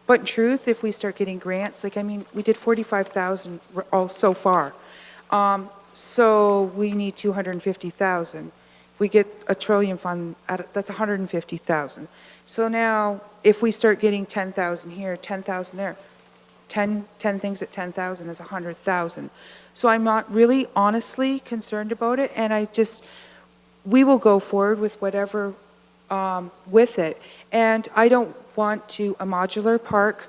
but in truth, if we start getting grants, like, I mean, we did 45,000 all so far. So we need 250,000. If we get a trillion fund, that's 150,000. So now, if we start getting 10,000 here, 10,000 there, 10 things at 10,000 is 100,000. So I'm not really honestly concerned about it, and we will go forward with whatever with it. And I don't want a modular park.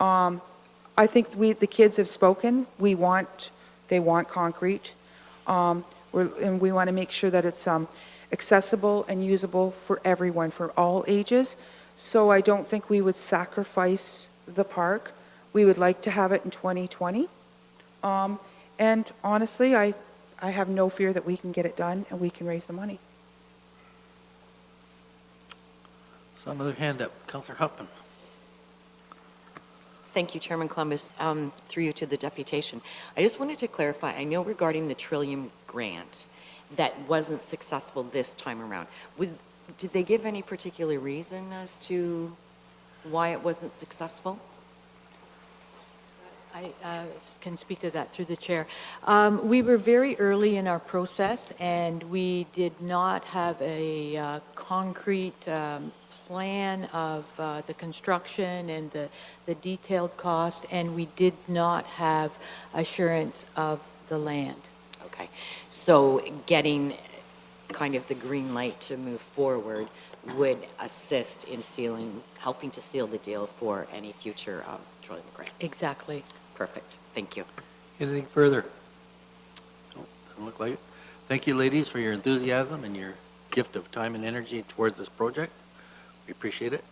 I think the kids have spoken. They want concrete. And we want to make sure that it's accessible and usable for everyone, for all ages. So I don't think we would sacrifice the park. We would like to have it in 2020. And honestly, I have no fear that we can get it done and we can raise the money. So another hand up. Councilor Huffman. Thank you, Chairman Columbus. Through you to the deputation. I just wanted to clarify, I know regarding the Trillium grant that wasn't successful this time around. Did they give any particular reason as to why it wasn't successful? I can speak to that through the chair. We were very early in our process, and we did not have a concrete plan of the construction and the detailed cost, and we did not have assurance of the land. Okay, so getting kind of the green light to move forward would assist in helping to seal the deal for any future petroleum grants. Exactly. Perfect, thank you. Anything further? No, doesn't look like it. Thank you, ladies, for your enthusiasm and your gift of time and energy towards this project. We appreciate it.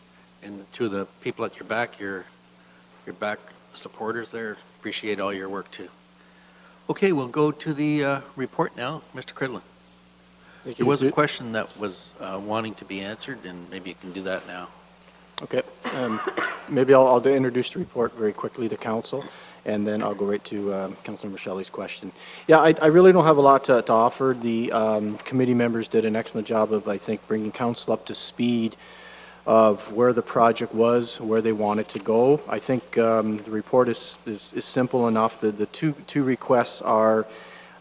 And to the people at your back supporters there, appreciate all your work too. Okay, we'll go to the report now. Mr. Cridlin. There was a question that was wanting to be answered, and maybe you can do that now. Okay. Maybe I'll introduce the report very quickly to council, and then I'll go right to Councilor Shelley's question. Yeah, I really don't have a lot to offer. The committee members did an excellent job of, I think, bringing council up to speed of where the project was, where they wanted to go. I think the report is simple enough. The two requests are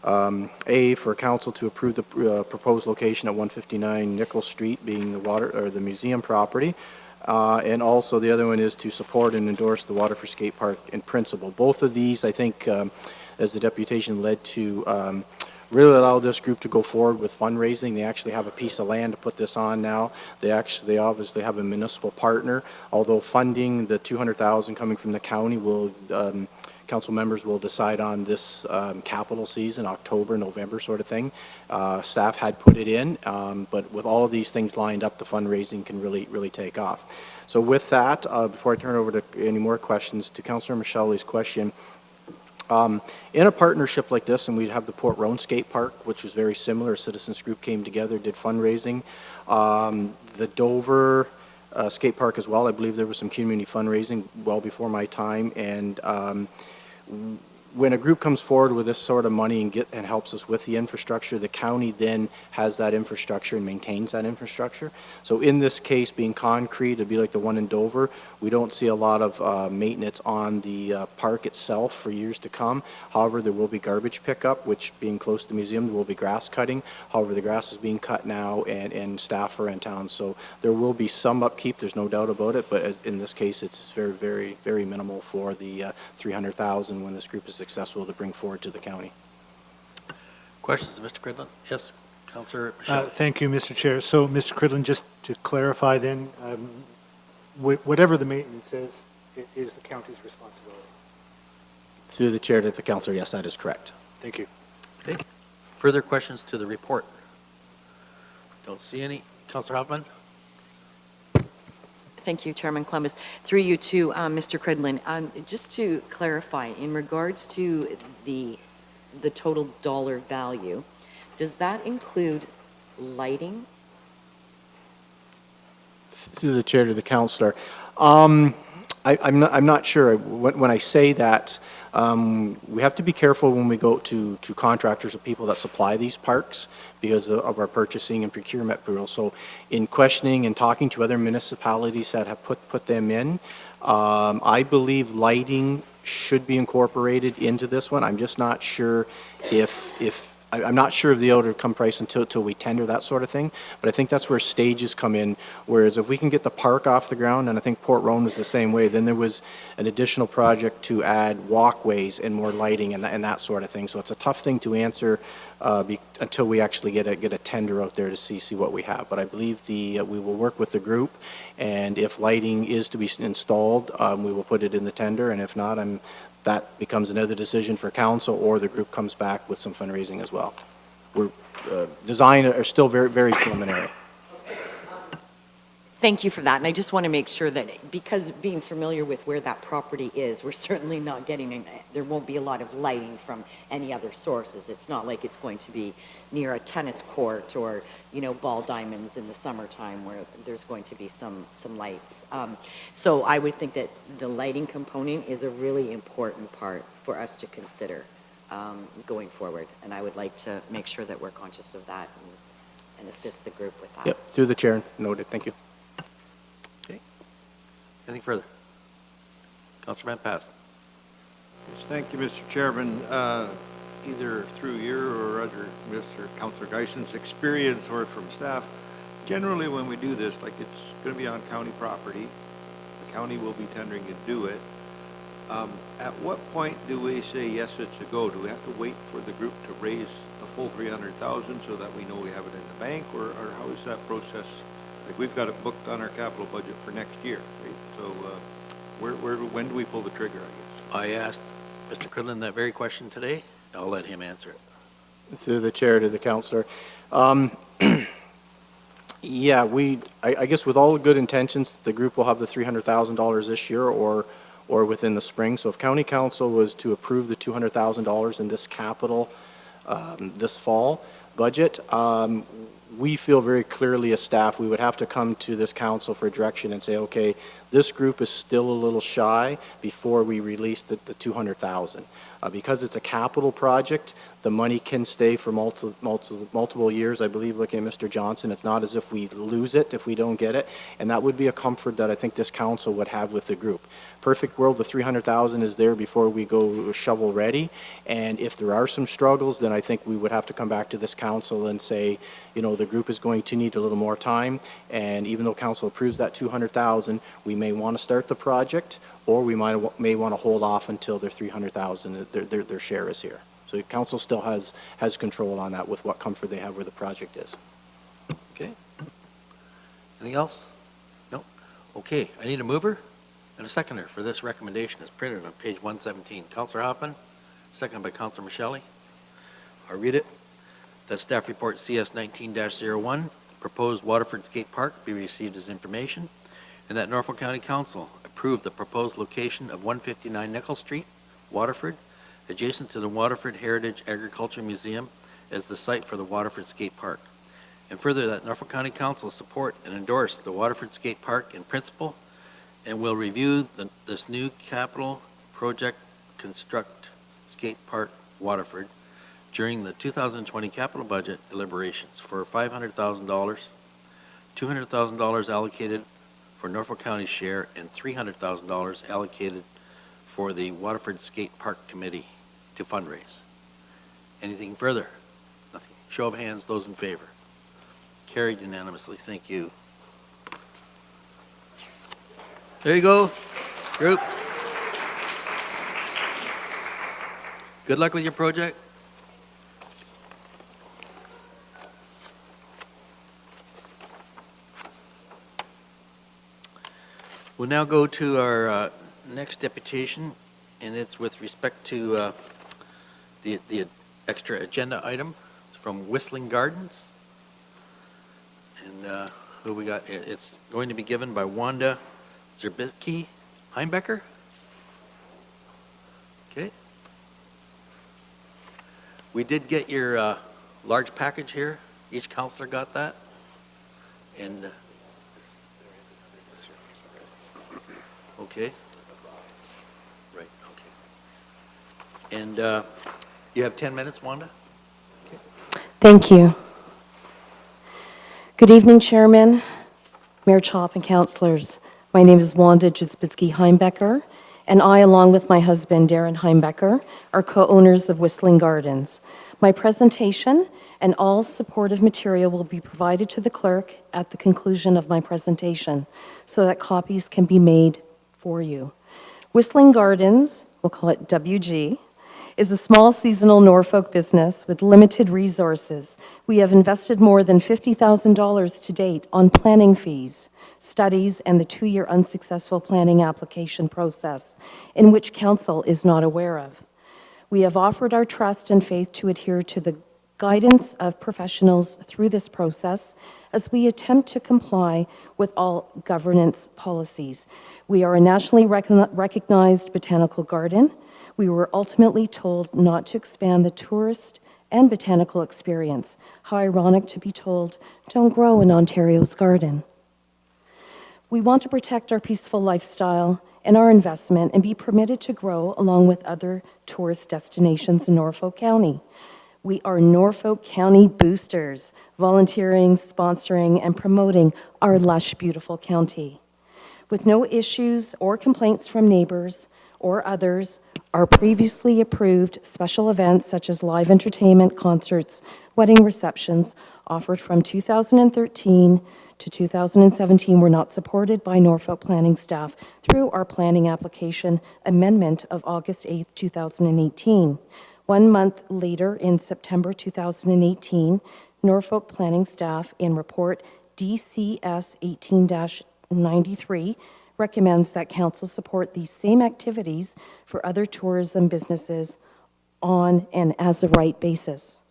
A, for council to approve the proposed location at 159 Nichols Street, being the museum property, and also the other one is to support and endorse the Waterford Skate Park in principle. Both of these, I think, as the deputation led to really allow this group to go forward with fundraising. They actually have a piece of land to put this on now. They obviously have a municipal partner, although funding, the $200,000 coming from the county, will council members will decide on this capital season, October, November sort of thing. Staff had put it in, but with all of these things lined up, the fundraising can really take off. So with that, before I turn over to any more questions, to Councillor Michelle's question, in a partnership like this, and we'd have the Port Rowan Skate Park, which was very similar. A citizens group came together, did fundraising. The Dover Skate Park as well, I believe there was some community fundraising well before my time. And when a group comes forward with this sort of money and helps us with the infrastructure, the county then has that infrastructure and maintains that infrastructure. So in this case, being concrete, it'd be like the one in Dover. We don't see a lot of maintenance on the park itself for years to come. However, there will be garbage pickup, which being close to the museum, there will be grass cutting. However, the grass is being cut now and staff are in town. So there will be some upkeep, there's no doubt about it, but in this case, it's very minimal for the $300,000 when this group is successful to bring forward to the county. Questions, Mr. Cridlin? Yes, Councillor Michelle. Thank you, Mr. Chair. So, Mr. Cridlin, just to clarify then, whatever the maintenance is, it is the county's responsibility. Through the chair to the councillor, yes, that is correct. Thank you. Okay. Further questions to the report? Don't see any. Councillor Hoffman? Thank you, Chairman Columbus. Through you to Mr. Cridlin, just to clarify, in regards to the total dollar value, does that include lighting? Through the chair to the councillor. I'm not sure. When I say that, we have to be careful when we go to contractors or people that supply these parks because of our purchasing and procurement bureau. So in questioning and talking to other municipalities that have put them in, I believe lighting should be incorporated into this one. I'm just not sure I'm not sure of the outcome price until we tender that sort of thing, but I think that's where stages come in, whereas if we can get the park off the ground, and I think Port Rowan was the same way, then there was an additional project to add walkways and more lighting and that sort of thing. So it's a tough thing to answer until we actually get a tender out there to see what we have. But I believe we will work with the group, and if lighting is to be installed, we will put it in the tender, and if not, that becomes another decision for council, or the group comes back with some fundraising as well. We're design are still very preliminary. Thank you for that, and I just want to make sure that, because being familiar with where that property is, we're certainly not getting, there won't be a lot of lighting from any other sources. It's not like it's going to be near a tennis court or, ball diamonds in the summertime where there's going to be some lights. So I would think that the lighting component is a really important part for us to consider going forward, and I would like to make sure that we're conscious of that and assist the group with that. Yep, through the chair, noted. Thank you. Anything further? Councillor Van Pass. Thank you, Mr. Chairman. Either through your or other Mr. Councilor Geison's experience or from staff, generally when we do this, like it's going to be on county property, the county will be tendering to do it. At what point do we say, yes, it's a go? Do we have to wait for the group to raise the full 300,000 so that we know we have it in the bank, or how is that process? Like we've got it booked on our capital budget for next year, right? So when do we pull the trigger, I guess? I asked Mr. Cridlin that very question today. I'll let him answer it. Through the chair to the councillor. Yeah, I guess with all the good intentions, the group will have the $300,000 this year or within the spring. So if county council was to approve the $200,000 in this capital this fall budget, we feel very clearly as staff we would have to come to this council for direction and say, okay, this group is still a little shy before we release the 200,000. Because it's a capital project, the money can stay for multiple years. I believe, looking at Mr. Johnson, it's not as if we lose it if we don't get it, and that would be a comfort that I think this council would have with the group. Perfect world, the 300,000 is there before we go shovel ready, and if there are some struggles, then I think we would have to come back to this council and say, you know, the group is going to need a little more time, and even though council approves that 200,000, we may want to start the project, or we may want to hold off until their 300,000, their share is here. So council still has control on that with what comfort they have where the project is. Okay. Anything else? No? Okay, I need a mover and a seconder for this recommendation. It's printed on page 117. Councillor Hoffman, seconded by Councillor Michele. I'll read it. That staff report CS 19-01, proposed Waterford Skate Park, be received as information, and that Norfolk County Council approve the proposed location of 159 Nickel Street, Waterford, adjacent to the Waterford Heritage Agriculture Museum as the site for the Waterford Skate Park. And further, that Norfolk County Council support and endorse the Waterford Skate Park in principle and will review this new capital project construct skate park Waterford during the 2020 capital budget deliberations for $500,000, $200,000 allocated for Norfolk County's share, and $300,000 allocated for the Waterford Skate Park Committee to fundraise. Anything further? Nothing. Show of hands, those in favor. Carried unanimously. Thank you. There you go, group. Good luck with your project. We'll now go to our next deputation, and it's with respect to the extra agenda item. It's from Whistling Gardens. And who we got? It's going to be given by Wanda Zerbicki Heimbecker. Okay. We did get your large package here. Each counselor got that. And okay. Right, okay. And you have 10 minutes, Wanda? Okay. Thank you. Good evening, Chairman, Mayor Chop, and councilors. My name is Wanda Jizbitsky Heimbecker, and I, along with my husband, Darren Heimbecker, are co-owners of Whistling Gardens. My presentation and all supportive material will be provided to the clerk at the conclusion of my presentation so that copies can be made for you. Whistling Gardens, we'll call it WG, is a small seasonal Norfolk business with limited resources. We have invested more than $50,000 to date on planning fees, studies, and the 2-year unsuccessful planning application process, in which council is not aware of. We have offered our trust and faith to adhere to the guidance of professionals through this process as we attempt to comply with all governance policies. We are a nationally recognized botanical garden. We were ultimately told not to expand the tourist and botanical experience. How ironic to be told, don't grow in Ontario's garden. We want to protect our peaceful lifestyle and our investment and be permitted to grow along with other tourist destinations in Norfolk County. We are Norfolk County boosters, volunteering, sponsoring, and promoting our lush, beautiful county. With no issues or complaints from neighbors or others, Our previously approved special events such as live entertainment, concerts, wedding receptions offered from 2013 to 2017 were not supported by Norfolk planning staff through our planning application amendment of August 8, 2018. 1 month later, in September 2018, Norfolk planning staff in report DCS 18-93 recommends that council support these same activities for other tourism businesses on an as-of-right basis.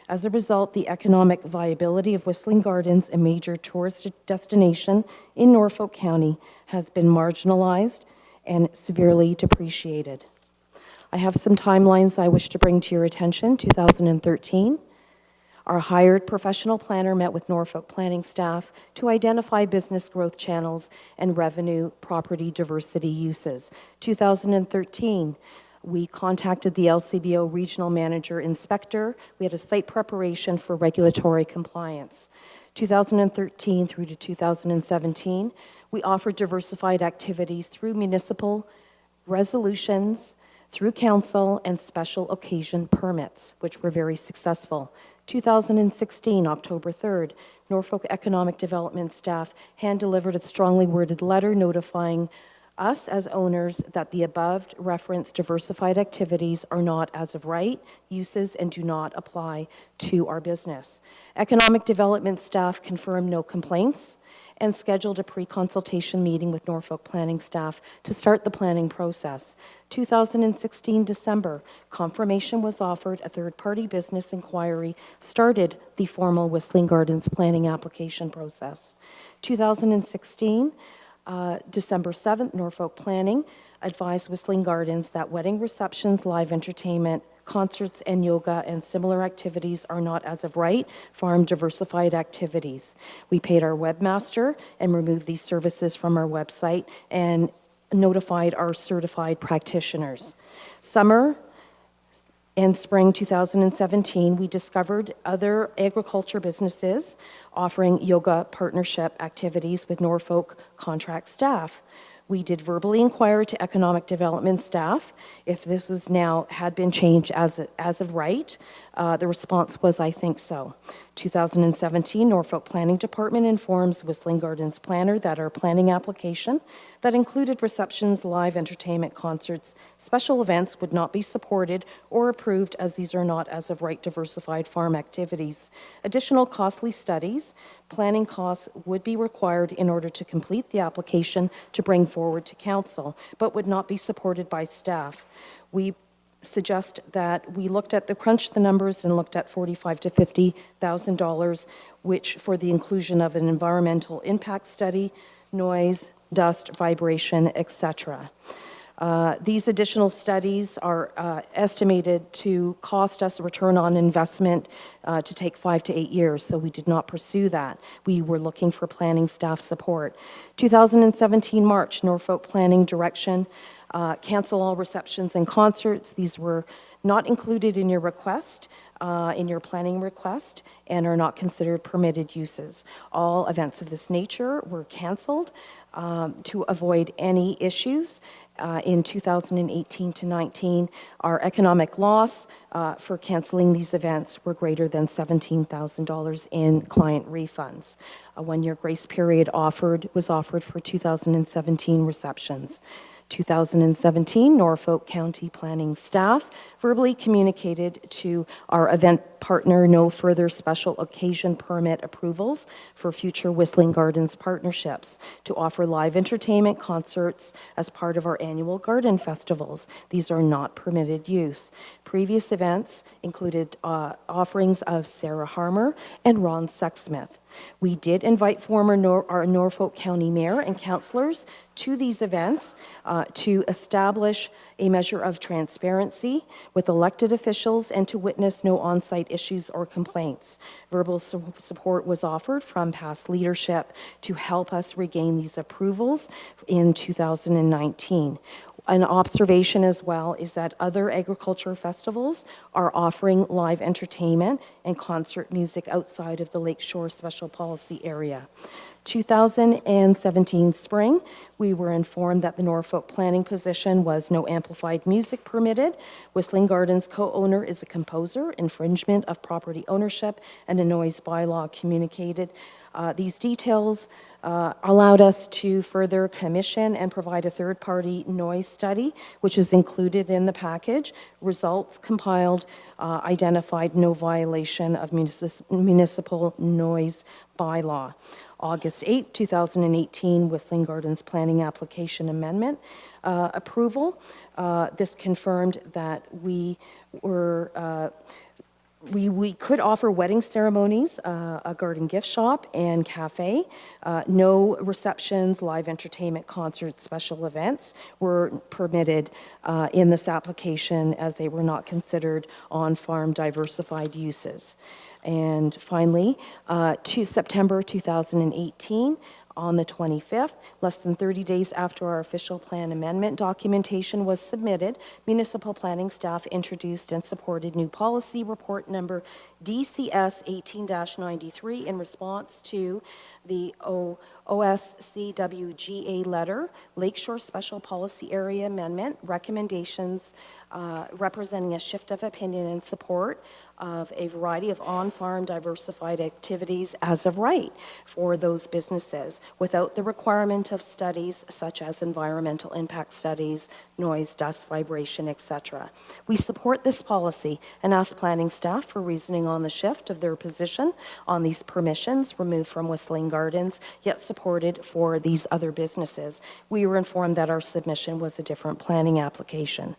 As a result, the economic viability of Whistling Gardens, a major tourist destination in Norfolk County, has been marginalized and severely depreciated. I have some timelines I wish to bring to your attention. 2013, our hired professional planner met with Norfolk planning staff to identify business growth channels and revenue property diversity uses. 2013, we contacted the LCBO regional manager inspector. We had a site preparation for regulatory compliance. 2013 through to 2017, we offered diversified activities through municipal resolutions, through council, and special occasion permits, which were very successful. 2016, October 3rd, Norfolk Economic Development staff hand-delivered a strongly worded letter notifying us as owners that the above referenced diversified activities are not as of right uses and do not apply to our business. Economic Development staff confirmed no complaints and scheduled a pre-consultation meeting with Norfolk planning staff to start the planning process. 2016 December, confirmation was offered. A third-party business inquiry started the formal Whistling Gardens planning application process. 2016 December 7th, Norfolk Planning advised Whistling Gardens that wedding receptions, live entertainment, concerts, and yoga and similar activities are not as of right farm diversified activities. We paid our webmaster and removed these services from our website and notified our certified practitioners. Summer and spring 2017, we discovered other agriculture businesses offering yoga partnership activities with Norfolk contract staff. We did verbally inquire to economic development staff if this was now had been changed as of right. The response was, I think so. 2017, Norfolk Planning Department informs Whistling Gardens planner that our planning application that included receptions, live entertainment, concerts, special events would not be supported or approved as these are not as of right diversified farm activities. Additional costly studies, planning costs would be required in order to complete the application to bring forward to council, but would not be supported by staff. We suggest that we crunched the numbers and looked at $45,000 to $50,000, which for the inclusion of an environmental impact study, noise, dust, vibration, etc. These additional studies are estimated to cost us a return on investment to take 5 to 8 years, so we did not pursue that. We were looking for planning staff support. 2017 March, Norfolk Planning Direction, cancel all receptions and concerts. These were not included in your request, in your planning request, and are not considered permitted uses. All events of this nature were canceled to avoid any issues. In 2018 to 19, our economic loss for canceling these events were greater than $17,000 in client refunds. A one-year grace period was offered for 2017 receptions. 2017, Norfolk County Planning staff verbally communicated to our event partner no further special occasion permit approvals for future Whistling Gardens partnerships to offer live entertainment concerts as part of our annual garden festivals. These are not permitted use. Previous events included offerings of Sarah Harmer and Ron Sexsmith. We did invite our Norfolk County Mayor and councillors to these events to establish a measure of transparency with elected officials and to witness no on-site issues or complaints. Verbal support was offered from past leadership to help us regain these approvals in 2019. An observation as well is that other agriculture festivals are offering live entertainment and concert music outside of the Lakeshore Special Policy Area. 2017 spring, we were informed that the Norfolk planning position was no amplified music permitted. Whistling Gardens co-owner is a composer, infringement of property ownership, and a noise bylaw communicated. These details allowed us to further commission and provide a third-party noise study, which is included in the package. Results compiled identified no violation of municipal noise bylaw. August 8, 2018, Whistling Gardens Planning Application Amendment approval. This confirmed that we were we could offer wedding ceremonies, a garden gift shop, and cafe. No receptions, live entertainment, concerts, special events were permitted in this application as they were not considered on-farm diversified uses. And finally, to September 2018, on the 25th, less than 30 days after our official plan amendment documentation was submitted, municipal planning staff introduced and supported new policy report number DCS 18-93 in response to the OSCWGA letter, Lakeshore Special Policy Area Amendment, recommendations representing a shift of opinion and support of a variety of on-farm diversified activities as of right for those businesses without the requirement of studies such as environmental impact studies, noise, dust, vibration, etc. We support this policy and ask planning staff for reasoning on the shift of their position on these permissions removed from Whistling Gardens, yet supported for these other businesses. We were informed that our submission was a different planning application.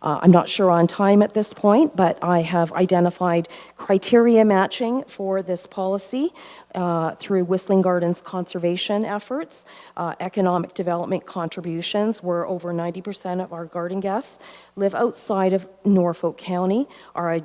I'm not sure on time at this point, but I have identified criteria matching for this policy through Whistling Gardens conservation efforts, economic development contributions, where over 90% of our garden guests live outside of Norfolk County. Our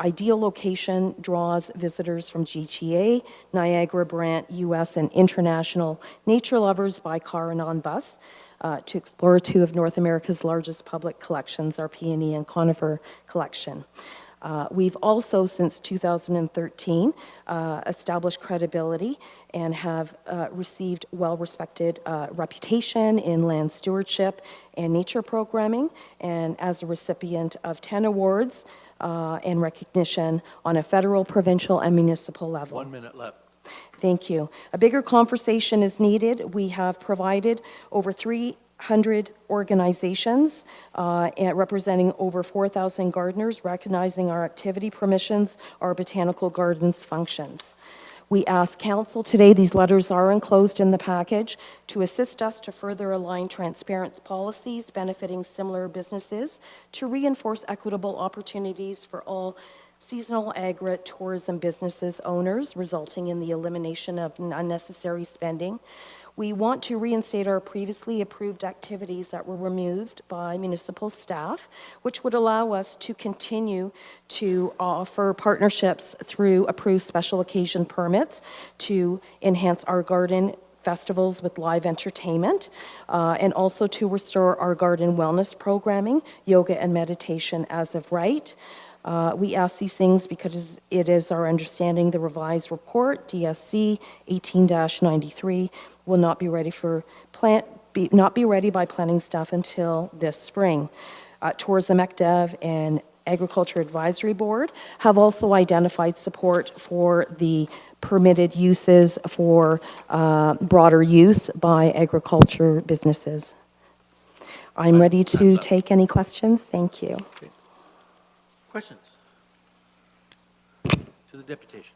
ideal location draws visitors from GTA, Niagara, Brant, U.S., and international nature lovers by car and on bus. To explore two of North America's largest public collections, our peony and conifer collection. We've also, since 2013, established credibility and have received well-respected reputation in land stewardship and nature programming, and as a recipient of 10 awards and recognition on a federal, provincial, and municipal level. 1 minute left. Thank you. A bigger conversation is needed. We have provided over 300 organizations representing over 4,000 gardeners, recognizing our activity permissions, our botanical gardens functions. We ask Council today, these letters are enclosed in the package, to assist us to further align transparent policies benefiting similar businesses, to reinforce equitable opportunities for all seasonal agri-tourism businesses owners, resulting in the elimination of unnecessary spending. We want to reinstate our previously approved activities that were removed by municipal staff, which would allow us to continue to offer partnerships through approved special occasion permits to enhance our garden festivals with live entertainment, and also to restore our garden wellness programming, yoga and meditation as of right. We ask these things because it is our understanding the revised report, DSC 18-93, will not be ready by planning staff until this spring. Tourism ECDEV and Agriculture Advisory Board have also identified support for the permitted uses for broader use by agriculture businesses. I'm ready to take any questions. Thank you. Questions? To the deputation.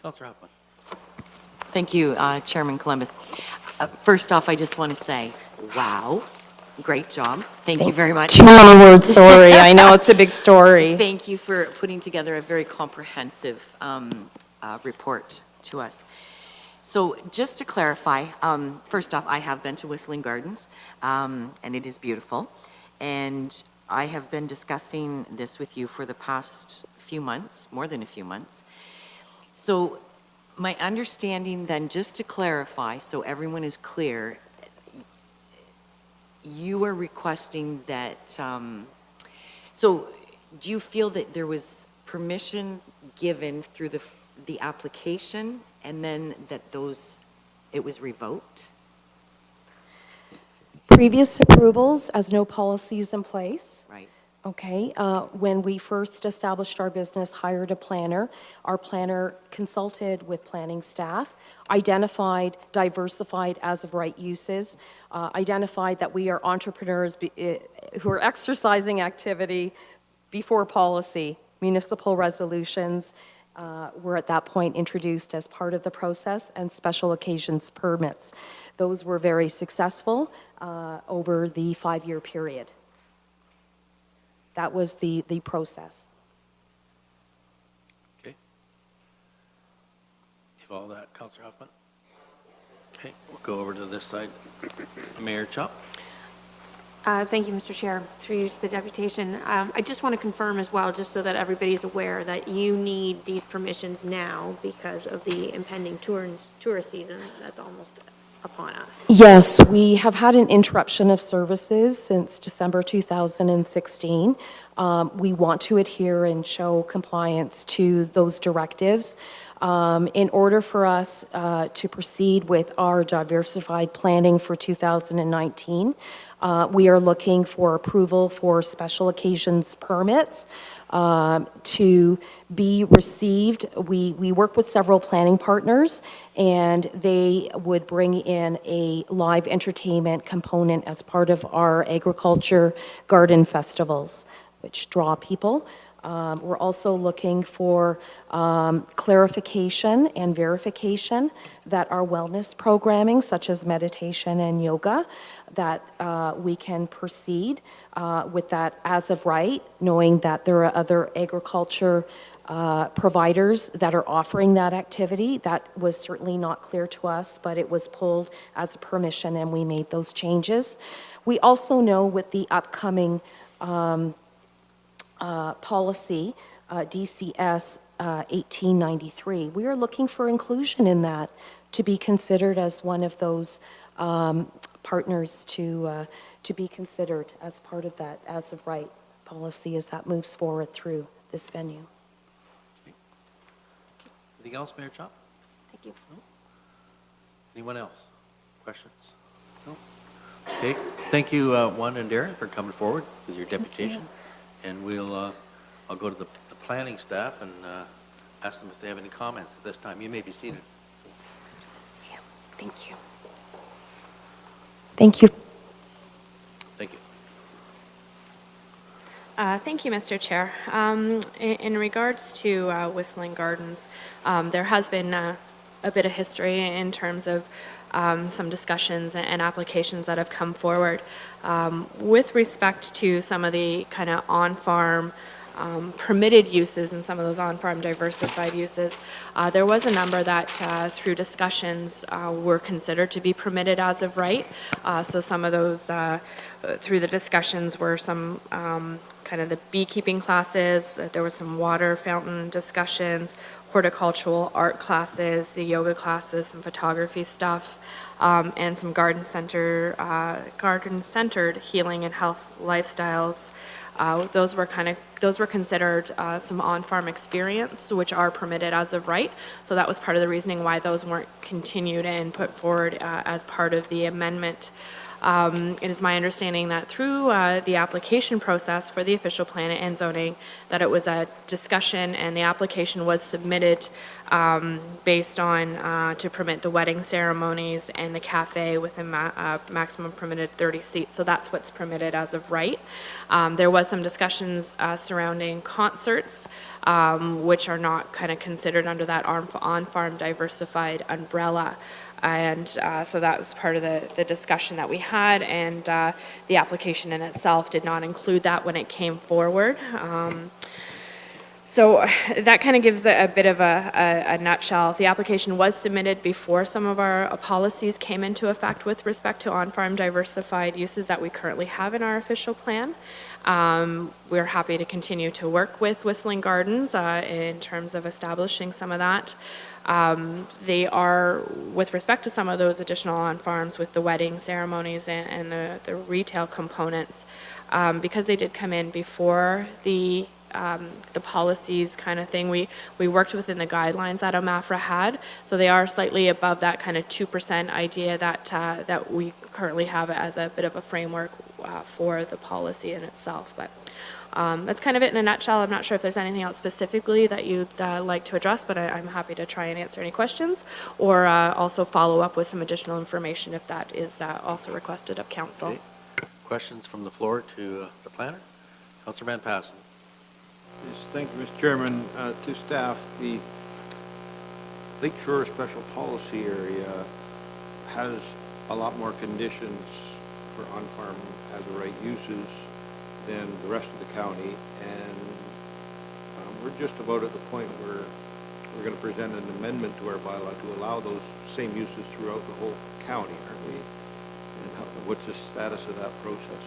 Councillor Hoffman. Thank you, Chairman Columbus. First off, I just want to say, wow, great job. Thank you very much. Too many words, sorry. I know it's a big story. Thank you for putting together a very comprehensive report to us. So just to clarify, first off, I have been to Whistling Gardens, and it is beautiful. And I have been discussing this with you for the past few months, more than a few months. So my understanding then, just to clarify, so everyone is clear, you are requesting that, so do you feel that there was permission given through the application and then it was revoked? Previous approvals, as no policies in place. Right. Okay, when we first established our business, hired a planner. Our planner consulted with planning staff, identified diversified as-of-right uses, identified that we are entrepreneurs who are exercising activity before policy. Municipal resolutions were at that point introduced as part of the process, and special occasions permits. Those were very successful over the 5-year period. That was the process. Okay. You follow that, Councillor Huffman? Okay, we'll go over to this side. Mayor Chop? Thank you, Mr. Chair. Through you to the deputation. I just want to confirm as well, just so that everybody's aware, that you need these permissions now because of the impending tourist season that's almost upon us. Yes, we have had an interruption of services since December 2016. We want to adhere and show compliance to those directives. In order for us to proceed with our diversified planning for 2019, we are looking for approval for special occasions permits to be received. We work with several planning partners, and they would bring in a live entertainment component as part of our agriculture garden festivals, which draw people. We're also looking for clarification and verification that our wellness programming, such as meditation and yoga, that we can proceed with that as of right, knowing that there are other agriculture providers that are offering that activity. That was certainly not clear to us, but it was pulled as a permission, and we made those changes. We also know with the upcoming policy, DCS 1893, we are looking for inclusion in that to be considered as one of those partners to be considered as part of that as of right policy as that moves forward through this venue. Anything else, Mayor Chop? Thank you. No? Anyone else? Questions? No? Okay, thank you, Wanda and Darren, for coming forward with your deputation. And I'll go to the planning staff and ask them if they have any comments at this time. You may be seated. Thank you. Thank you. Thank you. Thank you, Mr. Chair. In regards to Whistling Gardens, there has been a bit of history in terms of some discussions and applications that have come forward. With respect to some of the kind of on-farm permitted uses and some of those on-farm diversified uses, there was a number that through discussions were considered to be permitted as of right. So some of those through the discussions were some kind of the beekeeping classes, there was some water fountain discussions, horticultural art classes, the yoga classes, some photography stuff, and some garden-centered healing and health lifestyles. Those were considered some on-farm experience, which are permitted as of right. So that was part of the reasoning why those weren't continued and put forward as part of the amendment. It is my understanding that through the application process for the official plan and zoning, that it was a discussion and the application was submitted based on to permit the wedding ceremonies and the cafe with a maximum permitted 30 seats. So that's what's permitted as of right. There was some discussions surrounding concerts, which are not kind of considered under that on-farm diversified umbrella. And so that was part of the discussion that we had, and the application in itself did not include that when it came forward. So that kind of gives a bit of a nutshell. The application was submitted before some of our policies came into effect with respect to on-farm diversified uses that we currently have in our official plan. We're happy to continue to work with Whistling Gardens in terms of establishing some of that. They are, with respect to some of those additional on-farms with the wedding ceremonies and the retail components, because they did come in before the the policies kind of thing. We worked within the guidelines that OMAFRA had, so they are slightly above that kind of 2% idea that we currently have as a bit of a framework for the policy in itself. But that's kind of it in a nutshell. I'm not sure if there's anything else specifically that you'd like to address, but I'm happy to try and answer any questions, or also follow up with some additional information if that is also requested of council. Okay. Questions from the floor to the planner? Councillor Van Passen. Yes, thank you, Mr. Chairman. To staff, the Lakeshore Special Policy Area has a lot more conditions for on-farm as-of-right uses than the rest of the county, and we're just about at the point where we're going to present an amendment to our bylaw to allow those same uses throughout the whole county, aren't we? And what's the status of that process?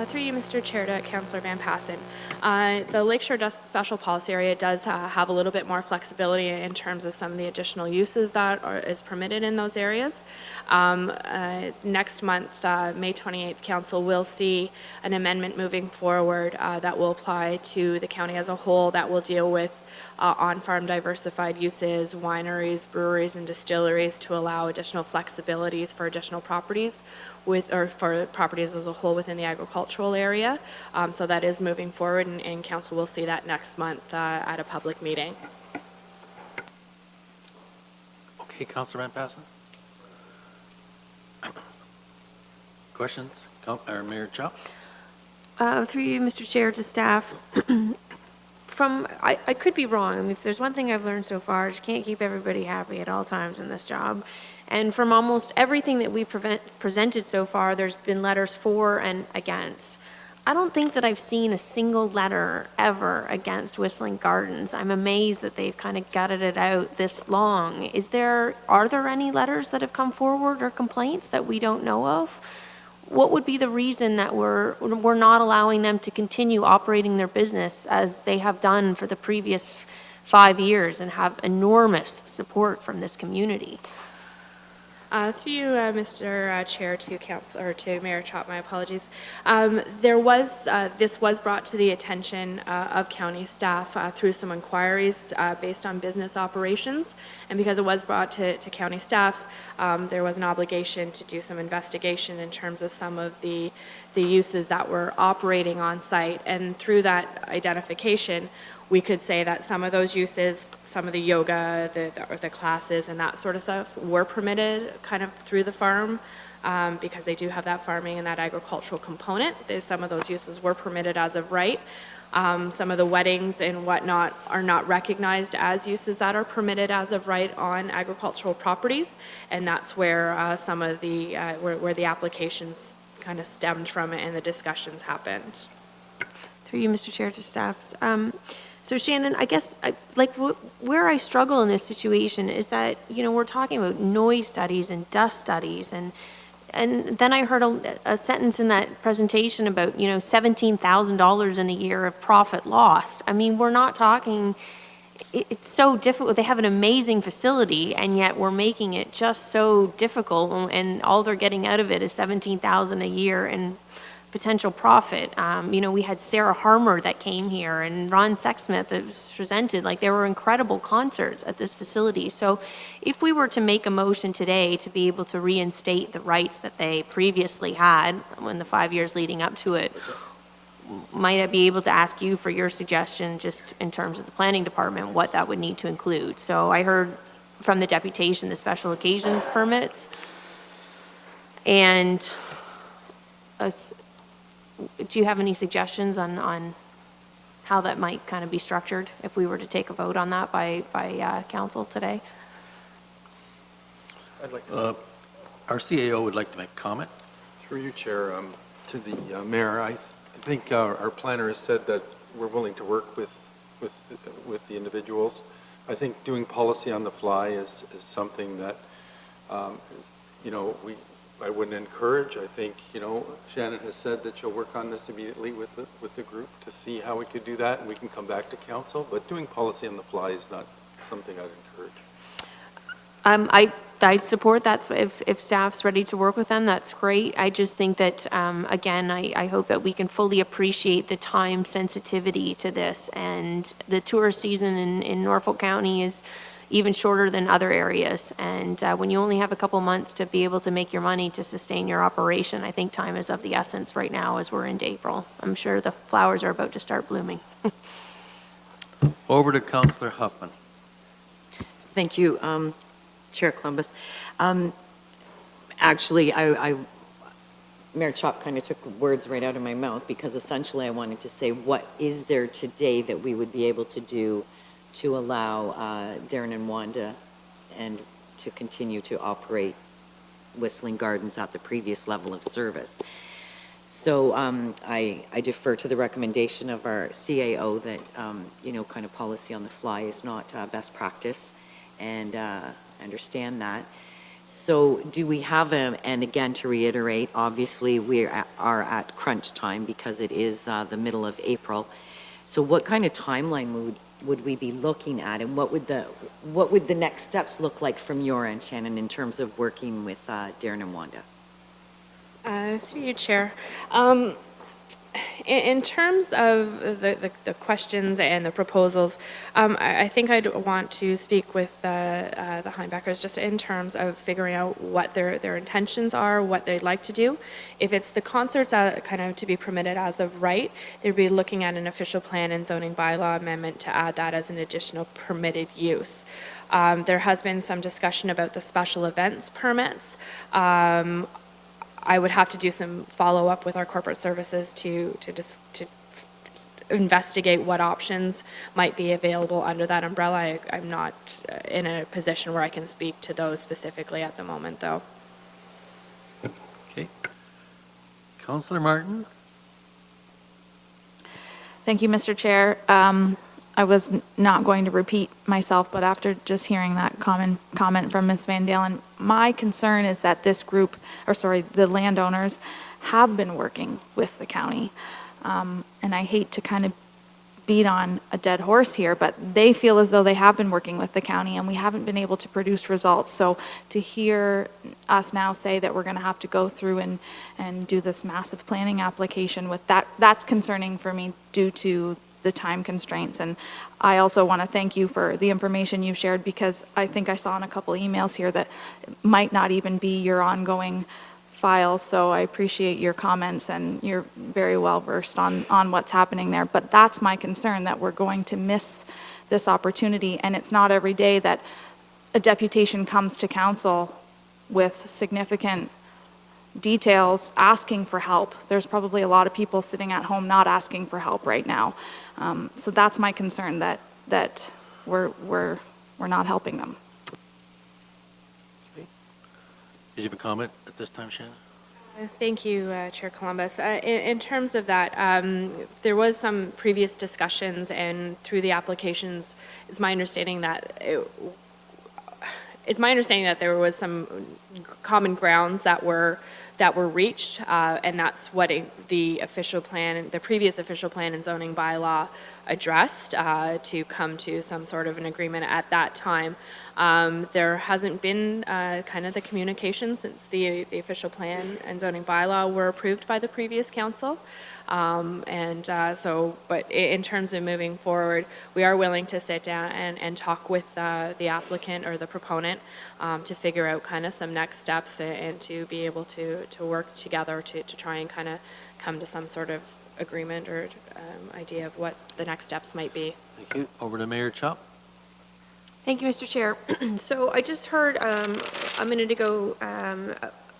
Through you, Mr. Chair, to Councillor Van Passen. The Lakeshore Special Policy Area does have a little bit more flexibility in terms of some of the additional uses that is permitted in those areas. Next month, May 28th, Council will see an amendment moving forward that will apply to the county as a whole that will deal with on-farm diversified uses, wineries, breweries, and distilleries to allow additional flexibilities for additional properties or for properties as a whole within the agricultural area. So that is moving forward, and council will see that next month at a public meeting. Okay, Councillor Van Passen. Questions? Mayor Chop. Through you, Mr. Chair, to staff. I could be wrong. I mean, if there's one thing I've learned so far, is you can't keep everybody happy at all times in this job. And from almost everything that we presented so far, there's been letters for and against. I don't think that I've seen a single letter ever against Whistling Gardens. I'm amazed that they've kind of gutted it out this long. Are there any letters that have come forward or complaints that we don't know of? What would be the reason that we're not allowing them to continue operating their business as they have done for the previous 5 years and have enormous support from this community? Through you, Mr. Chair, to Council or to Mayor Chop, my apologies. This was brought to the attention of county staff through some inquiries based on business operations, and because it was brought to county staff, there was an obligation to do some investigation in terms of some of the uses that were operating on site, and through that identification, we could say that some of those uses, some of the yoga, the classes and that sort of stuff were permitted kind of through the farm because they do have that farming and that agricultural component. Some of those uses were permitted as of right. Some of the weddings and whatnot are not recognized as uses that are permitted as of right on agricultural properties, and that's where some of the where the applications kind of stemmed from and the discussions happened. Through you, Mr. Chair, to staff. So Shannon, I guess where I struggle in this situation is that, you know, we're talking about noise studies and dust studies, and then I heard a sentence in that presentation about, you know, $17,000 in a year of profit lost. I mean, we're not talking, it's so difficult. They have an amazing facility, and yet we're making it just so difficult, and all they're getting out of it is $17,000 a year in potential profit. You know, we had Sarah Harmer that came here and Ron Sexsmith that was presented. Like, there were incredible concerts at this facility. So if we were to make a motion today to be able to reinstate the rights that they previously had in the 5 years leading up to it, might I be able to ask you for your suggestion just in terms of the planning department, what that would need to include? So I heard from the deputation the special occasions permits, and do you have any suggestions on how that might kind of be structured if we were to take a vote on that by council today? I'd like to our CAO would like to make a comment. Through you, Chair, to the Mayor, I think our planner has said that we're willing to work with the individuals. I think doing policy on the fly is something that, you know, I wouldn't encourage. I think, you know, Shannon has said that she'll work on this immediately with the group to see how we could do that, and we can come back to council. But doing policy on the fly is not something I'd encourage. I'd support that. If staff's ready to work with them, that's great. I just think that, again, I hope that we can fully appreciate the time sensitivity to this. And the tourist season in Norfolk County is even shorter than other areas. And when you only have a couple months to be able to make your money to sustain your operation, I think time is of the essence right now as we're into April. I'm sure the flowers are about to start blooming. Over to Councillor Huffman. Thank you, Chair Columbus. Actually, Mayor Chop kind of took words right out of my mouth, because essentially I wanted to say, what is there today that we would be able to do to allow Darren and Wanda and to continue to operate Whistling Gardens at the previous level of service? So I defer to the recommendation of our CAO that, kind of policy on the fly is not best practice, and understand that. So do we have and again, to reiterate, obviously we are at crunch time because it is the middle of April. So what kind of timeline would we be looking at, and what would the next steps look like from your end, Shannon, in terms of working with Darren and Wanda? Through you, Chair. In terms of the questions and the proposals, I think I'd want to speak with the Heimbeckers just in terms of figuring out what their intentions are, what they'd like to do. If it's the concerts kind of to be permitted as of right, they'd be looking at an official plan and zoning bylaw amendment to add that as an additional permitted use. There has been some discussion about the special events permits. I would have to do some follow-up with our corporate services to investigate what options might be available under that umbrella. I'm not in a position where I can speak to those specifically at the moment, though. Okay. Councillor Martin? Thank you, Mr. Chair. I was not going to repeat myself, but after just hearing that comment from Ms. Van Dalen, my concern is that this group, the landowners, have been working with the county. And I hate to kind of beat on a dead horse here, but they feel as though they have been working with the county and we haven't been able to produce results. So to hear us now say that we're going to have to go through and do this massive planning application with that's concerning for me due to the time constraints. And I also want to thank you for the information you've shared, because I think I saw in a couple emails here that it might not even be your ongoing file. So I appreciate your comments, and you're very well versed on what's happening there. But that's my concern, that we're going to miss this opportunity. And it's not every day that a deputation comes to council with significant details asking for help. There's probably a lot of people sitting at home not asking for help right now. So that's my concern, that we're not helping them. Okay. Did you have a comment at this time, Shannon? Thank you, Chair Columbus. In terms of that, there was some previous discussions, and through the applications, it's my understanding that there was some common grounds that were reached, and that's what the official plan, the previous official plan and zoning bylaw addressed, to come to some sort of an agreement at that time. There hasn't been kind of the communication since the official plan and zoning bylaw were approved by the previous council. But in terms of moving forward, we are willing to sit down and talk with the applicant or the proponent to figure out kind of some next steps and to be able to work together to try and kind of come to some sort of agreement or idea of what the next steps might be. Thank you. Over to Mayor Chop. Thank you, Mr. Chair. So I just heard a minute ago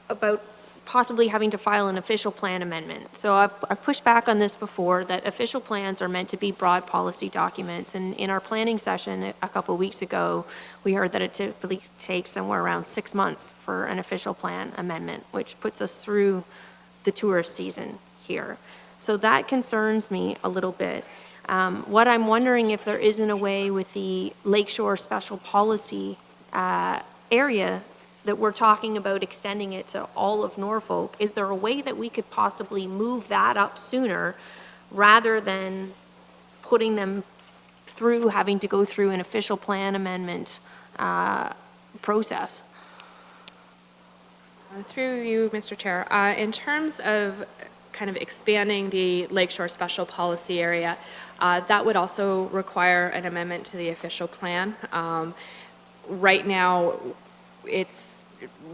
about possibly having to file an official plan amendment. So I've pushed back on this before, that official plans are meant to be broad policy documents. And in our planning session a couple of weeks ago, we heard that it typically takes somewhere around 6 months for an official plan amendment, which puts us through the tourist season here. So that concerns me a little bit. What I'm wondering, if there isn't a way with the Lakeshore Special Policy area that we're talking about extending it to all of Norfolk, is there a way that we could possibly move that up sooner rather than putting them through, having to go through an official plan amendment process? Through you, Mr. Chair, in terms of kind of expanding the Lakeshore Special Policy Area, that would also require an amendment to the official plan. Right now, it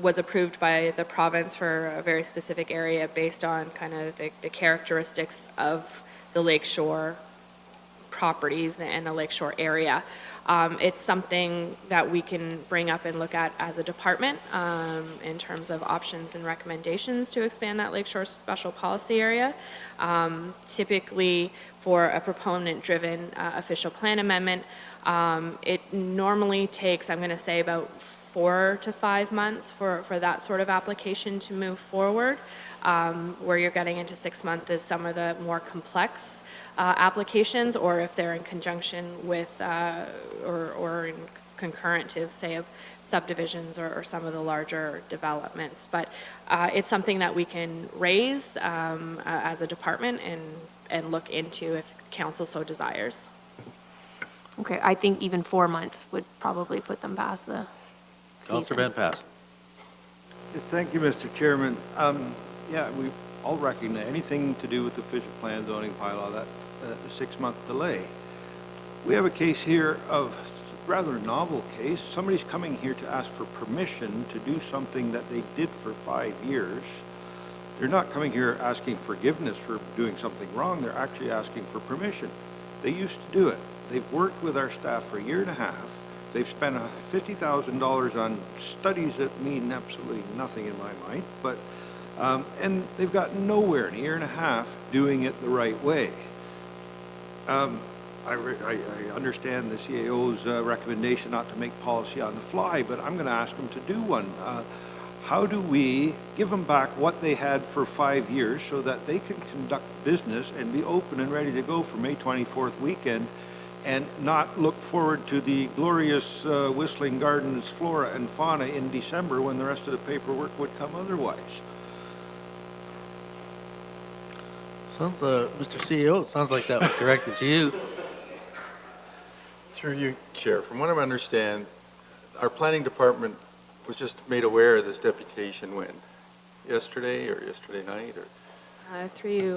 was approved by the province for a very specific area based on kind of the characteristics of the lakeshore properties and the lakeshore area. It's something that we can bring up and look at as a department in terms of options and recommendations to expand that lakeshore special policy area. Typically, for a proponent-driven official plan amendment, it normally takes, I'm going to say, about 4 to 5 months for that sort of application to move forward. Where you're getting into 6 months is some of the more complex applications, or if they're in conjunction with or in concurrent to, say, of subdivisions or some of the larger developments. But it's something that we can raise as a department and look into if council so desires. Okay, I think even 4 months would probably put them past the season. Councillor Van Pass. Thank you, Mr. Chairman. Yeah, we all recognize anything to do with the official plan zoning bylaw, that's a 6-month delay. We have a case here of a rather novel case. Somebody's coming here to ask for permission to do something that they did for 5 years. They're not coming here asking forgiveness for doing something wrong. They're actually asking for permission. They used to do it. They've worked with our staff for a year and a half. They've spent $50,000 on studies that mean absolutely nothing in my mind, but and they've gotten nowhere in a year and a half doing it the right way. I understand the CAO's recommendation not to make policy on the fly, but I'm going to ask them to do one. How do we give them back what they had for 5 years so that they can conduct business and be open and ready to go for May 24th weekend, and not look forward to the glorious Whistling Gardens flora and fauna in December when the rest of the paperwork would come otherwise? Sounds, Mr. CEO, it sounds like that was directed to you. Through you, Chair, from what I understand, our planning department was just made aware of this deputation when? Yesterday or yesterday night? Or? Through you,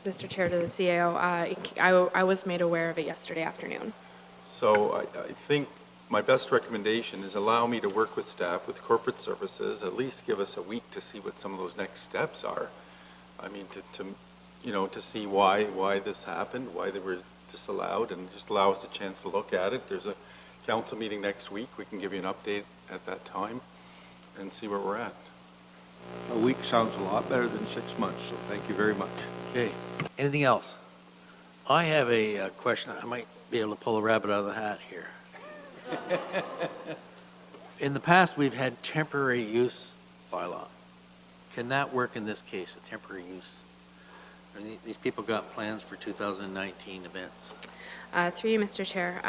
Mr. Chair, to the CAO, I was made aware of it yesterday afternoon. So I think my best recommendation is allow me to work with staff, with corporate services, at least give us a week to see what some of those next steps are. I mean, to see why this happened, why they were disallowed, and just allow us a chance to look at it. There's a council meeting next week. We can give you an update at that time and see where we're at. A week sounds a lot better than 6 months, so thank you very much. Okay, anything else? I have a question. I might be able to pull a rabbit out of the hat here. In the past, we've had temporary use bylaw. Can that work in this case, a temporary use? I mean, these people got plans for 2019 events. Through you, Mr. Chair,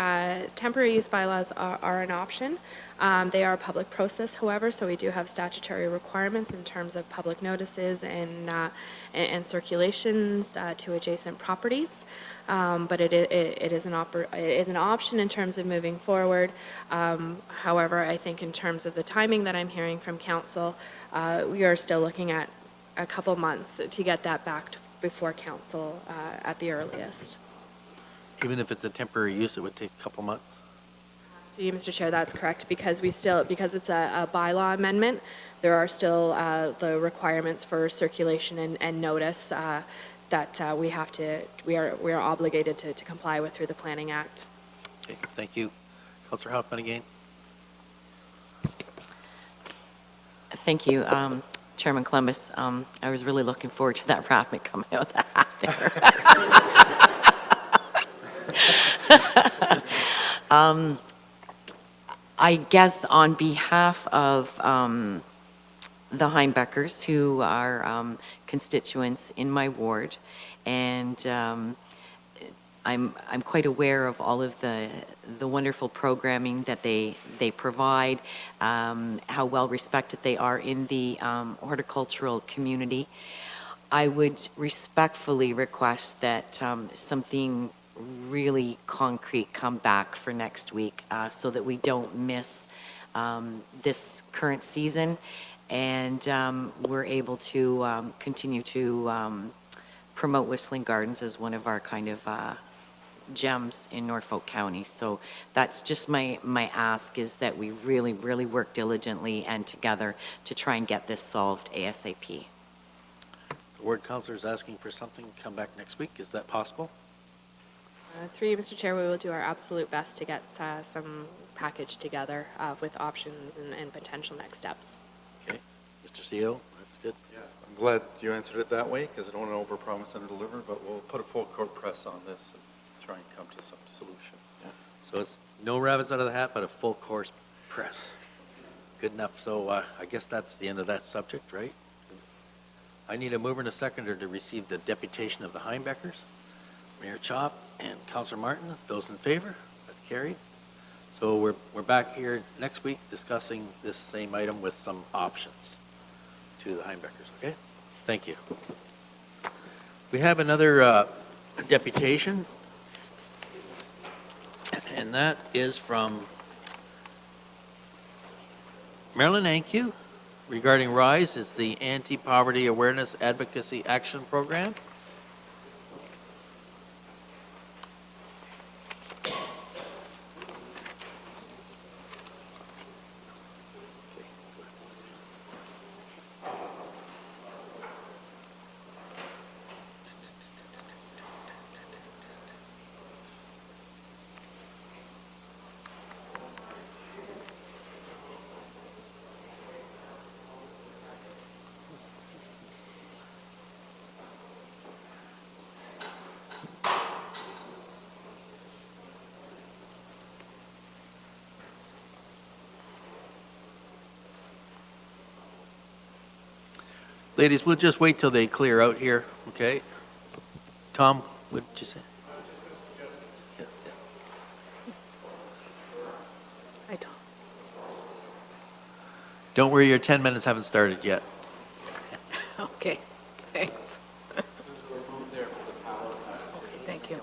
temporary use bylaws are an option. They are a public process, however, so we do have statutory requirements in terms of public notices and circulations to adjacent properties. But it is an option in terms of moving forward. However, I think in terms of the timing that I'm hearing from council, we are still looking at a couple months to get that back before council at the earliest. Even if it's a temporary use, it would take a couple months? Through you, Mr. Chair, that's correct, because it's a bylaw amendment, there are still the requirements for circulation and notice that we are obligated to comply with through the Planning Act. Okay, thank you. Councillor Hoffman again. Thank you, Chairman Columbus. I was really looking forward to that rabbit coming out of the hat there. I guess on behalf of the Heimbeckers, who are constituents in my ward, and I'm quite aware of all of the wonderful programming that they provide, how well respected they are in the horticultural community. I would respectfully request that something really concrete come back for next week so that we don't miss this current season and we're able to continue to promote Whistling Gardens as one of our kind of gems in Norfolk County. So that's just my ask, is that we really, really work diligently and together to try and get this solved ASAP. The ward councillor is asking for something, come back next week. Is that possible? Through you, Mr. Chair, we will do our absolute best to get some package together with options and potential next steps. Okay. Mr. CEO, that's good. Yeah, I'm glad you answered it that way because I don't want to overpromise and underdeliver, but we'll put a full court press on this and try and come to some solution. Yeah. So it's no rabbits out of the hat, but a full course press. Good enough. So I guess that's the end of that subject, right? I need a mover and a seconder to receive the deputation of the Heimbeckers. Mayor Chop and Councillor Martin, those in favor? That's carried. So we're back here next week discussing this same item with some options to the Heimbeckers, okay? Thank you. We have another deputation, and that is from Marilyn Ankew regarding RISE. It's the Anti-Poverty Awareness Advocacy Action Program. Ladies, we'll just wait till they clear out here, okay? Tom, what did you say? Yeah, I don't. Don't worry, your 10 minutes haven't started yet. Okay, thanks. Okay, thank you.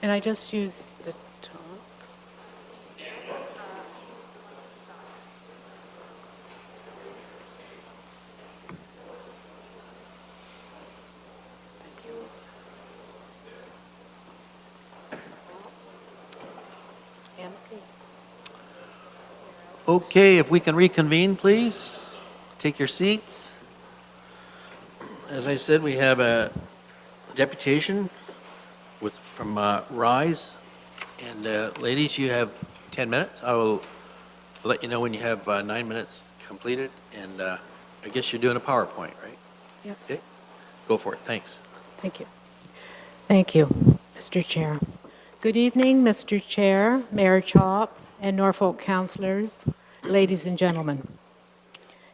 And I just use the top. Okay, if we can reconvene, please. Take your seats. As I said, we have a deputation from RISE. And ladies, you have 10 minutes. I will let you know when you have 9 minutes completed. And I guess you're doing a PowerPoint, right? Yes. Okay. Go for it. Thanks. Thank you. Thank you, Mr. Chair. Good evening, Mr. Chair, Mayor Chop, and Norfolk councillors, ladies and gentlemen.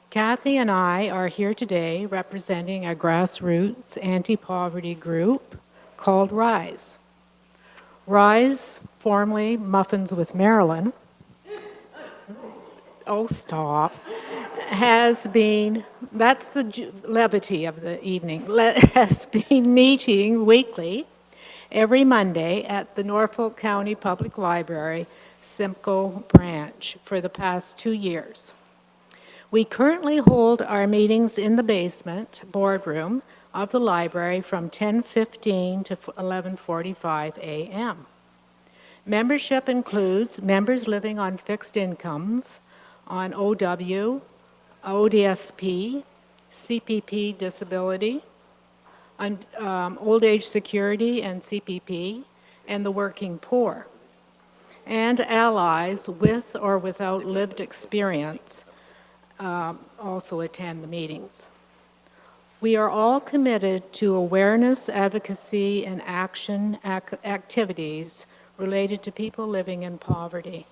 Kathy and I are here today representing a grassroots anti-poverty group called RISE. RISE, formerly Muffins with Marilyn, oh stop, has been, that's the levity of the evening, has been meeting weekly every Monday at the Norfolk County Public Library, Simcoe branch, for the past 2 years. We currently hold our meetings in the basement boardroom of the library from 10:15 to 11:45 a.m. Membership includes members living on fixed incomes, on OW, ODSP, CPP disability, old age security and CPP, and the working poor, and allies with or without lived experience also attend the meetings. We are all committed to awareness, advocacy, and action activities related to people living in poverty.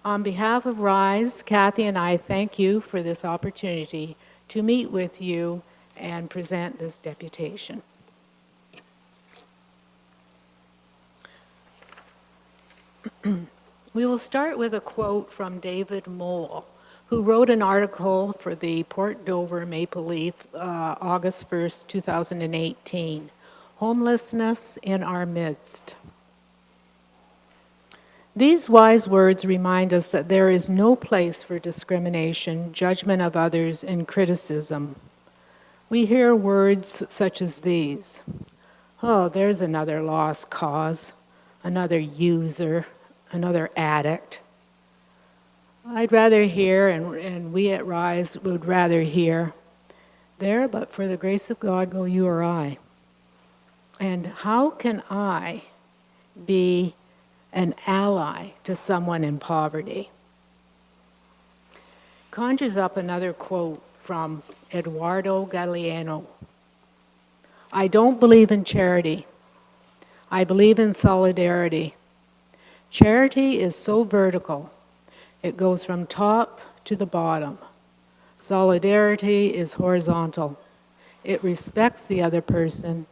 On behalf of RISE, Kathy and I thank you for this opportunity to meet with you and present this deputation. We will start with a quote from David Mole, who wrote an article for the Port Dover Maple Leaf, August 1st, 2018, Homelessness in Our Midst. These wise words remind us that there is no place for discrimination, judgment of others, and criticism. We hear words such as these. Oh, there's another lost cause, another user, another addict. I'd rather hear, and we at Rise would rather hear, there, but for the grace of God go you or I. And how can I be an ally to someone in poverty? Conjures up another quote from Eduardo Galeano. I don't believe in charity. I believe in solidarity. Charity is so vertical. It goes from top to the bottom. Solidarity is horizontal. It respects the other person.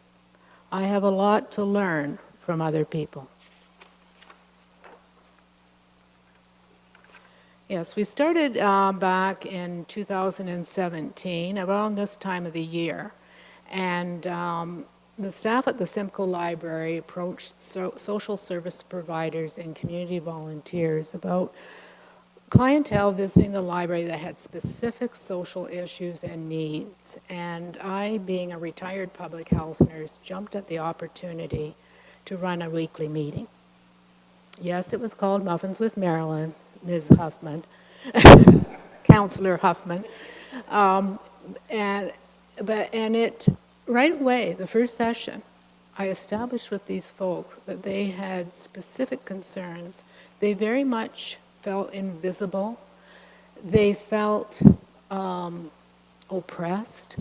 I have a lot to learn from other people. Yes, we started back in 2017, around this time of the year, and the staff at the Simcoe Library approached social service providers and community volunteers about clientele visiting the library that had specific social issues and needs. And I, being a retired public health nurse, jumped at the opportunity to run a weekly meeting. Yes, it was called Muffins with Marilyn, Ms. Huffman, Counselor Huffman. And it, right away, the first session, I established with these folks that they had specific concerns. They very much felt invisible. They felt oppressed.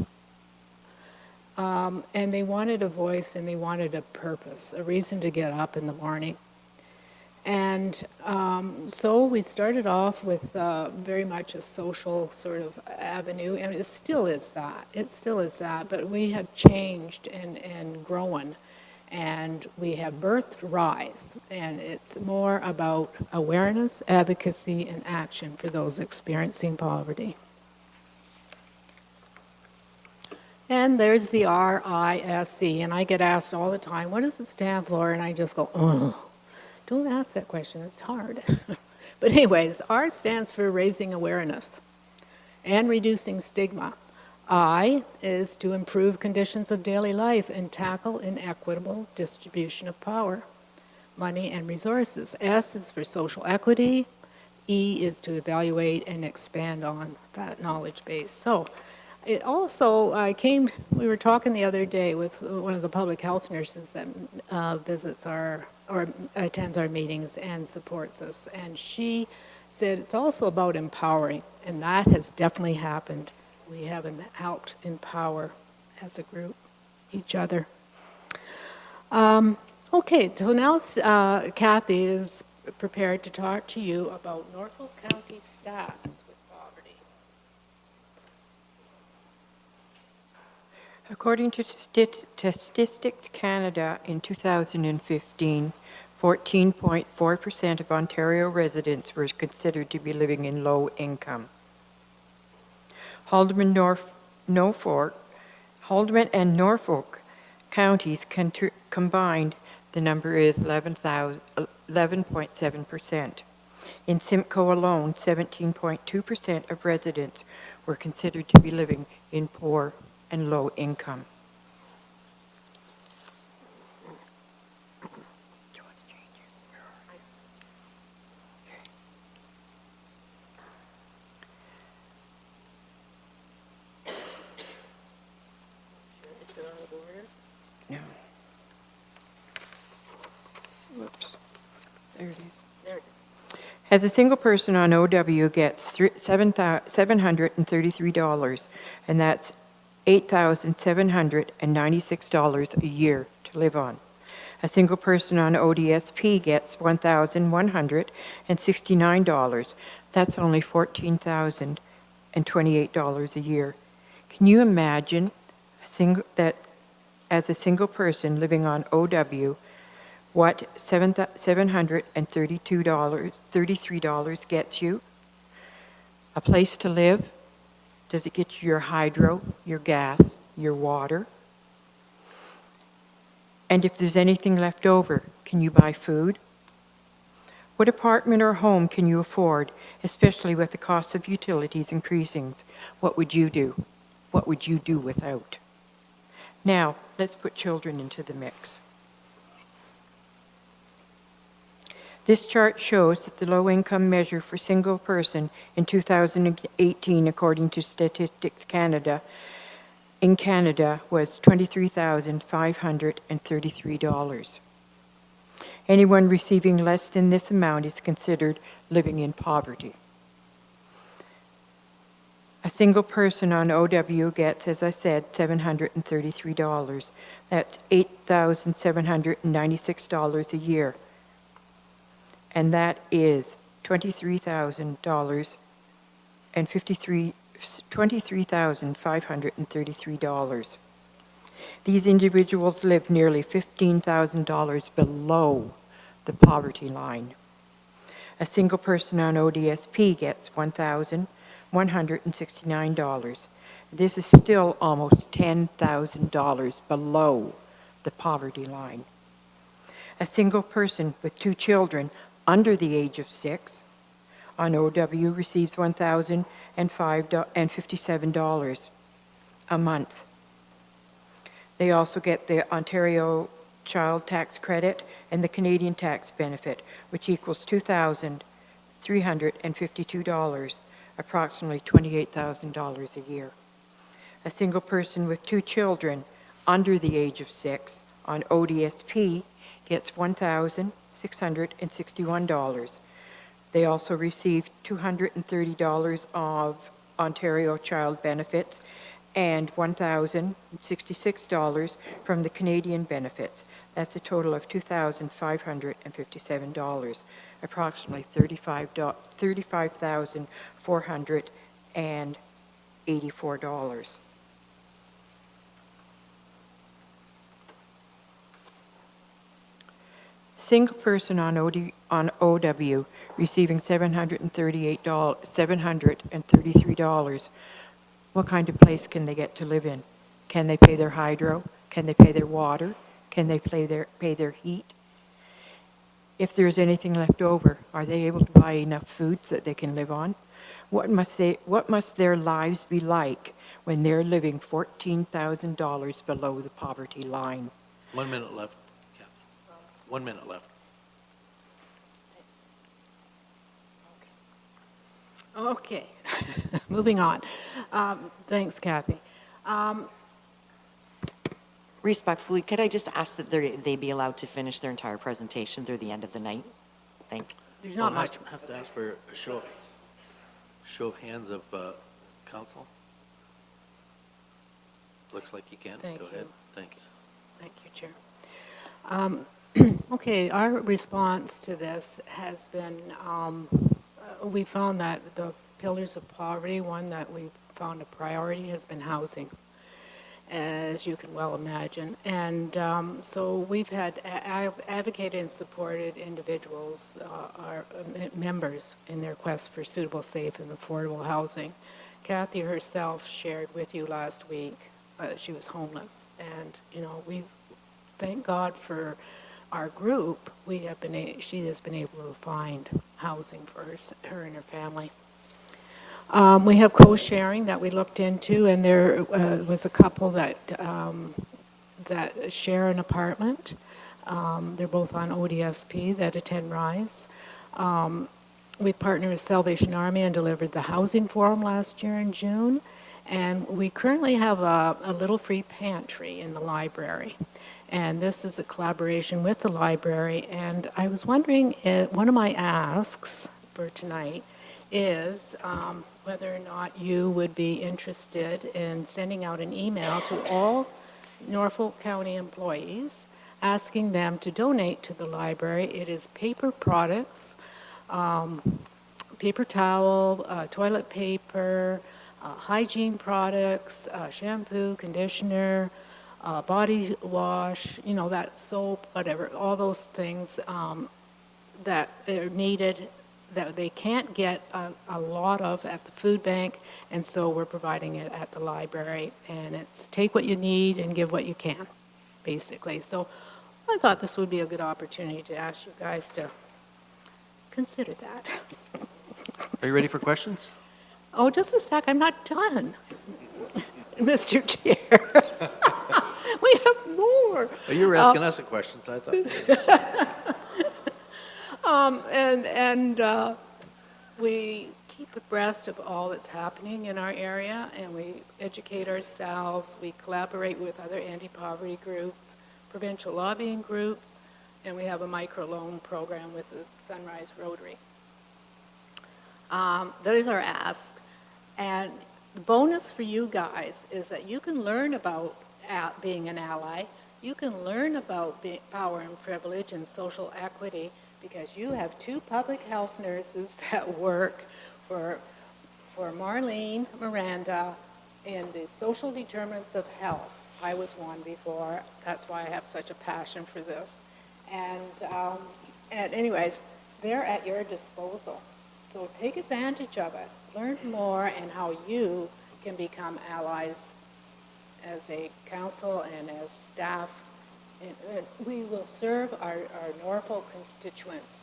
And they wanted a voice and they wanted a purpose, a reason to get up in the morning. And so we started off with very much a social sort of avenue, and it still is that. It still is that, but we have changed and grown. And we have birthed Rise, and it's more about awareness, advocacy, and action for those experiencing poverty. And there's the RISE, and I get asked all the time, what does it stand for? And I just go, oh, don't ask that question, it's hard. But anyways, R stands for raising awareness and reducing stigma. I is to improve conditions of daily life and tackle inequitable distribution of power, money, and resources. S is for social equity. E is to evaluate and expand on that knowledge base. So it also we were talking the other day with one of the public health nurses that visits or attends our meetings and supports us. And she said it's also about empowering, and that has definitely happened. We have helped empower as a group each other. Okay, so now Kathy is prepared to talk to you about Norfolk County stats with poverty. According to Statistics Canada in 2015, 14.4% of Ontario residents were considered to be living in low income. Haldeman and Norfolk counties combined, the number is 11.7%. In Simcoe alone, 17.2% of residents were considered to be living in poor and low income. No. Whoops. There it is. There it is. As a single person on OW gets $733, and that's $8,796 a year to live on. A single person on ODSP gets $1,169. That's only $14,028 a year. Can you imagine that as a single person living on OW, what $733 gets you? A place to live? Does it get you your hydro, your gas, your water? And if there's anything left over, can you buy food? What apartment or home can you afford, especially with the cost of utilities increasing? What would you do? What would you do without? Now, let's put children into the mix. This chart shows that the low-income measure for single person in 2018, according to Statistics Canada, in Canada was $23,533. Anyone receiving less than this amount is considered living in poverty. A single person on OW gets, as I said, $733. That's $8,796 a year. And that is $23,533. These individuals live nearly $15,000 below the poverty line. A single person on ODSP gets $1,169. This is still almost $10,000 below the poverty line. A single person with 2 children under the age of 6 on OW receives $1,057 a month. They also get the Ontario Child Tax Credit and the Canadian Tax Benefit, which equals $2,352, approximately $28,000 a year. A single person with 2 children under the age of 6 on ODSP gets $1,661. They also receive $230 of Ontario Child Benefits and $1,066 from the Canadian benefits. That's a total of $2,557, approximately $35,484. Single person on OW receiving $733. What kind of place can they get to live in? Can they pay their hydro? Can they pay their water? Can they pay their heat? If there's anything left over, are they able to buy enough food so that they can live on? What must their lives be like when they're living $14,000 below the poverty line? 1 minute left, Kathy. 1 minute left. Okay, moving on. Thanks, Kathy. Respectfully, could I just ask that they be allowed to finish their entire presentation through the end of the night? Thank you. There's not much. I have to ask for a show of hands of council. Looks like you can. Thank Go you. ahead. Thank you. Thank you, Chair. Okay, our response to this has been, we found that the pillars of poverty, one that we found a priority has been housing, as you can well imagine. And so we've had advocated and supported individuals, our members, in their quest for suitable, safe, and affordable housing. Kathy herself shared with you last week she was homeless. And, you know, we thank God for our group. She has been able to find housing for her and her family. We have co-sharing that we looked into, and there was a couple that share an apartment. They're both on ODSP that attend RISE. We partnered with Salvation Army and delivered the housing forum last year in June. And we currently have a little free pantry in the library. And this is a collaboration with the library. And I was wondering, one of my asks for tonight is whether or not you would be interested in sending out an email to all Norfolk County employees asking them to donate to the library. It is paper products, paper towel, toilet paper, hygiene products, shampoo, conditioner, body wash, you know, that soap, whatever, all those things that are needed that they can't get a lot of at the food bank, and so we're providing it at the library. And it's take what you need and give what you can, basically. So I thought this would be a good opportunity to ask you guys to consider that. Are you ready for questions? Oh, just a sec, I'm not done. Mr. Chair. We have more. Oh, you were asking us a question, so I thought. We keep abreast of all that's happening in our area, and we educate ourselves. We collaborate with other anti-poverty groups, provincial lobbying groups, and we have a microloan program with the Sunrise Rotary. Those are asks. And the bonus for you guys is that you can learn about being an ally. You can learn about power and privilege and social equity because you have two public health nurses that work for Marlene Miranda in the social determinants of health. I was one before. That's why I have such a passion for this. And anyways, they're at your disposal. So take advantage of it. Learn more and how you can become allies as a council and as staff. And we will serve our Norfolk constituents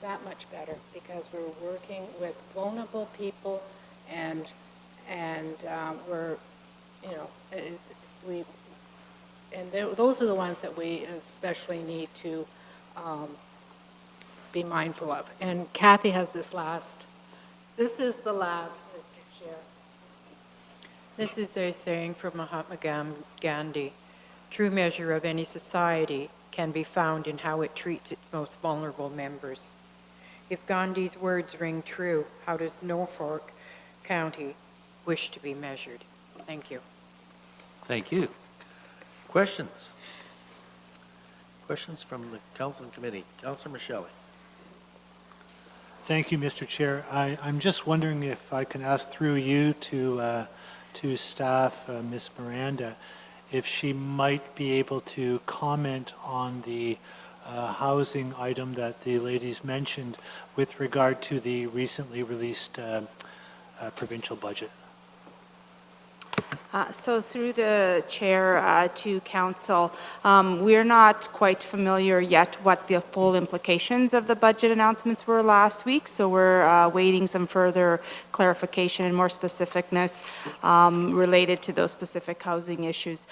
that much better because we're working with vulnerable people and we're, you know, those are the ones that we especially need to be mindful of. And Kathy has this last. This is the last, Mr. Chair. This is a saying from Mahatma Gandhi. True measure of any society can be found in how it treats its most vulnerable members. If Gandhi's words ring true, how does Norfolk County wish to be measured? Thank you. Thank you. Questions? Questions from the council and committee. Councilor Shelley. Thank you, Mr. Chair. I'm just wondering if I can ask through you to staff, Ms. Miranda, if she might be able to comment on the housing item that the ladies mentioned with regard to the recently released provincial budget. So through the chair to council, we're not quite familiar yet what the full implications of the budget announcements were last week, so we're waiting some further clarification and more specificness related to those specific housing issues.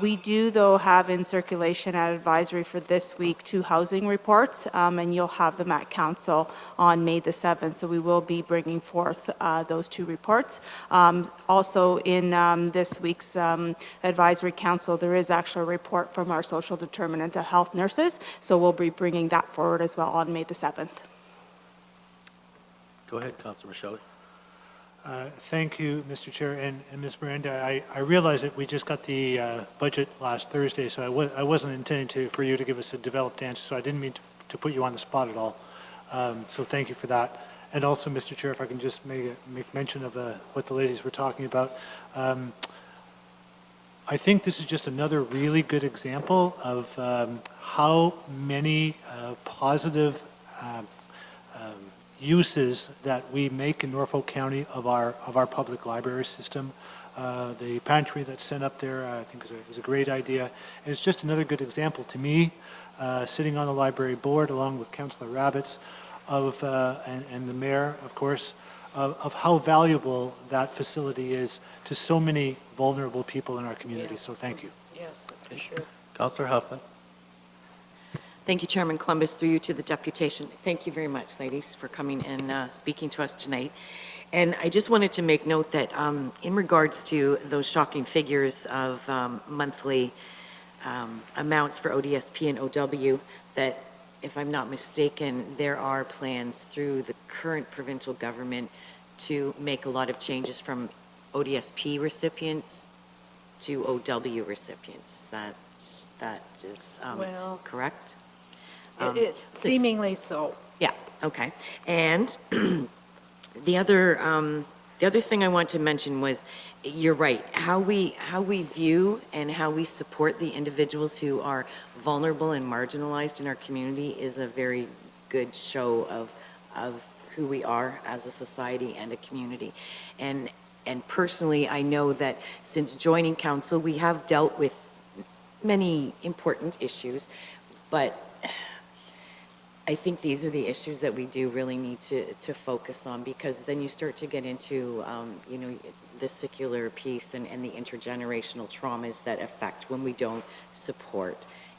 We do, though, have in circulation at advisory for this week 2 housing reports, and you'll have them at council on May the 7th, so we will be bringing forth those 2 reports. Also in this week's advisory council, there is actually a report from our social determinant of health nurses, so we'll be bringing that forward as well on May the 7th. Go ahead, Councilor Shelley. Thank you, Mr. Chair. And Ms. Miranda, I realize that we just got the budget last Thursday, so I wasn't intending for you to give us a developed answer, so I didn't mean to put you on the spot at all. So thank you for that. And also, Mr. Chair, if I can just make mention of what the ladies were talking about. I think this is just another really good example of how many positive uses that we make in Norfolk County of our public library system. The pantry that's sent up there, I think, is a great idea. And it's just another good example to me, sitting on the library board along with Councillor Rabbits and the mayor, of course, of how valuable that facility is to so many vulnerable people in our community. Yes. So thank you. Yes, for sure. Councillor Huffman. Thank you, Chairman Columbus, through you to the deputation. Thank you very much, ladies, for coming and speaking to us tonight. And I just wanted to make note that in regards to those shocking figures of monthly amounts for ODSP and OW, that if I'm not mistaken, there are plans through the current provincial government to make a lot of changes from ODSP recipients to OW recipients. That is well, correct? Seemingly so. Yeah, okay. And the other thing I want to mention was, you're right, how we view and how we support the individuals who are vulnerable and marginalized in our community is a very good show of who we are as a society and a community. And personally, I know that since joining council, we have dealt with many important issues, but I think these are the issues that we do really need to focus on, because then you start to get into, the secular piece and the intergenerational traumas that affect when we don't support.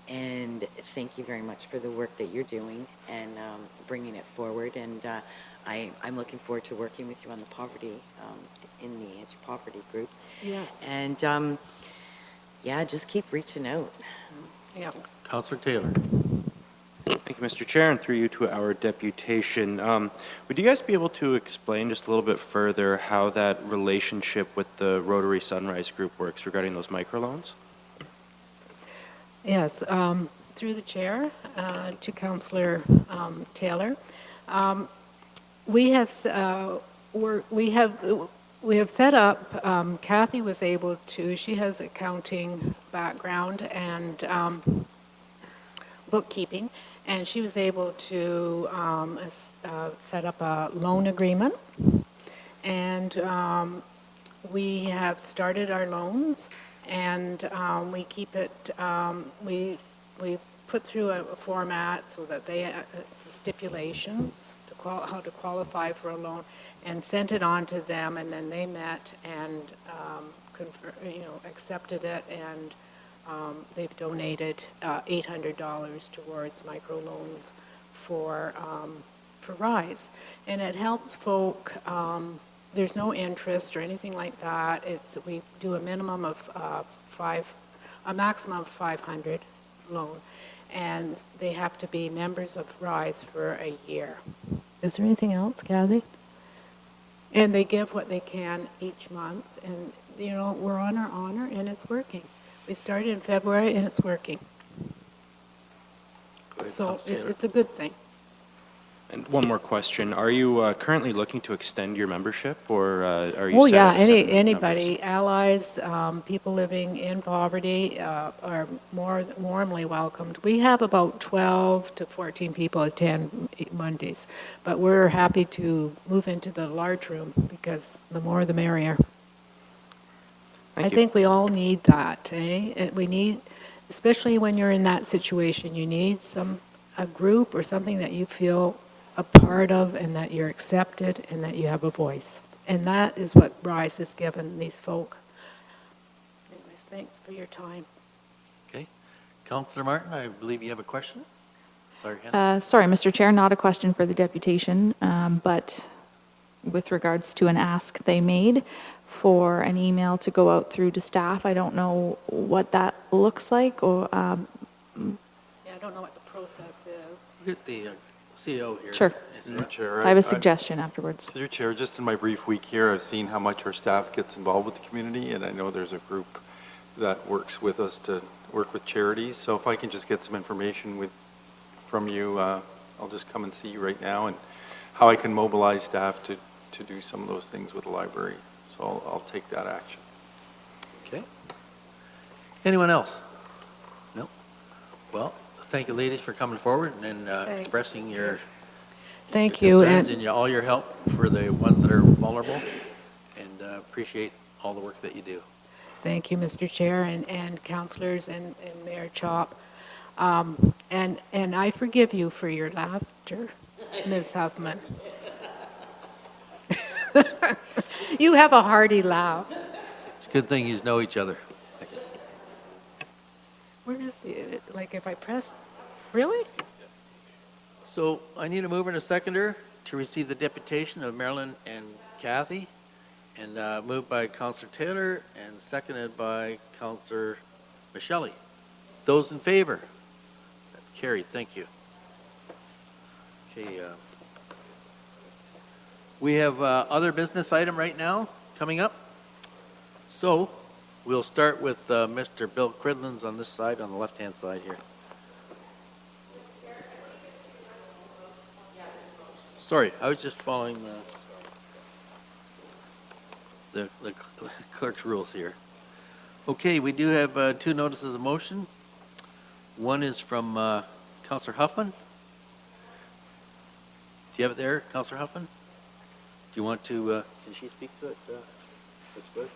And thank you very much for the work that you're doing and bringing it forward. And I'm looking forward to working with you on the poverty, in the anti-poverty group. Yes. And yeah, just keep reaching out. Yeah. Councillor Taylor. Thank you, Mr. Chair, and through you to our deputation. Would you guys be able to explain just a little bit further how that relationship with the Rotary Sunrise Group works regarding those microloans? Yes, through the chair to Councillor Taylor. We have set up. Kathy was able to. She has accounting background and bookkeeping, and she was able to set up a loan agreement. And we have started our loans. And we keep it, we put through a format so that they, the stipulations, how to qualify for a loan, and sent it on to them, and then they met and, accepted it, and they've donated $800 towards microloans for RISE. And it helps folk. There's no interest or anything like that. We do a minimum of a maximum of 500 loan, and they have to be members of RISE for a year. Is there anything else, Kathy? And they give what they can each month, and we're on our honor, and it's working. We started in February, and it's working. So it's a good thing. And one more question. Are you currently looking to extend your membership, or are you Oh, set yeah, at 7 anybody, members? allies, people living in poverty are more warmly welcomed. We have about 12 to 14 people attend Mondays, but we're happy to move into the large room because the more the merrier. I think we all need that, eh? We need, especially when you're in that situation, you need a group or something that you feel a part of, and that you're accepted, and that you have a voice. And that is what RISE has given these folk. Anyways, thanks for your time. Okay. Councillor Martin, I believe you have a question? Sorry, Sorry, Mr. Chair, not a question for the deputation, but with regards to an ask they made for an email to go out through to staff. I don't know what that looks like, or Yeah, I don't know what the process is. Get the CEO here. Sure. Mr. Chair, I have a suggestion afterwards. Mr. Chair, just in my brief week here, I've seen how much our staff gets involved with the community, and I know there's a group that works with us to work with charities. So if I can just get some information from you, I'll just come and see you right now, and how I can mobilize staff to do some of those things with the library. So I'll take that action. Okay. Anyone else? No? Well, thank you, ladies, for coming forward and expressing your Thank you, concerns and all your help for the ones that are vulnerable, and appreciate all the work that you do. Thank you, Mr. Chair, and councillors and Mayor Chop. And I forgive you for your laughter, Ms. Huffman. You have a hearty laugh. It's a good thing you know each other. Where is the, like if I press, really? So I need a mover and a seconder to receive the deputation of Marilyn and Kathy, and moved by Councillor Taylor and seconded by Councillor Michele. Those in favor? That's carried. Thank you. Okay. We have other business item right now coming up. So we'll start with Mr. Bill Cridlands on this side, on the left-hand side here. Sorry, I was just following the clerk's rules here. Okay, we do have two notices of motion. One is from Councillor Huffman. Do you have it there, Councillor Huffman? Do you want to, can she speak to it? That's good.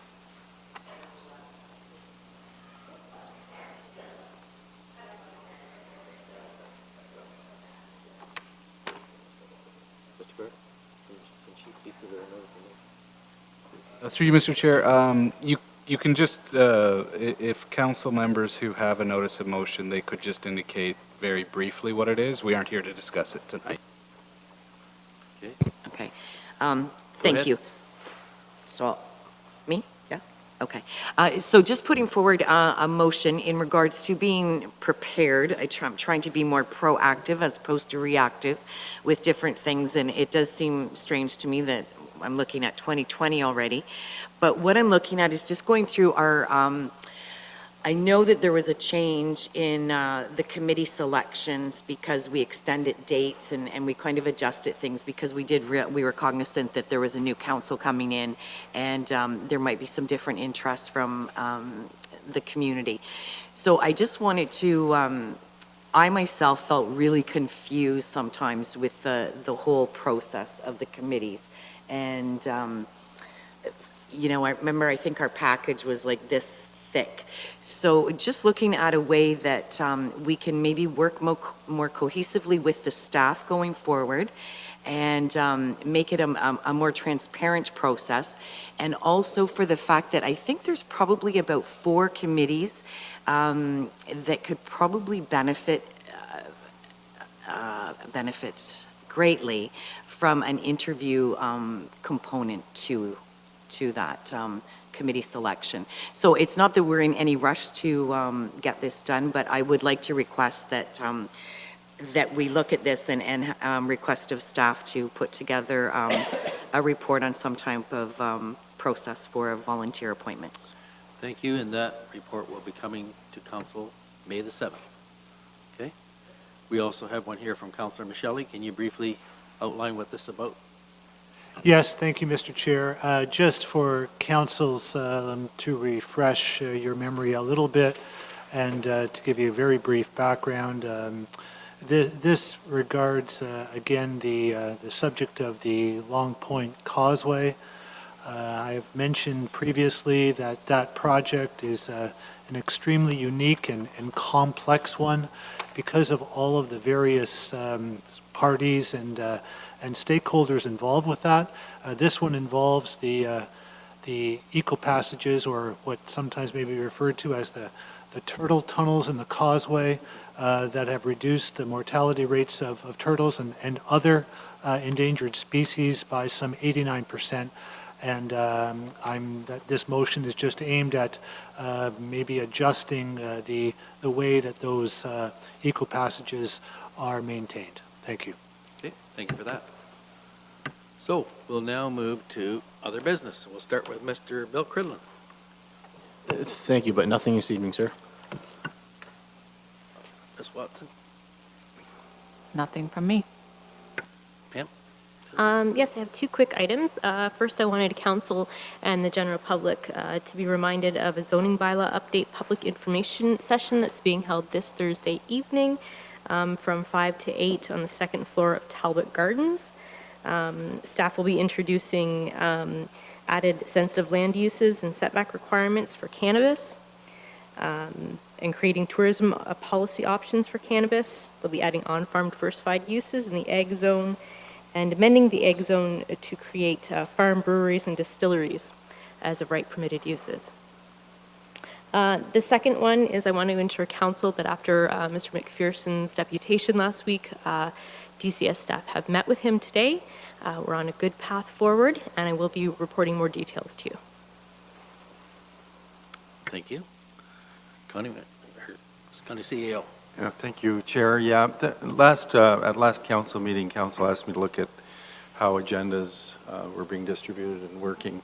Through you, Mr. Chair, you can just, if council members who have a notice of motion, they could just indicate very briefly what it is. We aren't here to discuss it tonight. Okay. Thank ahead. you. So, me? Yeah? Okay. So just putting forward a motion in regards to being prepared. I'm trying to be more proactive as opposed to reactive with different things, and it does seem strange to me that I'm looking at 2020 already. But what I'm looking at is just going through our, I know that there was a change in the committee selections because we extended dates and we kind of adjusted things because we were cognizant that there was a new council coming in and there might be some different interests from the community. So I just wanted to, I myself felt really confused sometimes with the whole process of the committees. And, you know, I remember I think our package was like this thick. So just looking at a way that we can maybe work more cohesively with the staff going forward and make it a more transparent process. And also for the fact that I think there's probably about 4 committees that could probably benefit greatly from an interview component to that committee selection. So it's not that we're in any rush to get this done, but I would like to request that that we look at this and request of staff to put together a report on some type of process for volunteer appointments. Thank you, and that report will be coming to council May the 7th. Okay? We also have one here from Councillor Michele. Can you briefly outline what this is about? Yes, thank you, Mr. Chair. Just for councils to refresh your memory a little bit and to give you a very brief background, this regards, again, the subject of the Long Point Causeway. I've mentioned previously that that project is an extremely unique and complex one because of all of the various parties and stakeholders involved with that. This one involves the eco passages, or what sometimes may be referred to as the turtle tunnels in the causeway that have reduced the mortality rates of turtles and other endangered species by some 89%. And this motion is just aimed at maybe adjusting the way that those eco passages are maintained. Thank you. Okay, thank you for that. So we'll now move to other business. We'll start with Mr. Bill Cridlin. Thank you, but nothing this evening, sir. Ms. Watson? Nothing from me. Pam? Yes, I have 2 quick items. First, I wanted council and the general public to be reminded of a zoning bylaw update public information session that's being held this Thursday evening from 5 to 8 on the 2nd floor of Talbot Gardens. Staff will be introducing added sensitive land uses and setback requirements for cannabis and creating tourism policy options for cannabis. They'll be adding on-farm diversified uses in the egg zone and amending the egg zone to create farm breweries and distilleries as of right permitted uses. The second one is I want to ensure council that after Mr. McPherson's deputation last week, DCS staff have met with him today. We're on a good path forward, and I will be reporting more details to you. Thank you. County CEO. Yeah, thank you, Chair. Yeah, at last council meeting, council asked me to look at how agendas were being distributed and working.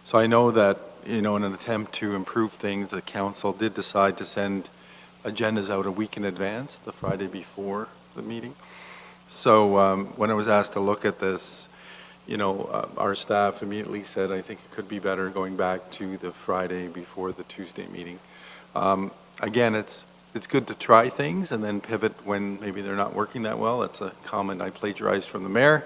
So I know that, in an attempt to improve things, the council did decide to send agendas out a week in advance, the Friday before the meeting. So when I was asked to look at this, our staff immediately said, I think it could be better going back to the Friday before the Tuesday meeting. Again, it's good to try things and then pivot when maybe they're not working that well. That's a comment I plagiarized from the mayor,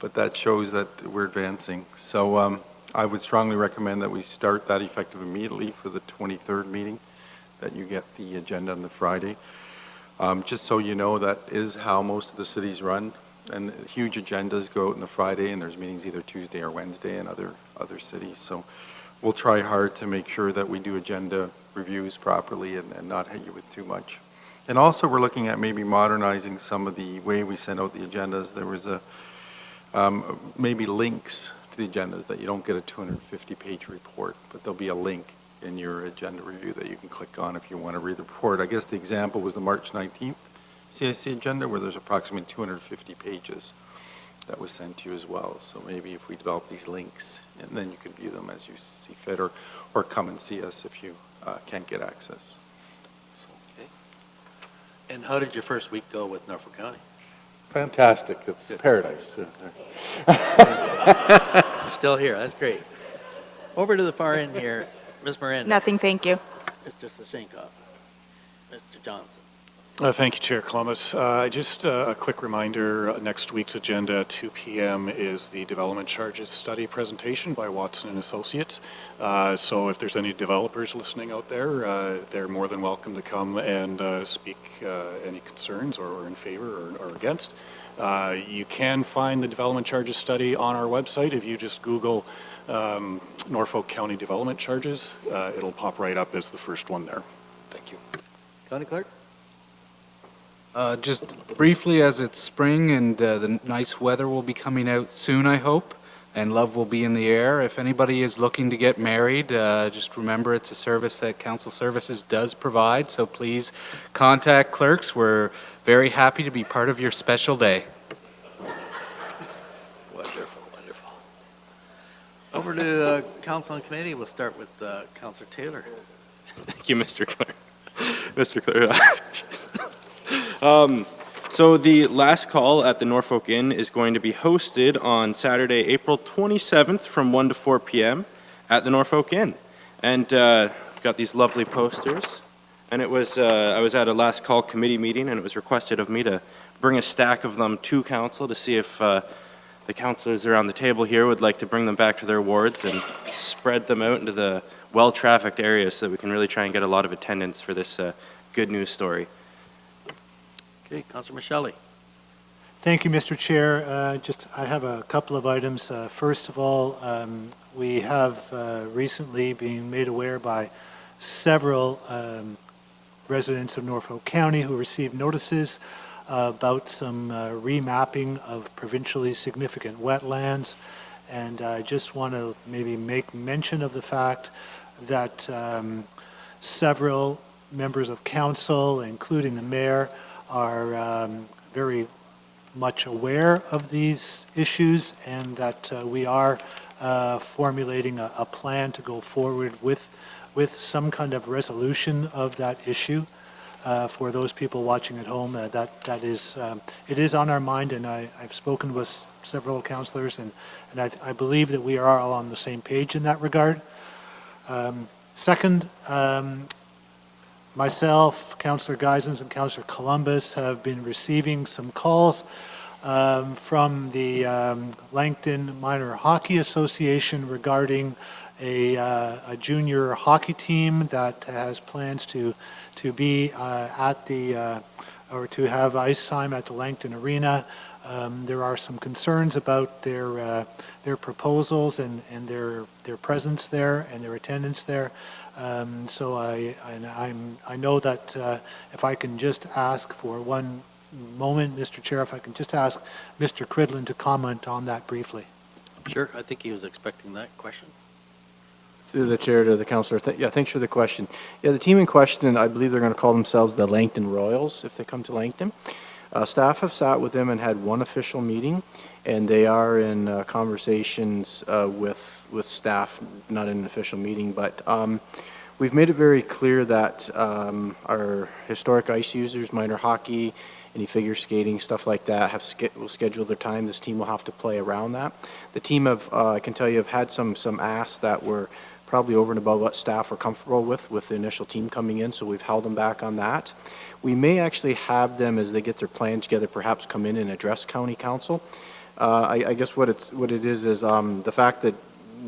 but that shows that we're advancing. So I would strongly recommend that we start that effective immediately for the 23rd meeting, that you get the agenda on the Friday. Just so you know, that is how most of the cities run. and huge agendas go out on the Friday, and there's meetings either Tuesday or Wednesday in other cities. So we'll try hard to make sure that we do agenda reviews properly and not hit you with too much. And also, we're looking at maybe modernizing some of the way we send out the agendas. There was maybe links to the agendas that you don't get a 250-page report, but there'll be a link in your agenda review that you can click on if you want to read the report. I guess the example was the March 19th CIC agenda, where there's approximately 250 pages that was sent to you as well. So maybe if we develop these links, and then you can view them as you see fit, or come and see us if you can't get access. And how did your first week go with Norfolk County? Fantastic. It's paradise. You're still here. That's great. Over to the far end here, Ms. Miranda. Nothing, thank you. Mr. Sashenkoff. Mr. Johnson. Thank you, Chair Columbus. Just a quick reminder, next week's agenda at 2 p.m. is the development charges study presentation by Watson and Associates. So if there's any developers listening out there, they're more than welcome to come and speak any concerns or in favor or against. You can find the development charges study on our website. If you just Google Norfolk County development charges, it'll pop right up as the first one there. Thank you. County Clerk? Just briefly, as it's spring and the nice weather will be coming out soon, I hope, and love will be in the air. If anybody is looking to get married, just remember it's a service that Council Services does provide, so please contact clerks. We're very happy to be part of your special day. Wonderful, wonderful. Over to Council and Committee. We'll start with Councilor Taylor. Thank you, Mr. Clerk. Mr. Clerk. So the last call at the Norfolk Inn is going to be hosted on Saturday, April 27th from 1 to 4 p.m. at the Norfolk Inn. And we've got these lovely posters. And it was, I was at a last call committee meeting, and it was requested of me to bring a stack of them to council to see if the councilors around the table here would like to bring them back to their wards and spread them out into the well-trafficked areas so that we can really try and get a lot of attendance for this good news story. Okay, Councilor Michelli. Thank you, Mr. Chair. I have a couple of items. First of all, we have recently been made aware by several residents of Norfolk County who received notices about some remapping of provincially significant wetlands. And I just want to maybe make mention of the fact that several members of council, including the mayor, are very much aware of these issues, and that we are formulating a plan to go forward with some kind of resolution of that issue. For those people watching at home, that is, it is on our mind, and I've spoken with several councillors, and I believe that we are all on the same page in that regard. Second, myself, Councillor Geisens, and Councillor Columbus have been receiving some calls from the Langton Minor Hockey Association regarding a junior hockey team that has plans to be at the or to have ice time at the Langton Arena. There are some concerns about their proposals and their presence there and their attendance there. So I know that if I can just ask for one moment, Mr. Chair, if I can just ask Mr. Cridlin to comment on that briefly. Sure, I think he was expecting that question. Through the chair to the councillor. Yeah, thanks for the question. Yeah, the team in question, I believe they're going to call themselves the Langton Royals if they come to Langton. Staff have sat with them and had one official meeting, and they are in conversations with staff, not in an official meeting, but we've made it very clear that our historic ice users, minor hockey, any figure skating, stuff like that, will schedule their time. This team will have to play around that. The team have, I can tell you, have had some asks that were probably over and above what staff were comfortable with the initial team coming in, so we've held them back on that. We may actually have them, as they get their plan together, perhaps come in and address county council. I guess what it is the fact that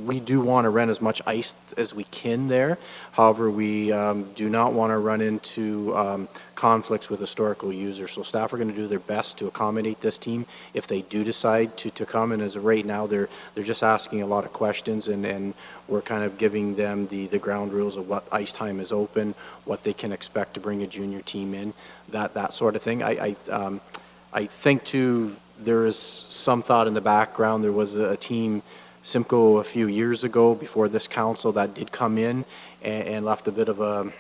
we do want to rent as much ice as we can there. However, we do not want to run into conflicts with historical users. So staff are going to do their best to accommodate this team if they do decide to come. And as of right now, they're just asking a lot of questions, and we're kind of giving them the ground rules of what ice time is open, what they can expect to bring a junior team in, that sort of thing. I think too, there is some thought in the background. There was a team, Simcoe, a few years ago before this council that did come in and left a bit of a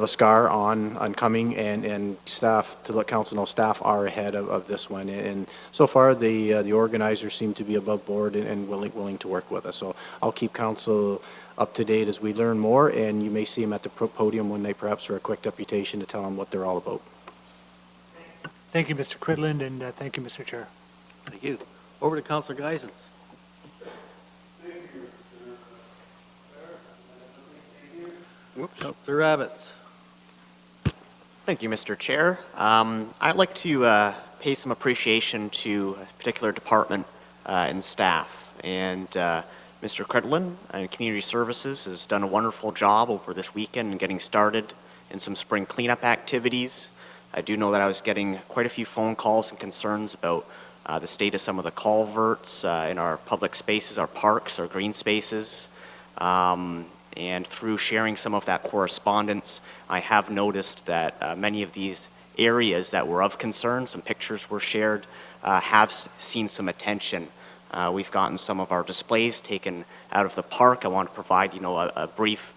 scar on coming, and staff, to let council know, staff are ahead of this one. And so far, the organizers seem to be above board and willing to work with us. So I'll keep council up to date as we learn more, and you may see them at the podium one day, perhaps for a quick deputation to tell them what they're all about. Thank you, Mr. Quitland, and thank you, Mr. Chair. Thank you. Over to Councillor Geisens. Whoops. Councillor Rabbits. Thank you, Mr. Chair. I'd like to pay some appreciation to a particular department and staff. And Mr. Cridlin, Community Services, has done a wonderful job over this weekend in getting started in some spring cleanup activities. I do know that I was getting quite a few phone calls and concerns about the state of some of the culverts in our public spaces, our parks, our green spaces. And through sharing some of that correspondence, I have noticed that many of these areas that were of concern, some pictures were shared, have seen some attention. We've gotten some of our displays taken out of the park. I want to provide, a brief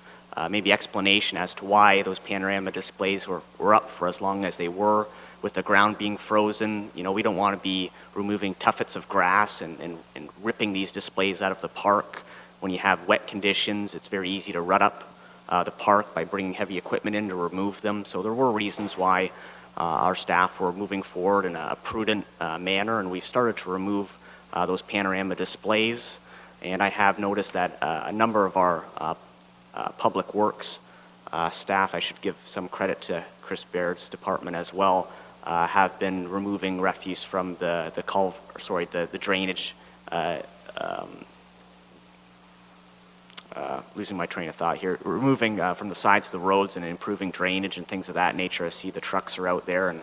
maybe explanation as to why those panorama displays were up for as long as they were. With the ground being frozen, we don't want to be removing tuffets of grass and ripping these displays out of the park. When you have wet conditions, it's very easy to rut up the park by bringing heavy equipment in to remove them. So there were reasons why our staff were moving forward in a prudent manner, and we've started to remove those panorama displays. And I have noticed that a number of our Public Works staff, I should give some credit to Chris Baird's department as well, have been removing refuse from the drainage. Losing my train of thought here. Removing from the sides of the roads and improving drainage and things of that nature. I see the trucks are out there, and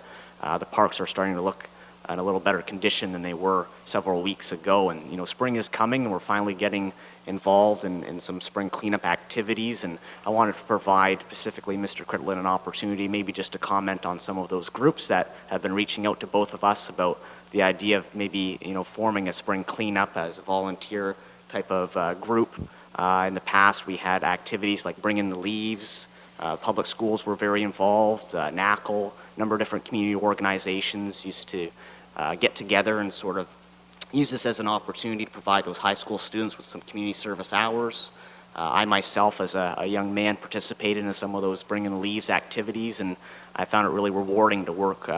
the parks are starting to look in a little better condition than they were several weeks ago. And spring is coming, and we're finally getting involved in some spring cleanup activities. And I wanted to provide specifically Mr. Crittlin an opportunity, maybe just to comment on some of those groups that have been reaching out to both of us about the idea of maybe forming a spring cleanup as a volunteer type of group. In the past, we had activities like Bring in the Leaves. Public schools were very involved. NACL, a number of different community organizations used to get together and sort of use this as an opportunity to provide those high school students with some community service hours. I myself, as a young man, participated in some of those Bring in the Leaves activities, and I found it really rewarding to work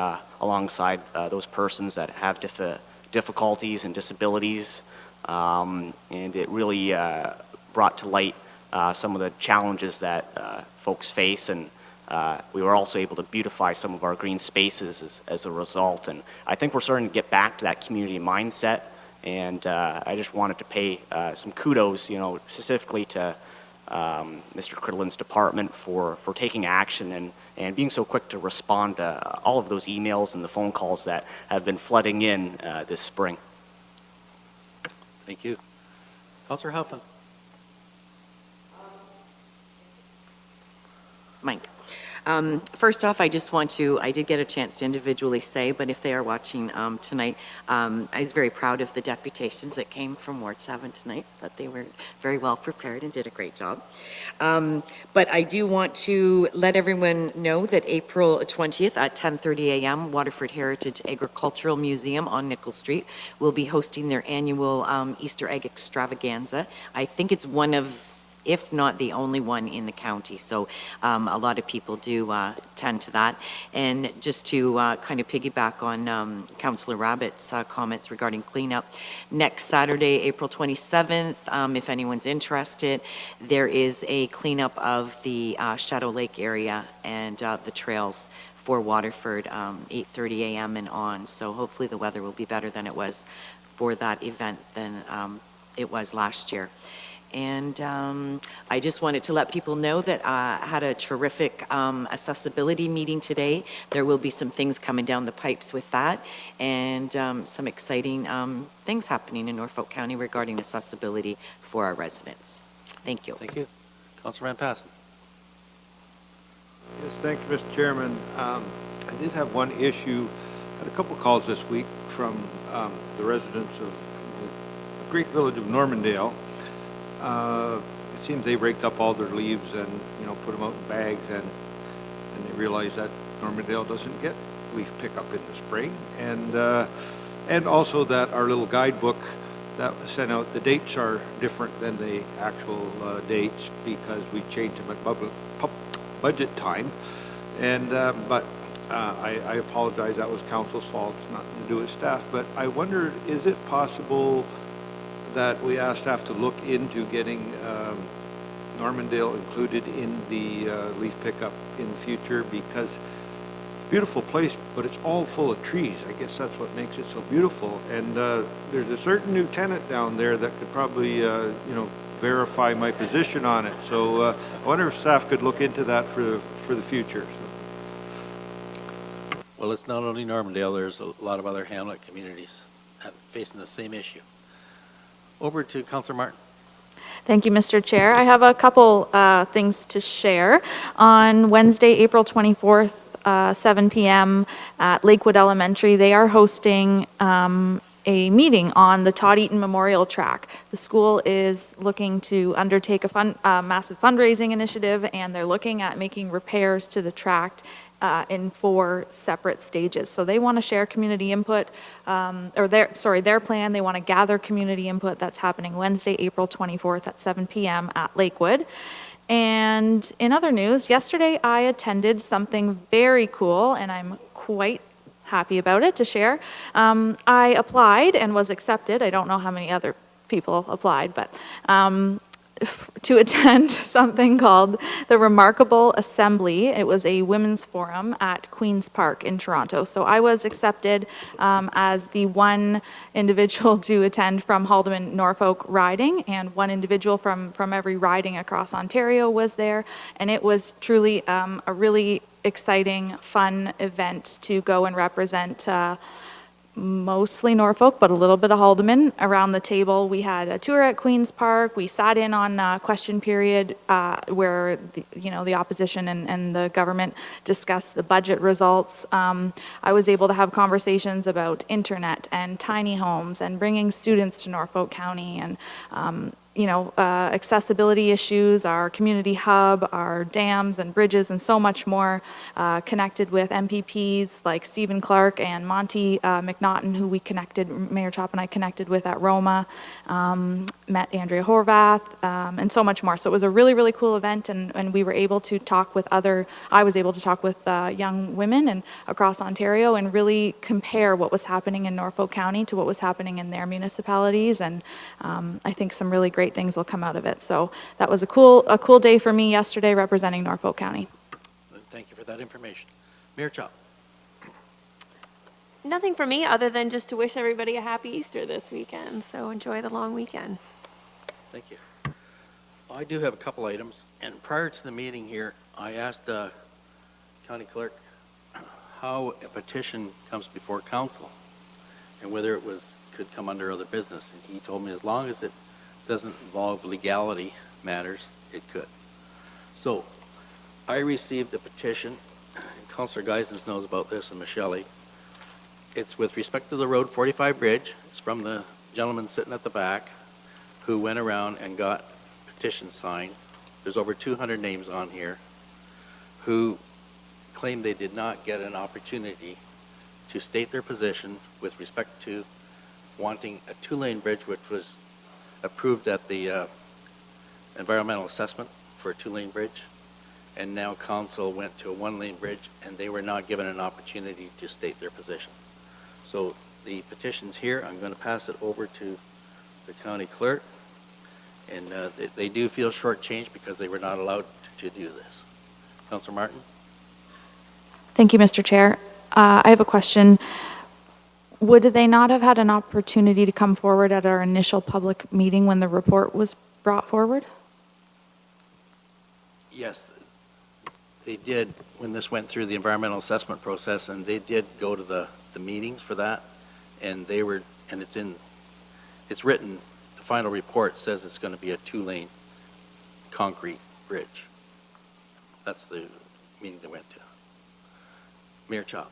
alongside those persons that have difficulties and disabilities. And it really brought to light some of the challenges that folks face, and we were also able to beautify some of our green spaces as a result. And I think we're starting to get back to that community mindset, and I just wanted to pay some kudos, specifically to Mr. Crittlin's department for taking action and being so quick to respond to all of those emails and the phone calls that have been flooding in this spring. Thank you. Councillor Huffman. Mike. First off, I did get a chance to individually say, but if they are watching tonight, I was very proud of the deputations that came from Ward 7 tonight, that they were very well prepared and did a great job. But I do want to let everyone know that April 20th at 10:30 a.m., Waterford Heritage Agricultural Museum on Nickel Street will be hosting their annual Easter egg extravaganza. I think it's one of, if not the only one in the county. So a lot of people do tend to that. And just to kind of piggyback on Councillor Rabbitt's comments regarding cleanup, next Saturday, April 27th, if anyone's interested, there is a cleanup of the Shadow Lake area and the trails for Waterford, 8:30 a.m. and on. So hopefully the weather will be better than it was for that event than it was last year. And I just wanted to let people know that I had a terrific accessibility meeting today. There will be some things coming down the pipes with that, and some exciting things happening in Norfolk County regarding accessibility for our residents. Thank you. Thank you. Councilor Van Passen. Yes, thank you, Mr. Chairman. I did have one issue. I had a couple calls this week from the residents of the great village of Normandale. It seems they raked up all their leaves and, put them out in bags, and they realized that Normandale doesn't get leaf pickup in the spring. And also that our little guidebook that was sent out, the dates are different than the actual dates because we changed them at budget time. But I apologize, that was council's fault. It's nothing to do with staff. But I wonder, is it possible that we ask staff to look into getting Normandale included in the leaf pickup in the future? Because it's a beautiful place, but it's all full of trees. I guess that's what makes it so beautiful. And there's a certain new tenant down there that could probably, verify my position on it. So I wonder if staff could look into that for the future. Well, it's not only Normandale, there's a lot of other hamlet communities facing the same issue. Over to Councilor Martin. Thank you, Mr. Chair. I have a couple things to share. On Wednesday, April 24th, 7 p.m. at Lakewood Elementary, they are hosting a meeting on the Todd Eaton Memorial Track. The school is looking to undertake a massive fundraising initiative, and they're looking at making repairs to the track in 4 separate stages. So they want to share community input, their plan. They want to gather community input. That's happening Wednesday, April 24th at 7 p.m. at Lakewood. And in other news, yesterday I attended something very cool, and I'm quite happy about it to share. I applied and was accepted. I don't know how many other people applied, but to attend something called the Remarkable Assembly. It was a women's forum at Queen's Park in Toronto. So I was accepted as the one individual to attend from Haldeman Norfolk riding, and one individual from every riding across Ontario was there. And it was truly a really exciting, fun event to go and represent mostly Norfolk, but a little bit of Haldeman around the table. We had a tour at Queen's Park. We sat in on question period where the opposition and the government discussed the budget results. I was able to have conversations about internet and tiny homes and bringing students to Norfolk County, and accessibility issues, our community hub, our dams and bridges, and so much more, connected with MPPs like Stephen Clark and Monty McNaughton, who Mayor Chop and I connected with at Roma, met Andrea Horvath, and so much more. So it was a really, really cool event, and we were able to talk with I was able to talk with young women and across Ontario and really compare what was happening in Norfolk County to what was happening in their municipalities, and I think some really great things will come out of it. So that was a cool day for me yesterday representing Norfolk County. Thank you for that information. Mayor Chop. Nothing for me other than just to wish everybody a happy Easter this weekend. So enjoy the long weekend. Thank you. I do have a couple items, and prior to the meeting here, I asked County Clerk how a petition comes before council and whether it could come under other business, and he told me as long as it doesn't involve legality matters, it could. So I received a petition, and Councilor Geisens knows about this, and Michelle. It's with respect to the Road 45 bridge. It's from the gentleman sitting at the back who went around and got petitions signed. There's over 200 names on here who claim they did not get an opportunity to state their position with respect to wanting a 2-lane bridge, which was approved at the environmental assessment for a 2-lane bridge, and now council went to a 1-lane bridge, and they were not given an opportunity to state their position. So the petition's here. I'm going to pass it over to the county clerk, and they do feel shortchanged because they were not allowed to do this. Councilor Martin? Thank you, Mr. Chair. I have a question. would they not have had an opportunity to come forward at our initial public meeting when the report was brought forward? Yes, they did when this went through the environmental assessment process, and they did go to the meetings for that, and they were, and it's written, the final report says it's going to be a 2-lane concrete bridge. That's the meeting they went to. Mayor Chop.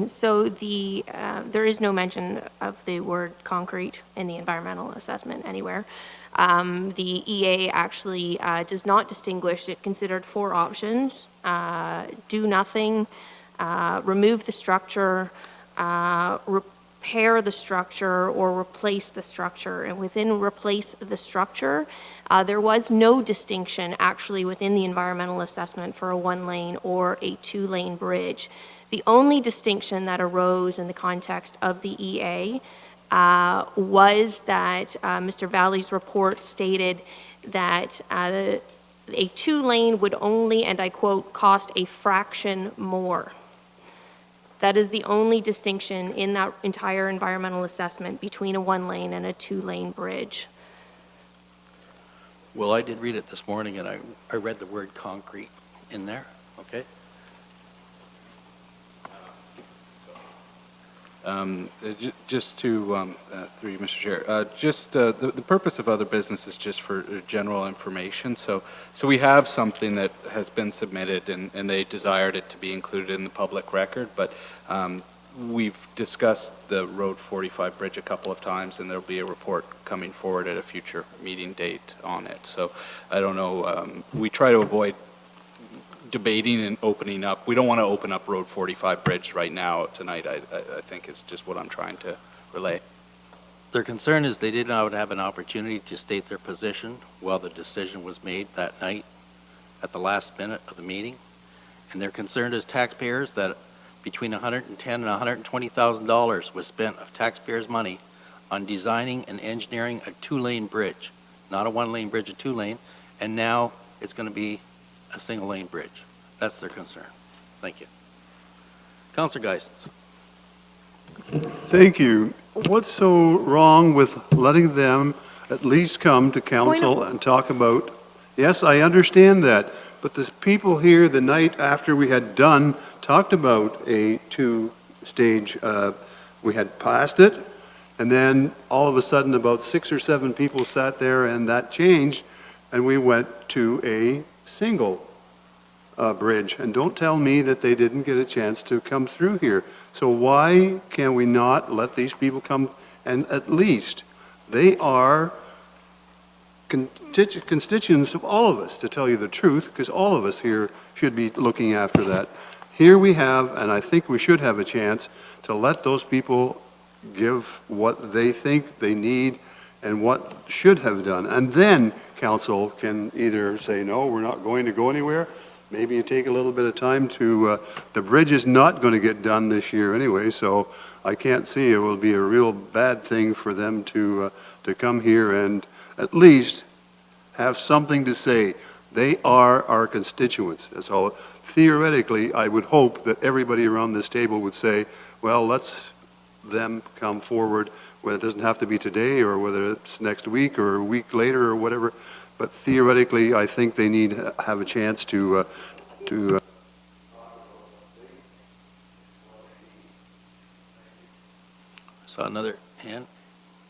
So there is no mention of the word concrete in the environmental assessment anywhere. The EA actually does not distinguish. It considered 4 options: do nothing, remove the structure, repair the structure, or replace the structure. And within replace the structure, there was no distinction actually within the environmental assessment for a 1-lane or a 2-lane bridge. The only distinction that arose in the context of the EA was that Mr. Valley's report stated that a 2-lane would only, and I quote, cost a fraction more. That is the only distinction in that entire environmental assessment between a 1-lane and a 2-lane bridge. Well, I did read it this morning, and I read the word concrete in there, okay? Just to, through you, Mr. Chair, the purpose of other business is just for general information. So we have something that has been submitted, and they desired it to be included in the public record, but we've discussed the Road 45 bridge a couple of times, and there'll be a report coming forward at a future meeting date on it. So I don't know, we try to avoid debating and opening up. We don't want to open up Road 45 bridge right now, tonight, I think is just what I'm trying to relay. Their concern is they did not have an opportunity to state their position while the decision was made that night at the last minute of the meeting. And their concern is taxpayers that between $110,000 and $120,000 was spent of taxpayers' money on designing and engineering a 2-lane bridge, not a 1-lane bridge, a 2-lane, and now it's going to be a single-lane bridge. That's their concern. Thank you. Councillor Geisens. Thank you. What's so wrong with letting them at least come to council and talk about, yes, I understand that, but the people here the night after we had done talked about a 2-stage, we had passed it, and then all of a sudden about 6 or 7 people sat there and that changed, and we went to a single bridge. And don't tell me that they didn't get a chance to come through here. So why can we not let these people come, and at least they are constituents of all of us, to tell you the truth, because all of us here should be looking after that. Here we have, and I think we should have a chance to let those people give what they think they need and what should have done. And then council can either say, no, we're not going to go anywhere. Maybe you take a little bit of time to, the bridge is not going to get done this year anyway, so I can't see it will be a real bad thing for them to come here and at least have something to say. They are our constituents. So theoretically, I would hope that everybody around this table would say, well, let's them come forward, whether it doesn't have to be today or whether it's next week or a week later or whatever. But theoretically, I think they need to have a chance to Saw another hand.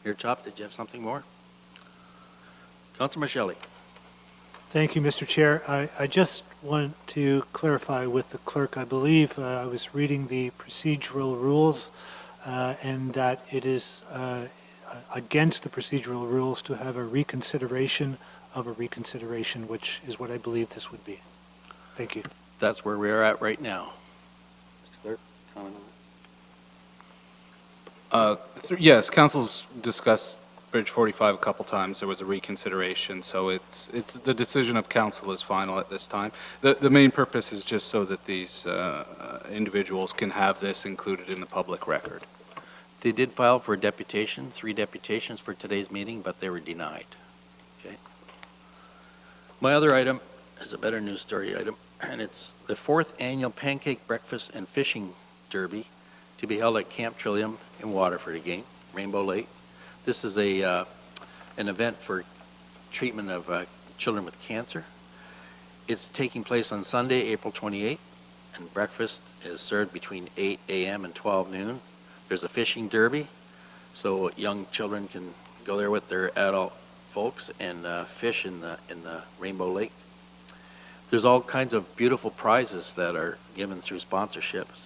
Here, Chop, did you have something more? Councillor Michele. Thank you, Mr. Chair. I just want to clarify with the clerk. I believe I was reading the procedural rules and that it is against the procedural rules to have a reconsideration of a reconsideration, which is what I believe this would be. Thank you. That's where we're at right now. Mr. Clerk, comment on that? Yes, council's discussed Bridge 45 a couple times. There was a reconsideration, so it's the decision of council is final at this time. The main purpose is just so that these individuals can have this included in the public record. They did file for a deputation, 3 deputations for today's meeting, but they were denied. Okay. My other item is a better news story item, and it's the 4th annual Pancake Breakfast and Fishing Derby to be held at Camp Trillium in Waterford again, Rainbow Lake. This is an event for treatment of children with cancer. It's taking place on Sunday, April 28th, and breakfast is served between 8 a.m. and 12 noon. There's a fishing derby, so young children can go there with their adult folks and fish in the Rainbow Lake. There's all kinds of beautiful prizes that are given through sponsorships,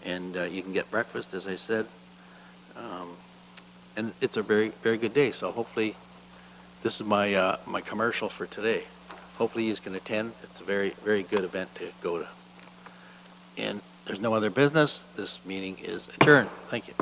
and you can get breakfast, as I said, and it's a very, very good day. So hopefully, this is my my commercial for today. Hopefully, you can attend. It's a very, very good event to go to. And there's no other business. This meeting is adjourned. Thank you.